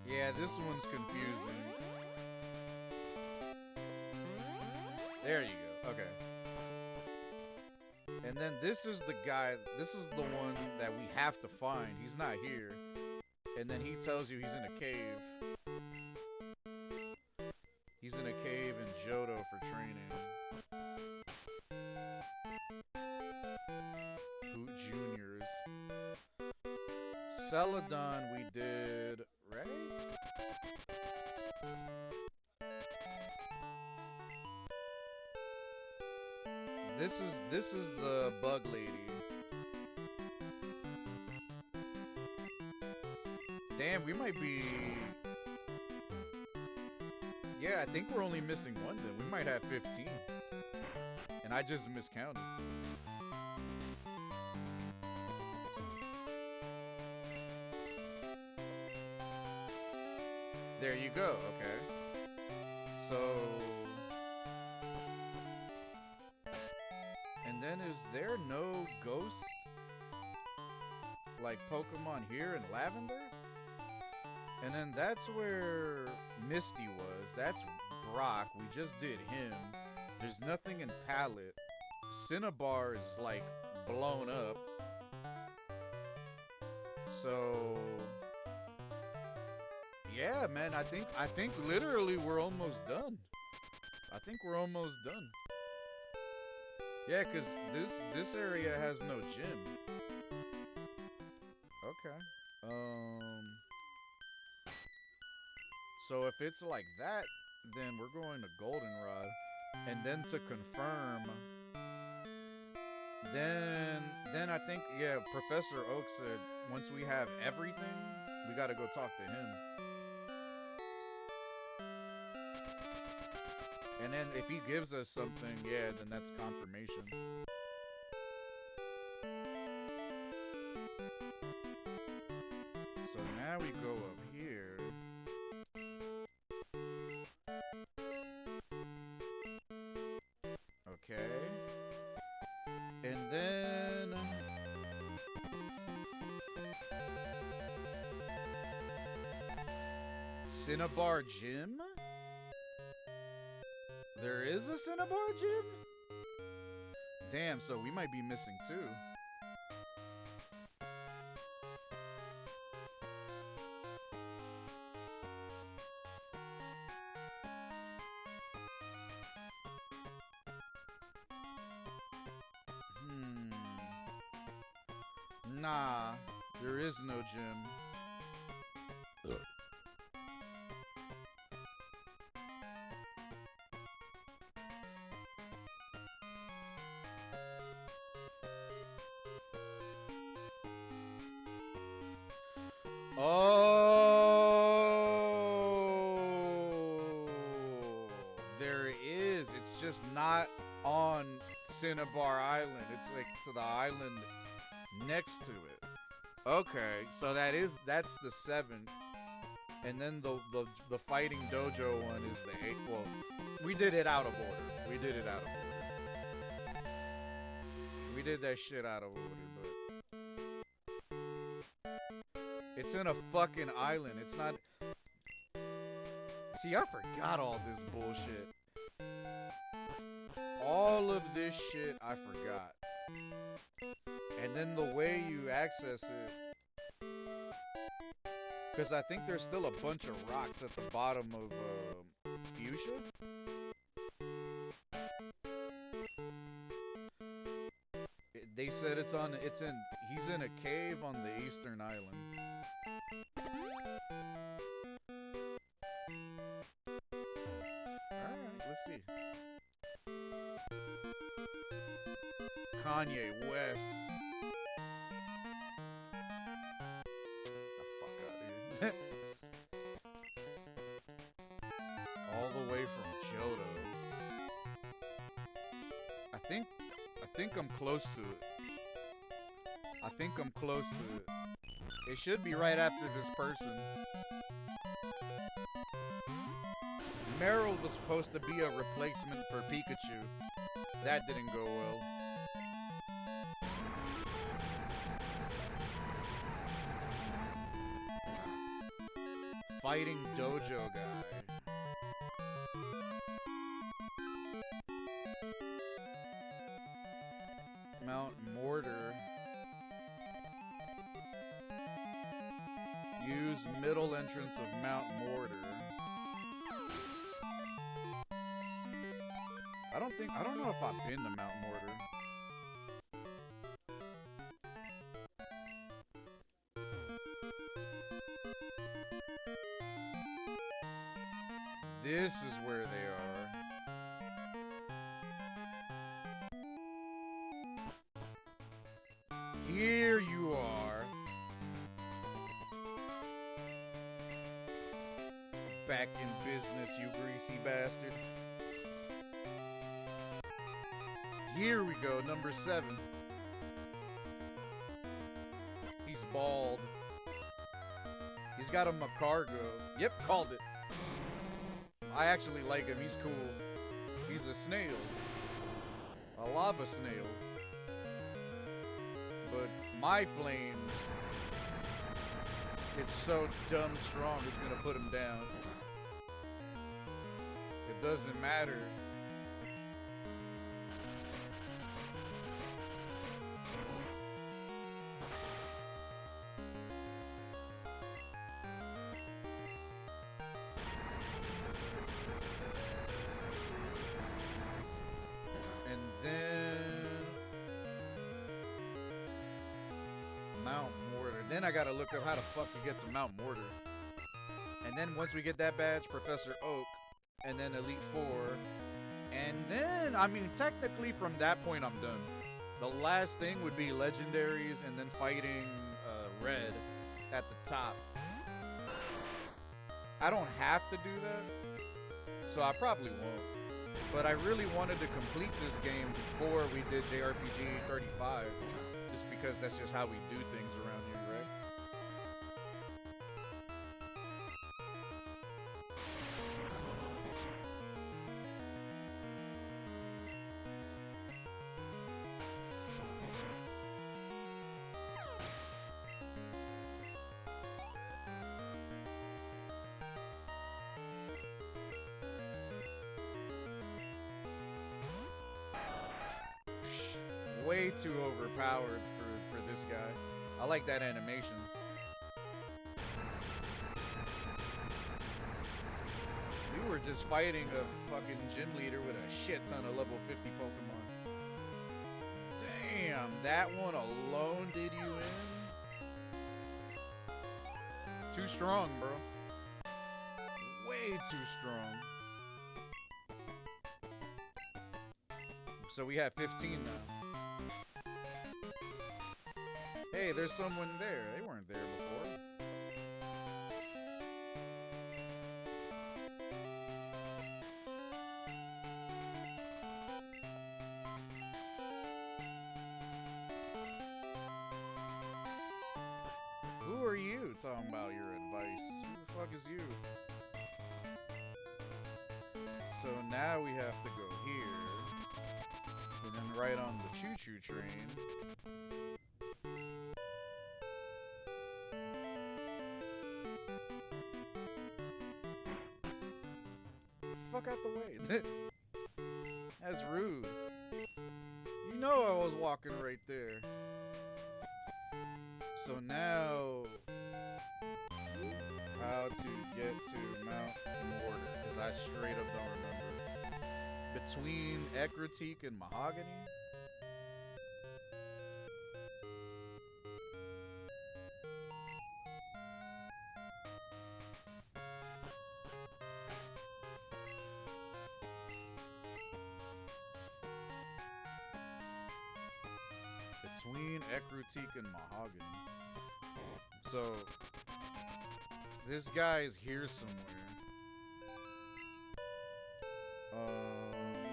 Yeah, this one's confusing. There you go. Okay. And then this is the guy, this is the one that we have to find. He's not here. And then he tells you he's in a cave. He's in a cave in Jhoto for training. Hoot Juniors. Celadon we did, right? This is the bug lady. Damn, we might be... Yeah, I think we're only missing one then. We might have 15. And I just miscounted. There you go, okay. So... And then is there no ghost, like Pokemon here in Lavender? And then that's where Misty was. That's Brock. We just did him. There's nothing in Palette. Cinnabar is like blown up. So yeah, man, I think literally we're almost done. I think we're almost done. Yeah, cause this area has no gym. Okay. So if it's like that, then we're going to Goldenrod, and then to confirm, then I think yeah, Professor Oak said once we have everything, we gotta go talk to him. And then if he gives us something, yeah, then that's confirmation. So now we go up here. Okay. And then Cinnabar Gym? There is a Cinnabar Gym? Damn, so we might be missing two. Nah, there is no gym. Oh, there is. It's just not on Cinnabar Island. It's like to the island next to it. Okay, so that's the 7th, and then the fighting dojo one is the 8th. Well, we did it out of order. We did it out of order. We did that shit out of order, but it's in a fucking island. It's not. See, I forgot all this bullshit. All of this shit I forgot. And then the way you access it, because I think there's still a bunch of rocks at the bottom of Fuchsia. They said he's in a cave on the eastern island. Alright, let's see. Kanye West. All the way from Jhoto. I think I'm close to it. I think I'm close to it. It should be right after this person. Meryl was supposed to be a replacement for Pikachu. That didn't go well. Fighting dojo guy. Mount Mortar. Use middle entrance of Mount Mortar. I don't know if I've been to Mount Mortar. This is where they are. Here you are. Back in business, you greasy bastard. Here we go, number 7. He's bald. He's got a Macargo. Yep, called it. I actually like him. He's cool. He's a snail. A lava snail. But my flames, it's so dumb strong, it's gonna put him down. It doesn't matter. Then I gotta look up how the fuck to get to Mount Mortar. And then once we get that badge, Professor Oak, and then Elite Four, and then, I mean, technically from that point I'm done. The last thing would be legendaries and then fighting Red at the top. I don't have to do that, so I probably won't. But I really wanted to complete this game before we did JRPG 35, just because that's just how we do things around here, right? way too overpowered for this guy. I like that animation. We were just fighting a fucking gym leader with a shit ton of level 50 Pokemon. Damn, that one alone did you in? Too strong, bro. Way too strong. So we have 15 now. Hey, there's someone there. They weren't there before. Who are you talking about your advice? Who the fuck is you? So now we have to go here. And then right on the choo-choo train. Fuck out the way. That's rude. You know I was walking right there. So now, how to get to Mount Mortar? Because I straight up don't remember. Between Ekritique and Mahogany? Between Ekritique and Mahogany. So, this guy's here somewhere.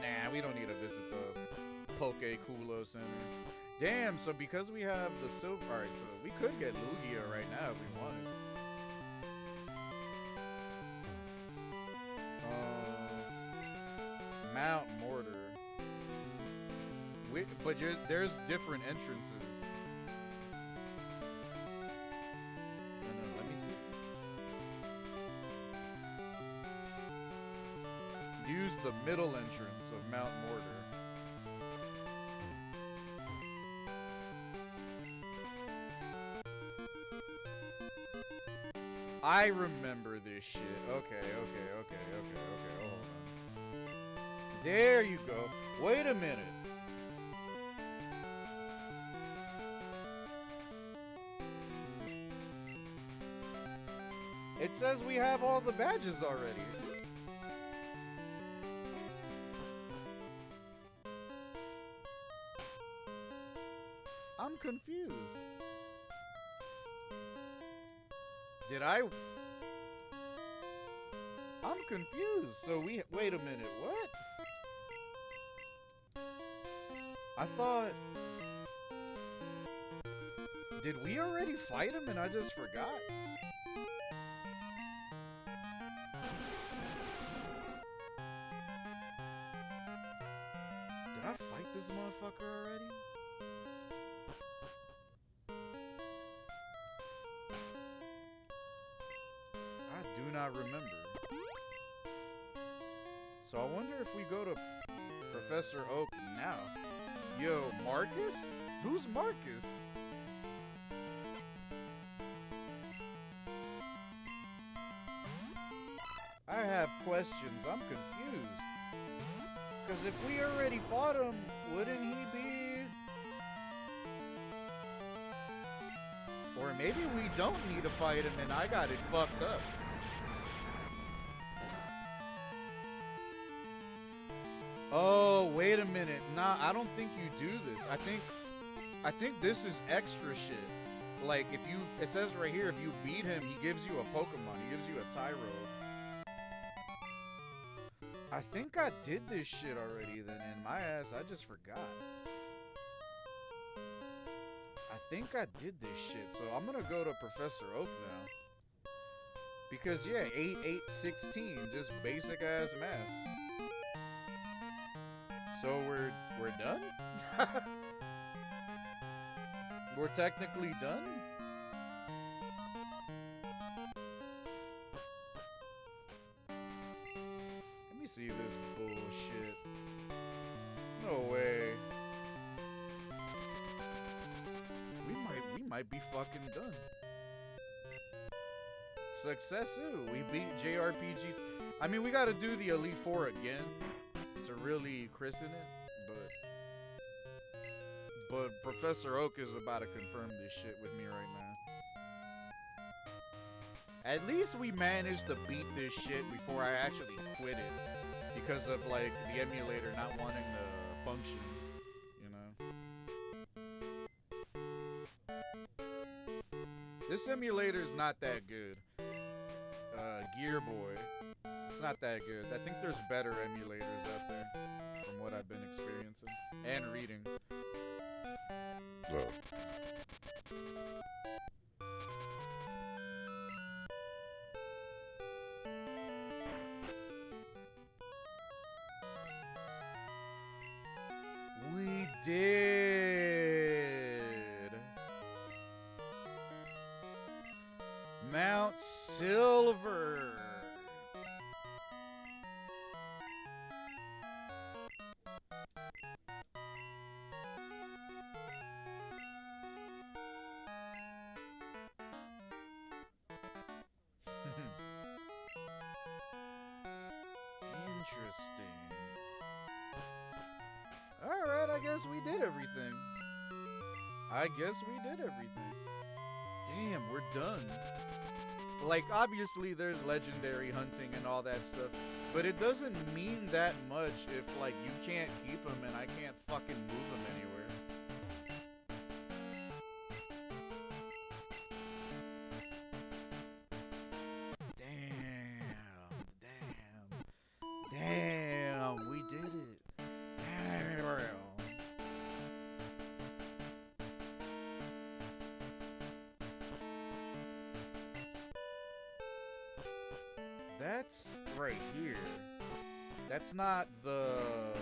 Nah, we don't need to visit the Poke Kulo Center. Damn, so because we have the silver... Alright, so we could get Lugia right now if we wanted. Mount Mortar. But there's different entrances. Let me see. Use the middle entrance of Mount Mortar. I remember this shit. Okay. Hold on. There you go. Wait a minute. It says we have all the badges already. I'm confused. Did I? I'm confused. So wait a minute, what? I thought... Did we already fight him and I just forgot? Did I fight this motherfucker already? I do not remember. So I wonder if we go to Professor Oak now. Yo, Marcus? Who's Marcus? I have questions. I'm confused. Because if we already fought him, wouldn't he be... Or maybe we don't need to fight him and I got it fucked up. Oh, wait a minute. Nah, I don't think you do this. I think this is extra shit. Like, if you... It says right here, if you beat him, he gives you a Pokemon. He gives you a Tyro. I think I did this shit already then, and my ass, I just forgot. I think I did this shit, so I'm gonna go to Professor Oak now. Because, yeah, 8, 8, 16, just basic ass math. So we're done? We're technically done? Let me see this bullshit. No way. might be fucking done. Success, we beat JRPG. I mean, we gotta do the Elite Four again to really christen it, but Professor Oak is about to confirm this shit with me right now. At least we managed to beat this shit before I actually quit it because of like the emulator not wanting to function, you know. This emulator is not that good. Gear Boy. It's not that good. I think there's better emulators out there from what I've been experiencing and reading. We did Mount Silver. Interesting. Alright, I guess we did everything. Damn, we're done. Like, obviously there's legendary hunting and all that stuff, but it doesn't mean that much if, like, you can't keep them and I can't fucking move them anywhere. Damn, we did it. Damn. That's right here. That's not the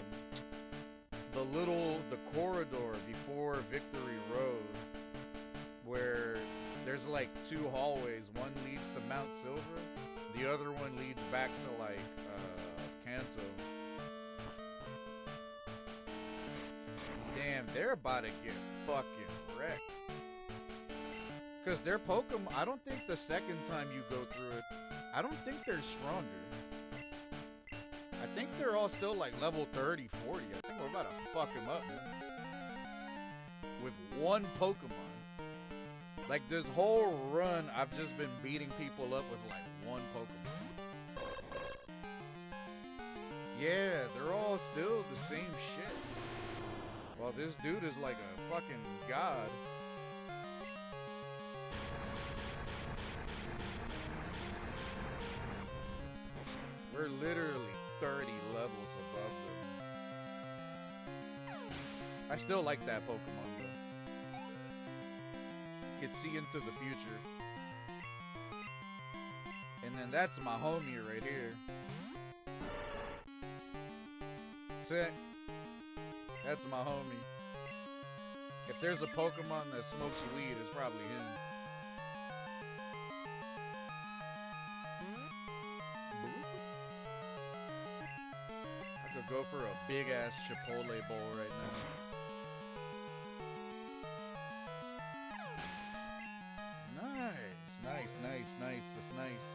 corridor before Victory Road, where there's like two hallways. One leads to Mount Silver, the other one leads back to like Kanto. Damn, they're about to get fucking wrecked. Because their Pokemon, I don't think the second time you go through it, I don't think they're stronger. I think they're all still like level 30, 40. I think we're about to fuck them up, man. With one Pokemon. Like this whole run, I've just been beating people up with like one Pokemon. Yeah, they're all still the same shit. Well, this dude is like a fucking god. We're literally 30 levels above them. I still like that Pokemon though. Could see into the future. And then that's my homie right here. Sick. That's my homie. If there's a Pokemon that smokes weed, it's probably him. I could go for a big ass Chipotle bowl right now. Nice. That's nice.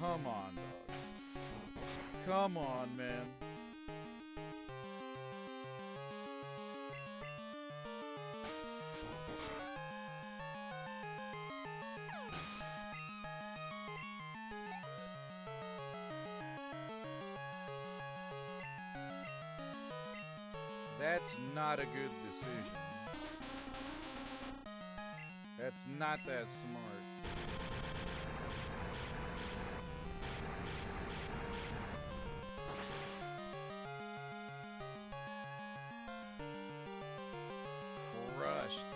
Come on, dog. Come on, man. That's not a good decision. That's not that smart. Crushed.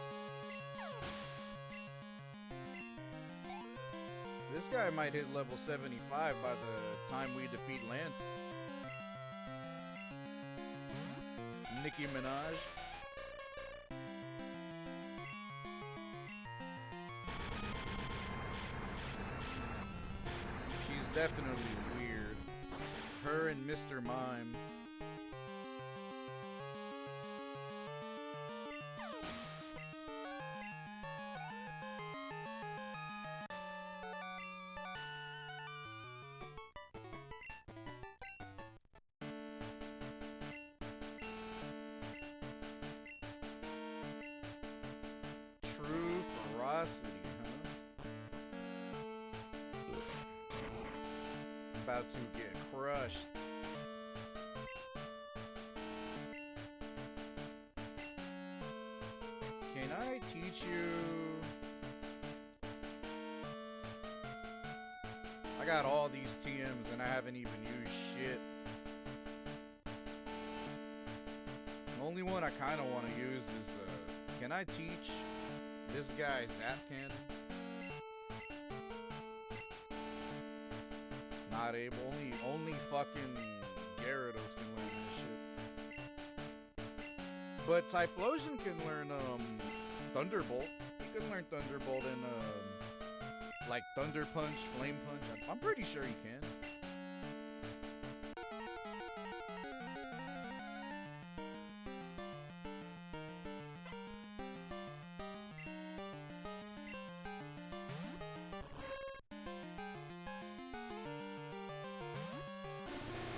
guy might hit level 75 by the time we defeat Lance. Nicki Minaj. She's definitely weird. Her and Mr. Mime. True ferocity, huh? About to get crushed. Can I teach you? I got all these TMs and I haven't even used shit. The only one I kind of want to use is, can I teach this guy Zap Cannon? Not able. Only fucking Gyarados can learn this shit. But Typhlosion can learn Thunderbolt. He can learn Thunderbolt and like Thunder Punch, Flame Punch. I'm pretty sure he can.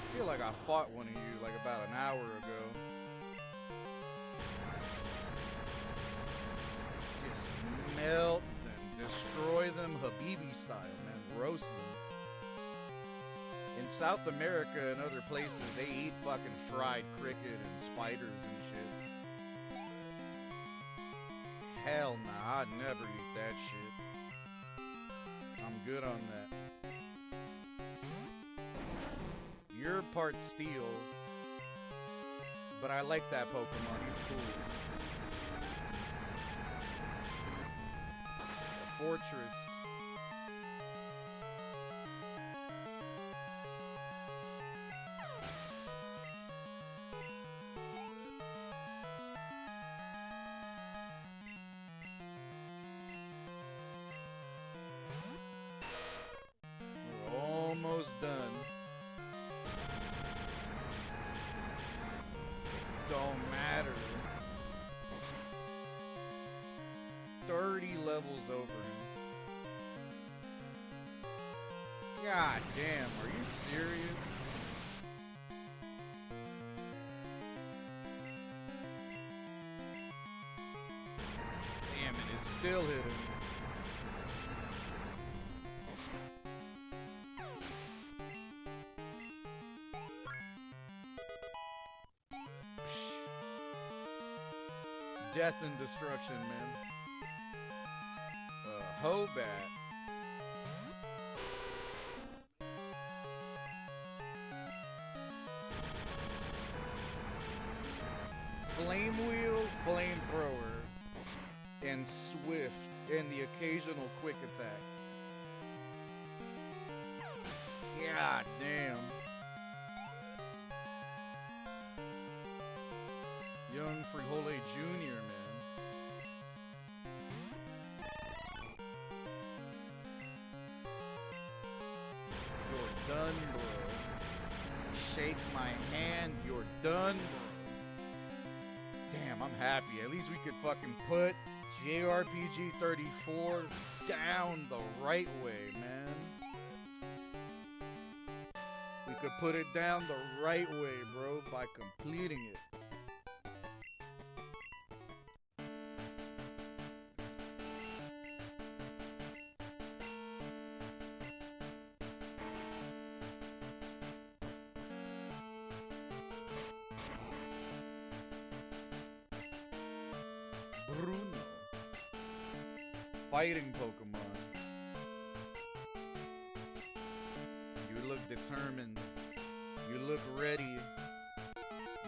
I feel like I fought one of you like about an hour ago. Just melt them, destroy them Habibi style, man. Roast them. In South America and other places, they eat fucking fried cricket and spiders and shit. Hell nah, I'd never eat that shit. I'm good on that. You're part steel, but I like that Pokemon. He's cool. The Fortress. We're almost done. Don't matter. 30 levels over him. God damn, are you serious? Damn it, it's still hitting. Death and destruction, man. Hobat. Flame Wheel, Flamethrower, and Swift, and the occasional quick attack. God damn. Young Frijole Jr., man. You're done, bro. Shake my hand, you're done, bro. Damn, I'm happy. At least we could fucking put JRPG 34 down the right way, man. We could put it down the right way, bro, by completing it. Bruno. Fighting Pokemon. You look determined. You look ready.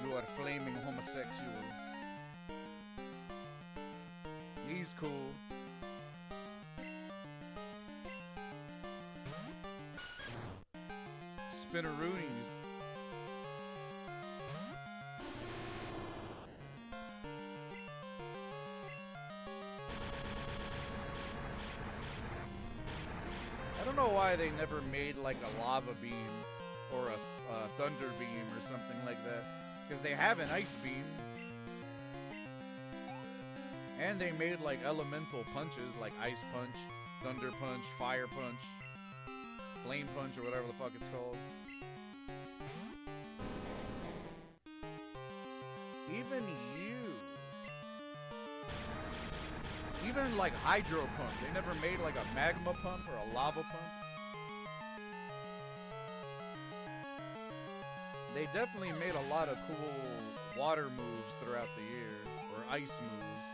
You are flaming homosexual. He's cool. spinneroonies. I don't know why they never made like a lava beam or a thunder beam or something like that. Because they have an ice beam. And they made like elemental punches like ice punch, thunder punch, fire punch, flame punch, or whatever the fuck it's called. Even you. Even like hydro pump. They never made like a magma pump or a lava pump. They definitely made a lot of cool water moves throughout the year. Or ice moves.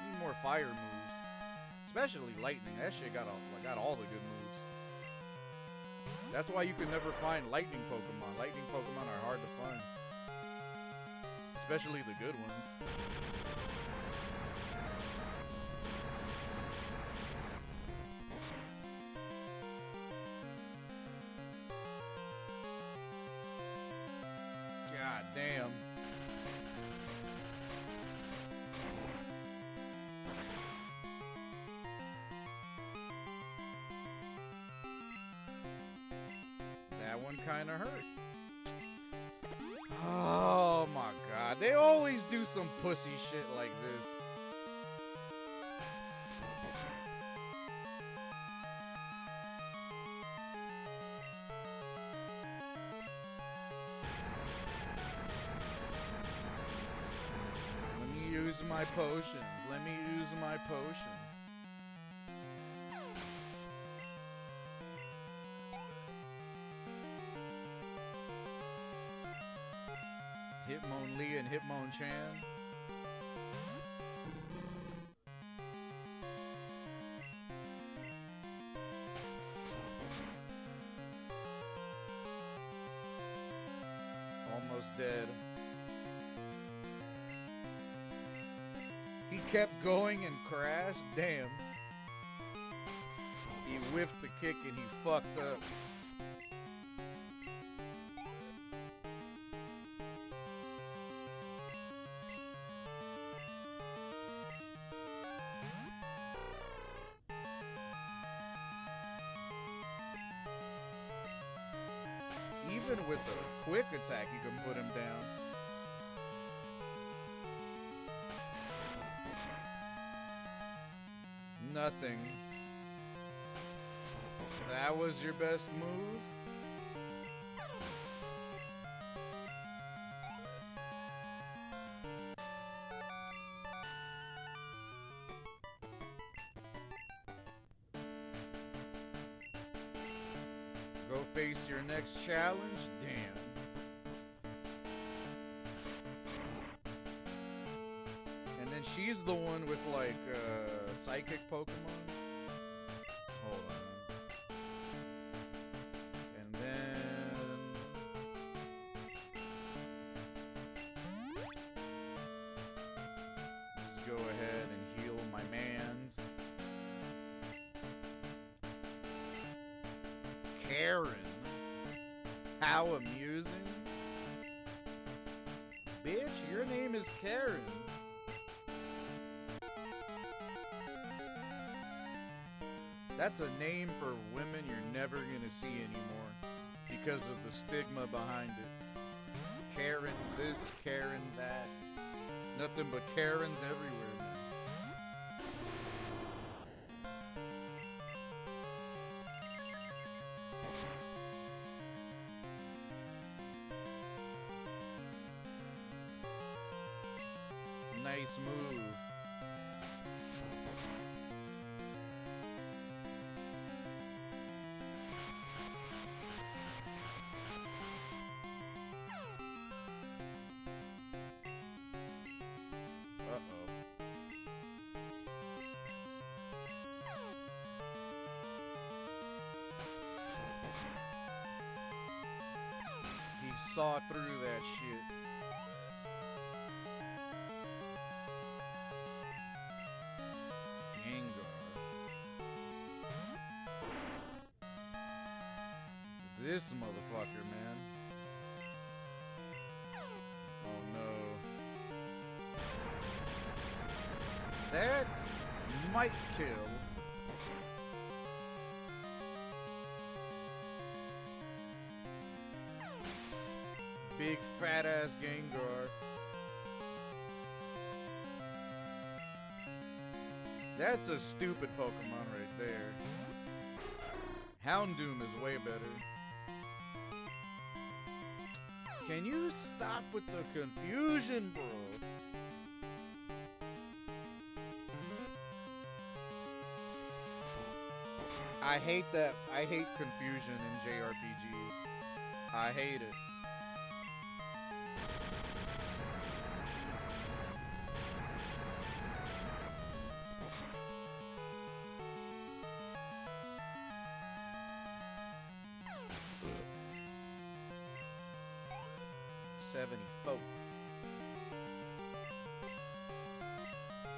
Need more fire moves. Especially lightning. That shit got all the good moves. That's why you can never find lightning Pokemon. Lightning Pokemon are hard to find. Especially the good ones. God damn. That one kinda hurt. Oh my god. They always do some pussy shit like this. Let me use my potions. Let me use my potion. Hitmonlee and Hitmonchan. Almost dead. He kept going and crashed? Damn. He whiffed the kick and he fucked up. Even with a quick attack, you can put him down. Nothing. That was your best move? Go face your next challenge? Damn. And then she's the one with like psychic Pokemon. Hold on. And then just go ahead and heal my mans. Karen. How amusing. Bitch, your name is Karen. That's a name for women you're never gonna see anymore because of the stigma behind it. Karen this, Karen that. Nothing but Karens everywhere, man. Nice move. Uh-oh. He saw through that shit. This motherfucker, man. Oh no. That might kill. Big fat ass Gengar. That's a stupid Pokemon right there. Houndoom is way better. Can you stop with the confusion, bro? I hate that. I hate confusion in JRPGs. I hate it. $74.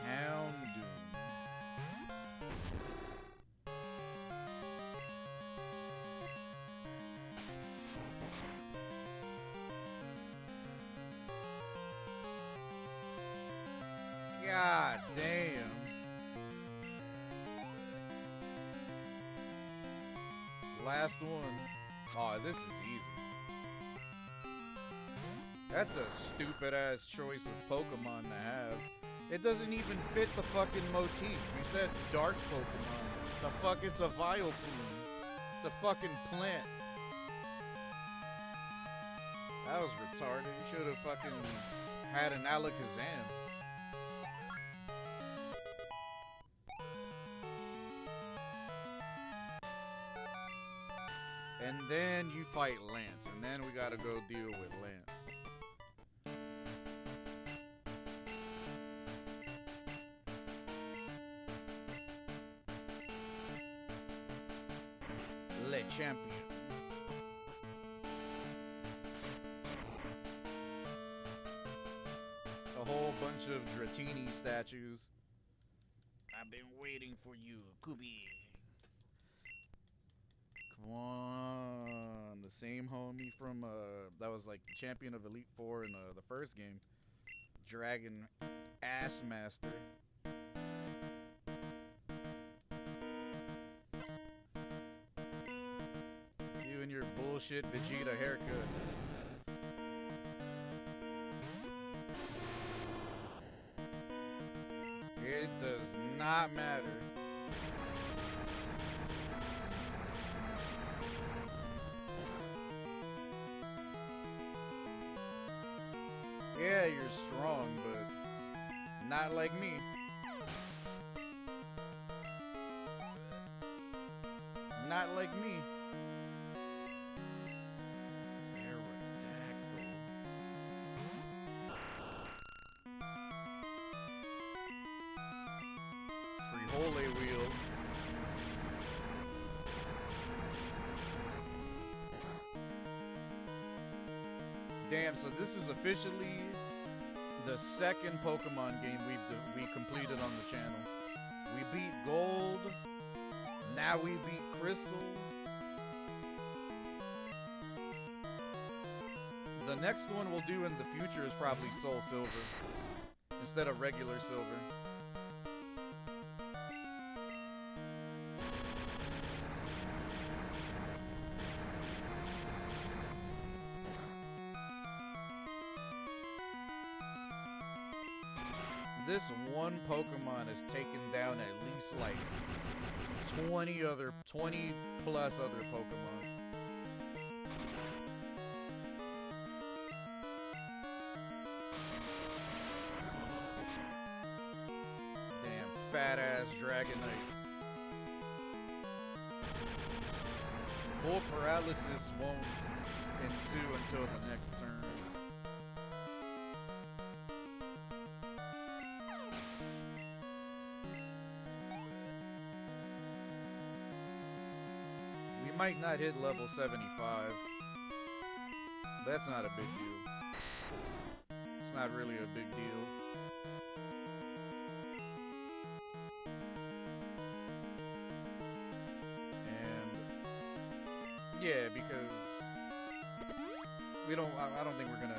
Houndoom. God damn. Last one. Oh, this is easy. That's a stupid ass choice of Pokemon to have. It doesn't even fit the fucking motif. You said dark Pokemon. The fuck, it's a Vileplume. It's a fucking plant. That was retarded. You should have fucking had an Alakazam. And then you fight Lance, and then we gotta go deal with Lance. Le Champion. A whole bunch of Dratini statues. I've been waiting for you, Kubi. Come on, the same homie from that was like the champion of Elite Four in the first game, Dragon Ass Master. You and your bullshit Vegeta haircut. It does not matter. Yeah, you're strong, but not like me. Not like me. Aerodactyl. Free wheel. Damn, so this is officially the second Pokemon game we completed on the channel. We beat Gold. Now we beat Crystal. The next one we'll do in the future is probably Soul Silver instead of regular Silver. This one Pokemon has taken down at least like 20 plus other Pokemon. Damn fat ass Dragonite. Full paralysis won't ensue until the next turn. Might not hit level 75, but that's not a big deal. It's not really a big deal. And yeah, because we don't. I don't think we're gonna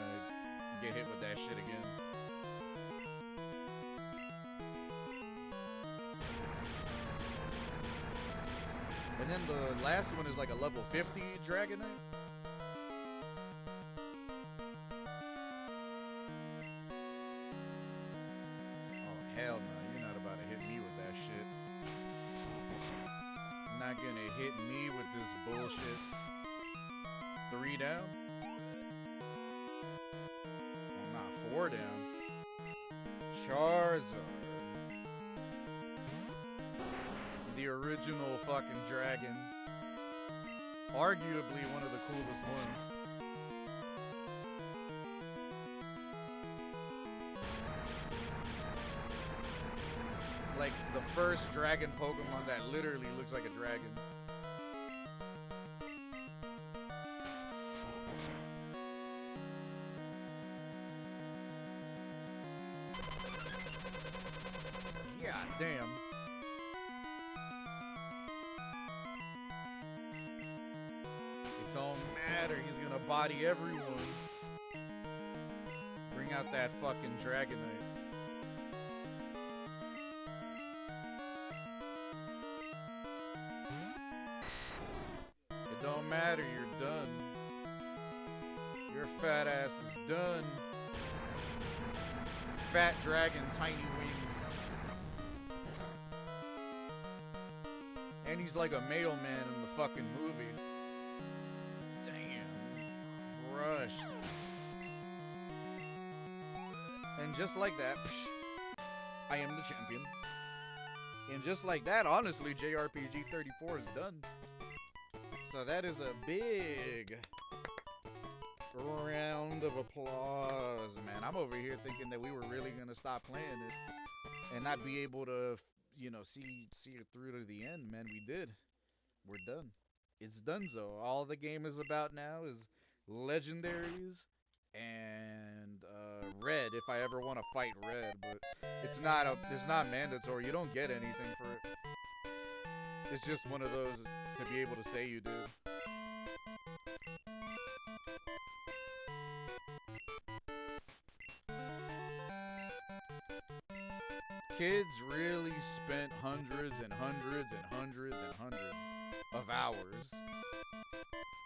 get hit with that shit again. And then the last one is like a level 50 Dragonite. Oh hell no, you're not about to hit me with that shit. Not gonna hit me with this bullshit. 3 down? Well, not 4 down. Charizard. The original fucking dragon. Arguably one of the coolest ones. Like the first dragon Pokemon that literally looks like a dragon. God damn. It don't matter, he's gonna body everyone. Bring out that fucking Dragonite. It don't matter, you're done. Your fat ass is done. Fat dragon, tiny wings. And he's like a mailman in the fucking movie. Damn. Crushed. And just like that, psh, I am the champion. And just like that, honestly, JRPG 34 is done. So that is a big round of applause, man. I'm over here thinking that we were really gonna stop playing it and not be able to, you know, see it through to the end, man. We did. We're done. It's done, so all the game is about now is legendaries and red. If I ever want to fight red, but it's not mandatory. You don't get anything for it. It's just one of those to be able to say you did. Kids really spent hundreds and hundreds and hundreds and hundreds of hours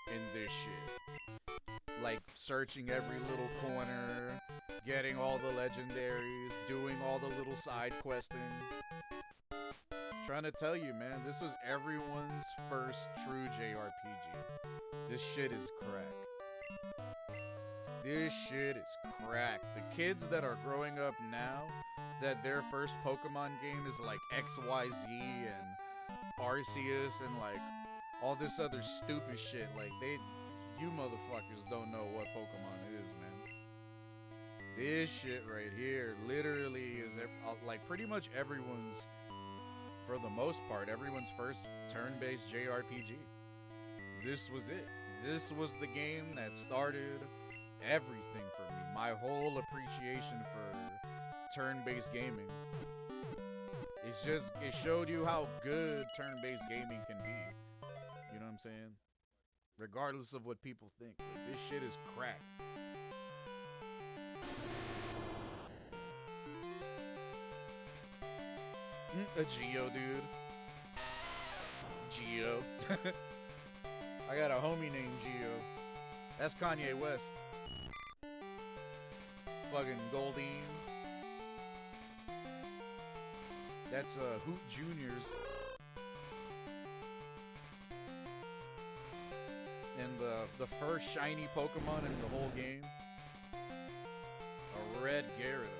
in this shit. Like searching every little corner, getting all the legendaries, doing all the little side questing. Trying to tell you, man, this was everyone's first true JRPG. This shit is crack. This shit is crack. The kids that are growing up now, that their first Pokemon game is like XYZ and Arceus and like all this other stupid shit. Like you motherfuckers don't know what Pokemon is, man. This shit right here literally is like pretty much everyone's, for the most part, everyone's first turn-based JRPG. This was it. This was the game that started everything for me. My whole appreciation for turn-based gaming. It showed you how good turn-based gaming can be. You know what I'm saying? Regardless of what people think. Like, this shit is crack. A Geo, dude. Geo. I got a homie named Geo. That's Kanye West. Fucking Goldine. That's Hoot Juniors. And the first shiny Pokemon in the whole game, a red Gyarados.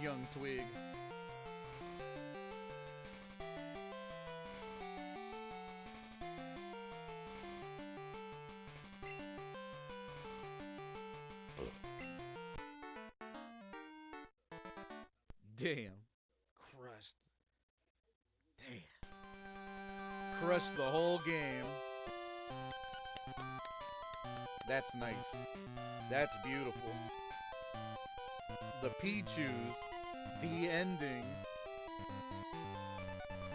Young Twig. Damn. Crushed. Damn. Crushed the whole game. That's nice. That's beautiful. The Pichus, the ending.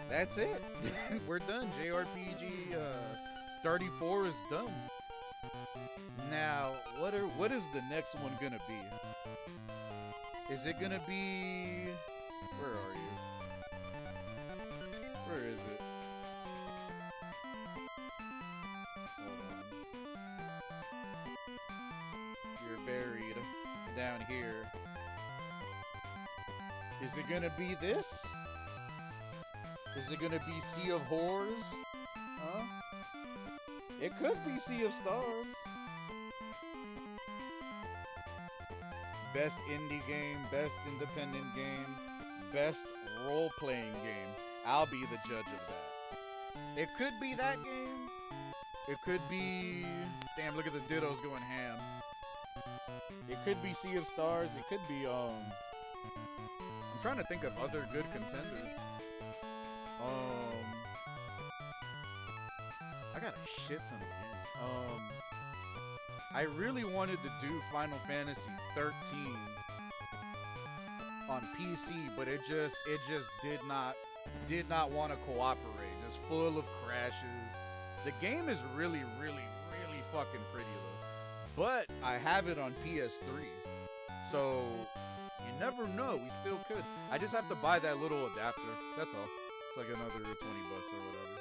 That's it. We're done. JRPG 34 is done. Now, what is the next one gonna be? Is it gonna be? Where are you? Where is it? Hold on. You're buried down here. Is it gonna be this? Is it gonna be Sea of Horrors? Huh? It could be Sea of Stars. Best indie game, best independent game, best role-playing game. I'll be the judge of that. It could be that game. It could be... Damn, look at the dittos going ham. It could be Sea of Stars. It could be, I'm trying to think of other good contenders. I got a shit ton of games. I really wanted to do Final Fantasy 13 on PC, but it just did not want to cooperate. It's full of crashes. The game is really fucking pretty though. But I have it on PS3. So you never know, we still could. I just have to buy that little adapter. That's all. It's like another 20 bucks or whatever.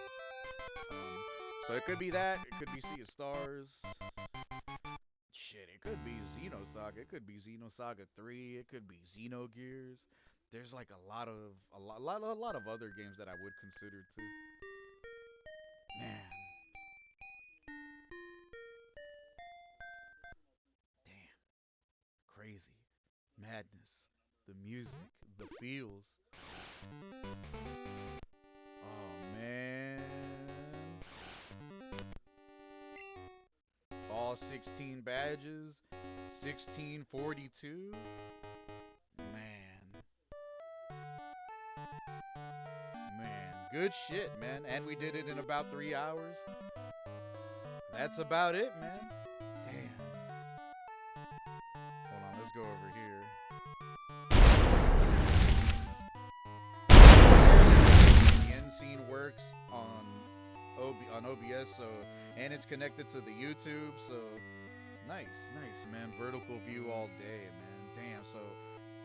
So it could be that, it could be Sea of Stars. Shit, it could be Xenosaga, it could be Xenosaga 3, it could be Xenogears. There's like a lot of other games that I would consider too. Man. Damn. Crazy. Madness. The music. The feels. Oh man. All 16 badges. 1642. Man. Good shit, man. And we did it in about 3 hours. That's about it, man. Damn. Hold on, let's go over here. The end scene works on OBS, so, and it's connected to the YouTube, so nice, man. Vertical view all day, man. Damn. So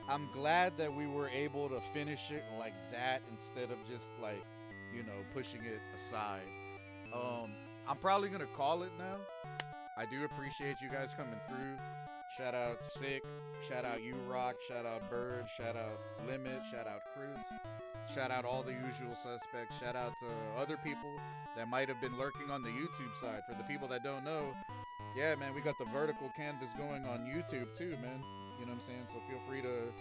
I'm glad that we were able to finish it like that instead of just like, you know, pushing it aside. I'm probably gonna call it now. I do appreciate you guys coming through. Shout out Sick, shout out U-Rock, shout out Bird, shout out Limit, shout out Chris, shout out all the usual suspects, shout out to other people that might have been lurking on the YouTube side. For the people that don't know, yeah, man, we got the vertical canvas going on YouTube too, man. You know what I'm saying? So feel free to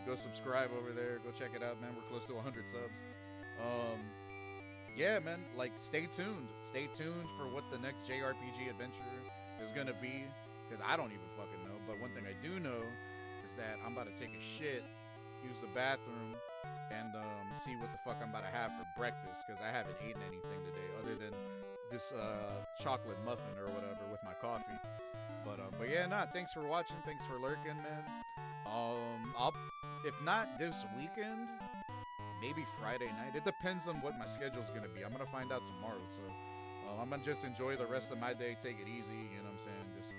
go subscribe over there, go check it out, man. We're close to 100 subs. Yeah, man, like, stay tuned. Stay tuned for what the next JRPG adventure is gonna be, because I don't even fucking know. But one thing I do know is that I'm about to take a shit, use the bathroom, and see what the fuck I'm about to have for breakfast, because I haven't eaten anything today other than this chocolate muffin or whatever with my coffee. But yeah, nah, thanks for watching, thanks for lurking, man. I'll, if not this weekend, maybe Friday night. It depends on what my schedule's gonna be. I'm gonna find out tomorrow, so I'm gonna just enjoy the rest of my day, take it easy, you know what I'm saying?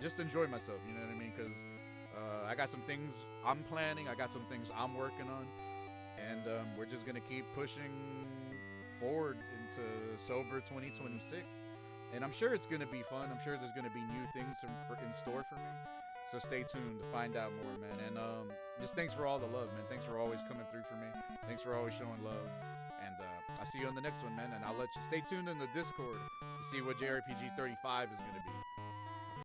Just enjoy myself, you know what I mean? Because I got some things I'm planning, I got some things I'm working on, and we're just gonna keep pushing forward into sober 2026. And I'm sure it's gonna be fun. I'm sure there's gonna be new things in store for me. So stay tuned to find out more, man. And just thanks for all the love, man. Thanks for always coming through for me. Thanks for always showing love. And I'll see you on the next one, man. And I'll let you stay tuned in the Discord to see what JRPG 35 is gonna be.